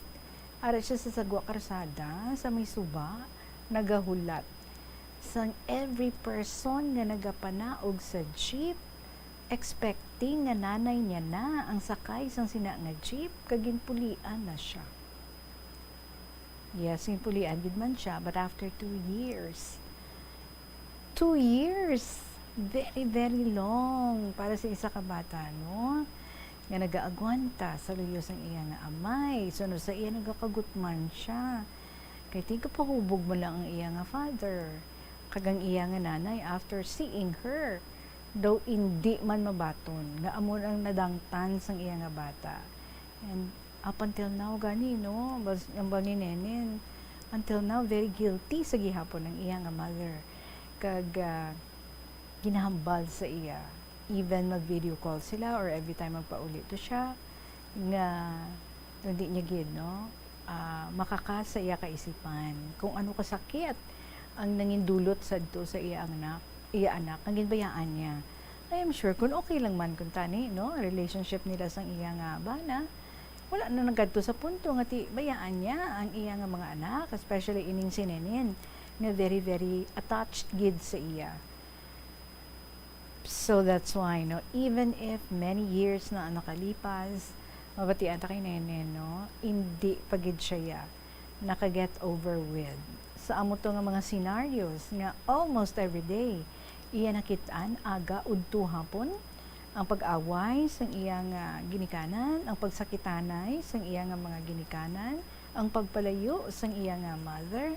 Ara siya sa Sagwa Karsada, sa may suba, nagahulat. Sang every person nga nagapanaog sa jeep, expecting nga nanay niya na ang sakay sang sina nga jeep, kaginpulian na siya. Yes, ginpulian gid man siya, but after 2 years. 2 years! Very, very long para sa isa ka bata, no? Nga nagaagwanta sa luyos ang iya nga amay. So, no, sa iya nagakagutman siya. Kaya tingka pa hubog mo lang ang iya nga father. Kagang iya nga nanay after seeing her. Though hindi man mabaton, nga amon ang nadangtan sang iya nga bata. And up until now, gani, no? Ang bani nenen, until now, very guilty sa gihapon ng iya nga mother. Kag ginahambal sa iya. Even mag-video call sila or every time magpaulit to siya, nga hindi niya gid, no? Makakasa iya kaisipan. Kung ano kasakit ang nangindulot sadto sa iya anak, ang ginbayaan niya. I am sure kung okay lang man kung tani, no, relationship nila sang iya nga bana, wala na nagkadto sa punto nga ti bayaan niya ang iya nga mga anak, especially ining sinenin nga very very attached gid sa iya. So that's why, no, even if many years na ang nakalipas, mabatian ta kay nenen, no, hindi pagid siya nakaget over with. Sa amo to nga mga scenarios nga almost every day iya nakitaan aga udto hapon ang pag-away sang iyang ginikanan, ang pagsakitanay sang iyang mga ginikanan, ang pagpalayo sang iyang mother.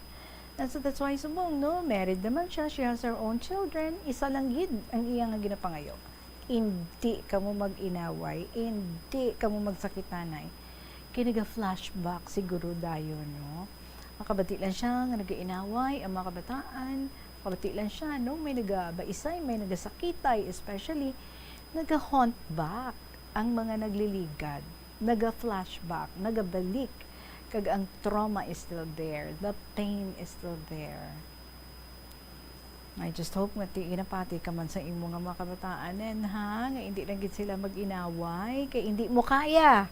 And so that's why subong, no, married naman siya, she has her own children, isa lang gid ang iyang ginapangayo. Hindi ka mo mag-inaway, hindi ka mo magsakitanay. Kinaga-flashback siguro dayon, no? Makabati lang siya nga nag-inaway ang mga kabataan, makabati lang siya, no? May nagabaisay, may nagasakitay, especially naga-haunt back ang mga nagliligad, naga-flashback, nagabalik, kag ang trauma is still there, the pain is still there. I just hope nga ti inapati ka man sa imo nga mga kabataan, ha? Nga hindi lang gid sila mag-inaway, kay hindi mo kaya.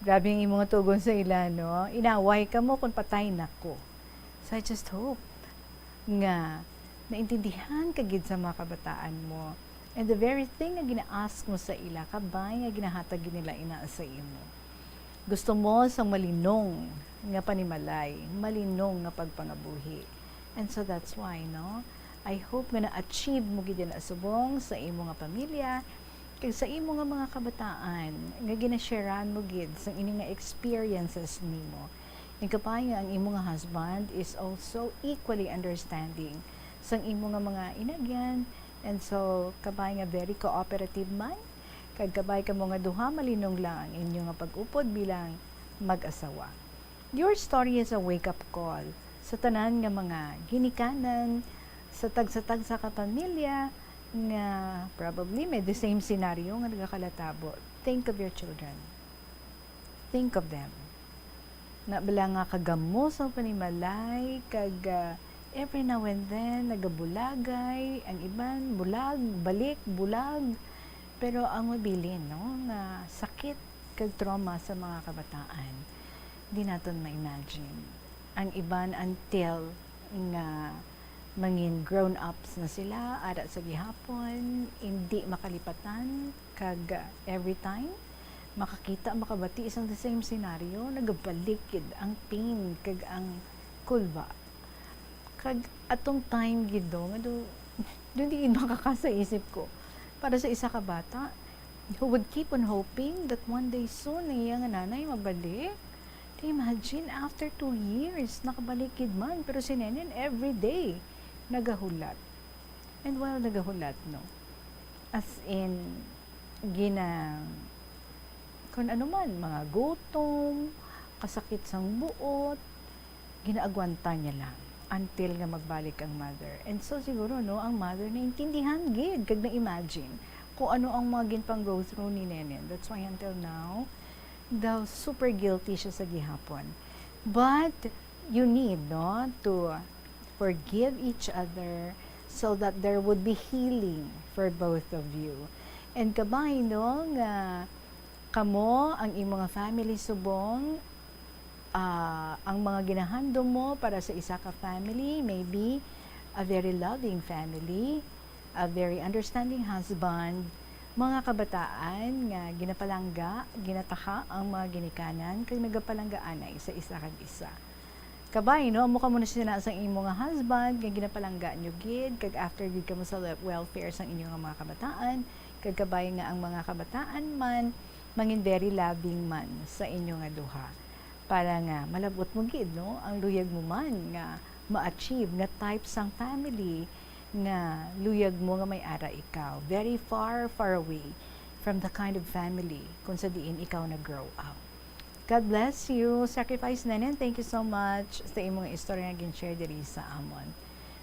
Grabe ang imong tugon sa ila, no? Inaway ka mo kung patay na ko. So I just hope nga naintindihan ka gid sa mga kabataan mo. And the very thing na gina-ask mo sa ila, kabay nga ginahatag nila ina sa imo. Gusto mo sa malinong nga panimalay, malinong nga pagpangabuhi. And so that's why, no? I hope nga na-achieve mo gid na subong sa imo nga pamilya, kay sa imo nga mga kabataan, nga ginasharean mo gid sa ini nga experiences nimo. Ing kapay nga ang imo nga husband is also equally understanding sang imo nga mga inagyan. And so, kabay nga very cooperative man, kag kabay ka mo nga duha malinong lang ang inyo nga pag-upod bilang mag-asawa. Your story is a wake-up call sa tanan nga mga ginikanan, sa tag-sa kapamilya, nga probably may the same scenario nga nagakalatabo. Think of your children. Think of them. Na bala nga kagamo sa panimalay, kag every now and then, nagabulagay, ang iban, bulag, balik, bulag. Pero ang mabilin, no, nga sakit kag trauma sa mga kabataan, di natin ma-imagine. Ang iban until nga mangin grown-ups na sila, ara sa gihapon, hindi makalipatan, kag every time, makakita, makabati isang the same scenario, nagabalikid ang pain, kag ang kulba. Kag atong time gido nga do di makakasa isip ko para sa isa ka bata who would keep on hoping that one day soon iya nga nanay mabalik. Imagine, after 2 years, nakabalik gid man. Pero si Nenen, every day, nagahulat. And while nagahulat, no, as in, kung ano man, mga gutom, kasakit sang buot, ginaagwanta niya lang until nga magbalik ang mother. And so siguro, no, ang mother naintindihan gid, kag na-imagine kung ano ang mga ginpang go through ni Nenen. That's why until now, daw super guilty siya sa gihapon. But you need, no, to forgive each other so that there would be healing for both of you. And kabay, no, nga kamo ang imong family subong, ang mga ginahando mo para sa isa ka family, maybe a very loving family, a very understanding husband, mga kabataan nga ginapalangga, ginataka ang mga ginikanan kag nagapalanggaanay sa isa kag isa. Kabay, no, amo ka muna sila sa imo nga husband nga ginapalangga nyo gid kag after gid kamo sa welfare sang inyo nga mga kabataan, kag kabay nga ang mga kabataan man mangin very loving man sa inyo nga duha. Para nga malabot mo gid, no, ang luyag mo man nga ma-achieve nga type sang family nga luyag mo nga may ara ikaw. Very far, far away from the kind of family kung sa diin ikaw na-grow up. God bless you. Sacrifice Nenen. Thank you so much sa imong istorya nga gin-share diri sa amon.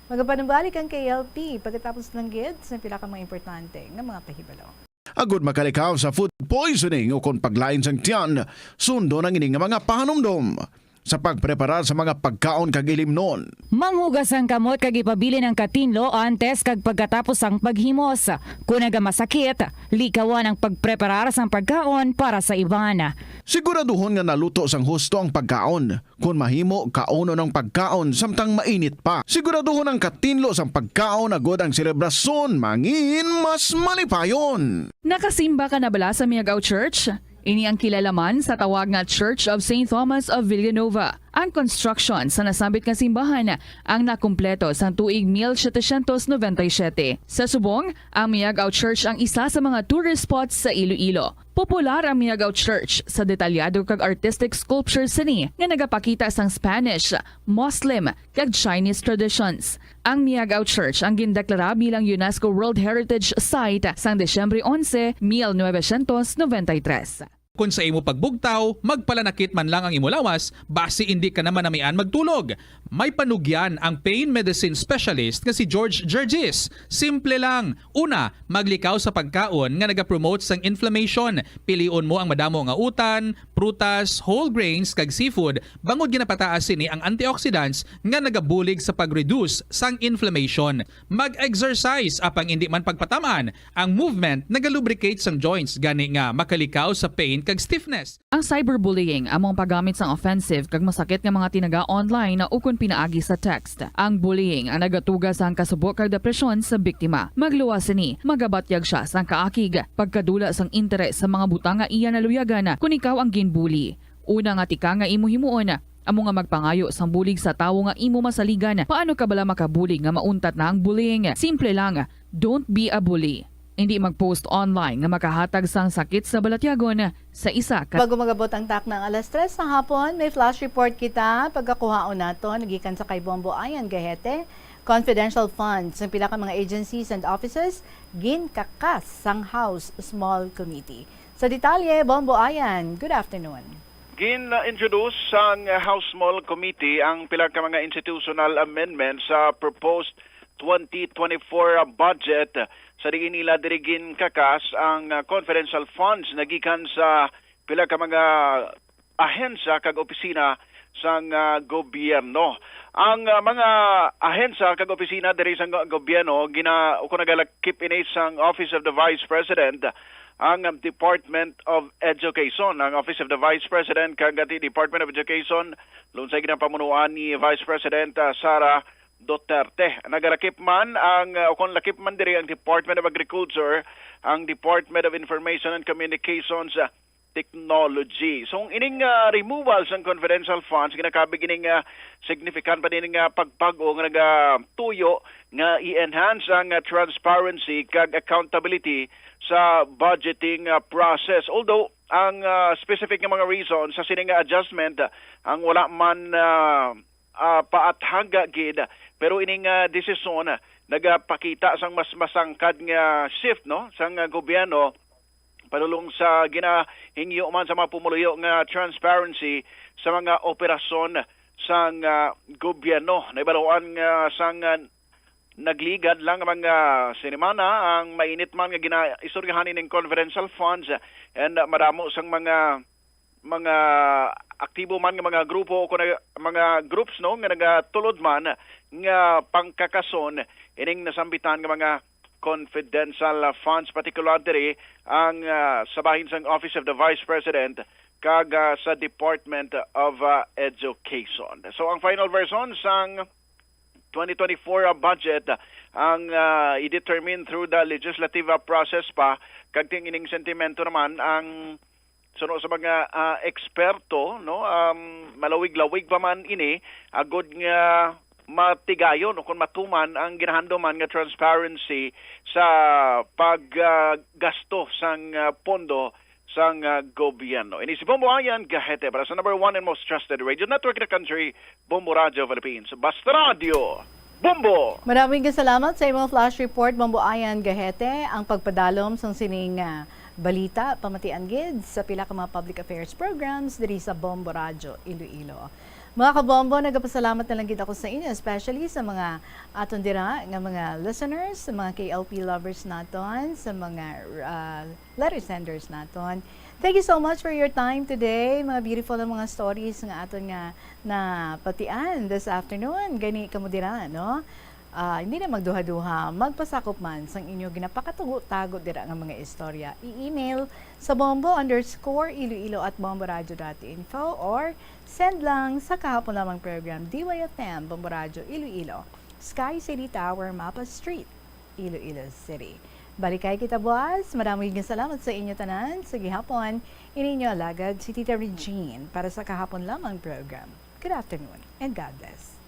Magapanambalik ang KLP pagkatapos ng gid sa pila ka mga importante nga mga pahibalo. Agud makalikaw sa food poisoning o kung paglain sang tiyan, sundo ng ining mga pahanumdom sa pagpreparar sa mga pagkaon kag ilimnon. Manghugas ang kamot kag ipabili ng katinlo antes kag pagkatapos ang paghimos. Kung nagamasakit, likawan ang pagpreparar sang pagkaon para sa iban. Siguraduhon nga naluto sang husto ang pagkaon. Kung mahimo, kauno ng pagkaon samtang mainit pa. Siguraduhon ang katinlo sang pagkaon agod ang selebrasyon mangin mas malipayon. Nakasimba ka na bala sa Miagao Church? Ini ang kilalaman sa tawag nga Church of St. Thomas of Villanova. Ang construction sa nasabit nga simbahan ang nakumpleto sa tuig 1797. Sa subong, ang Miagao Church ang isa sa mga tourist spots sa Iloilo. Popular ang Miagao Church sa detalyado kag artistic sculptures sini nga nagapakita sang Spanish, Muslim kag Chinese traditions. Ang Miagao Church ang gindeklara bilang UNESCO World Heritage Site sang Desyembre 11, 1993. Kung sa imo pagbugtaw, magpalanakit man lang ang imo lawas, basi hindi ka naman namian magtulog. May panugyan ang pain medicine specialist nga si George Gergis. Simple lang. Una, maglikaw sa pagkaon nga nagapromote sang inflammation. Piliun mo ang madamo nga utan, prutas, whole grains kag seafood. Bangod ginapataas sini ang antioxidants nga nagabulig sa pag-reduce sang inflammation. Mag-exercise apang hindi man pagpatamaan. Ang movement nagalubricate sang joints gani nga makalikaw sa pain kag stiffness. Ang cyberbullying among paggamit sang offensive kag masakit nga mga tinaga online na ukon pinaagi sa text. Ang bullying ang nagatuga sa kasubok kag depresyon sa biktima. Magluwas ni, magabatyag siya sang kaakig, pagkadula sang interes sa mga butang nga iya naluyagan kung ikaw ang ginbully. Una nga tika nga imo himuon, amo nga magpangayo sang bulig sa tawo nga imo masaligan. Paano ka bala makabulig nga mauntat na ang bullying? Simple lang, don't be a bully. Hindi mag-post online nga makahatag sang sakit sa balatyagon sa isa ka. Bago magabot ang tak ng alas 3 ng hapon, may flash report kita. Pagkakuhaon nato, nagikan sa kay Bombo Ayan Gahete, confidential funds ng pila ka mga agencies and offices, ginkakas sang House Small Committee. Sa detalye, Bombo Ayan, good afternoon. Gin-introduce sang House Small Committee ang pila ka mga institutional amendments sa proposed 2024 budget. Sa diin nila dirigin kakas ang confidential funds nagikan sa pila ka mga ahensya kag opisina sang gobyerno. Ang mga ahensya kag opisina diri sa gobyerno ko nagalakip ini sang Office of the Vice President, ang Department of Education, ang Office of the Vice President kag Department of Education lunsay ginapamunuan ni Vice President Sara Duterte. Nagalakip man ang kung lakip man diri ang Department of Agriculture, ang Department of Information and Communications technology. So ining removal sa confidential funds ginakabi gining significant pa din nga pagpag-o nga nagatuyo nga i-enhance ang transparency kag accountability sa budgeting process. Although ang specific nga mga reasons sa sining adjustment ang wala man paathaga gid, pero ining desisyon nagapakita sang mas masangkad nga shift no sang gobyerno padulong sa ginahingyo man sa mga pumuluyo nga transparency sa mga operasyon sang gobyerno. Naibaluan nga sang nagligad lang ang mga sinimana ang mainit man nga ginaistoryahanin ng confidential funds and madamo sang mga aktibo man nga mga grupo o mga groups no nga nagatulod man nga pangkakason ining nasambitan nga mga confidential funds, particularly ang sabahin sang Office of the Vice President kag sa Department of Education. So ang final version sang 2024 budget ang i-determine through the legislative process pa, kag ining sentimento naman ang suno sa mga eksperto no, malawig-lawig pa man ini agud nga matigayon o kung matuman ang ginahandoman nga transparency sa paggasto sang pondo sang gobyerno. Ini si Bombo Ayan Gahete para sa number 1 and most trusted radio network in the country, Bombo Radio Philippines. Basta Radio, Bombo! Maraming salamat sa imong flash report, Bombo Ayan Gahete, ang pagpadalom sa sining balita, pamatian gid sa pila ka mga public affairs programs diri sa Bombo Radio Iloilo. Mga kabombo, nagapasalamat na lang gid ako sa inyo, especially sa mga aton dira nga mga listeners, sa mga KLP lovers naton, sa mga letter senders naton. Thank you so much for your time today. Mga beautiful na mga stories nga aton nga na patian this afternoon. Gani kamo dira, no? Hindi na magduha-duha, magpasakop man sang inyo ginapakatago dira nga mga istorya. I-email sa bombo_iloilo@bomboradio.info or send lang sa kahapon lamang program DYFM Bombo Radio Iloilo, Sky City Tower, Mapa Street, Iloilo City. Balikay kita buwas. Maraming salamat sa inyo tanan. Sa gihapon, ininyo alagad si Tita Regine para sa kahapon lamang program. Good afternoon and God bless.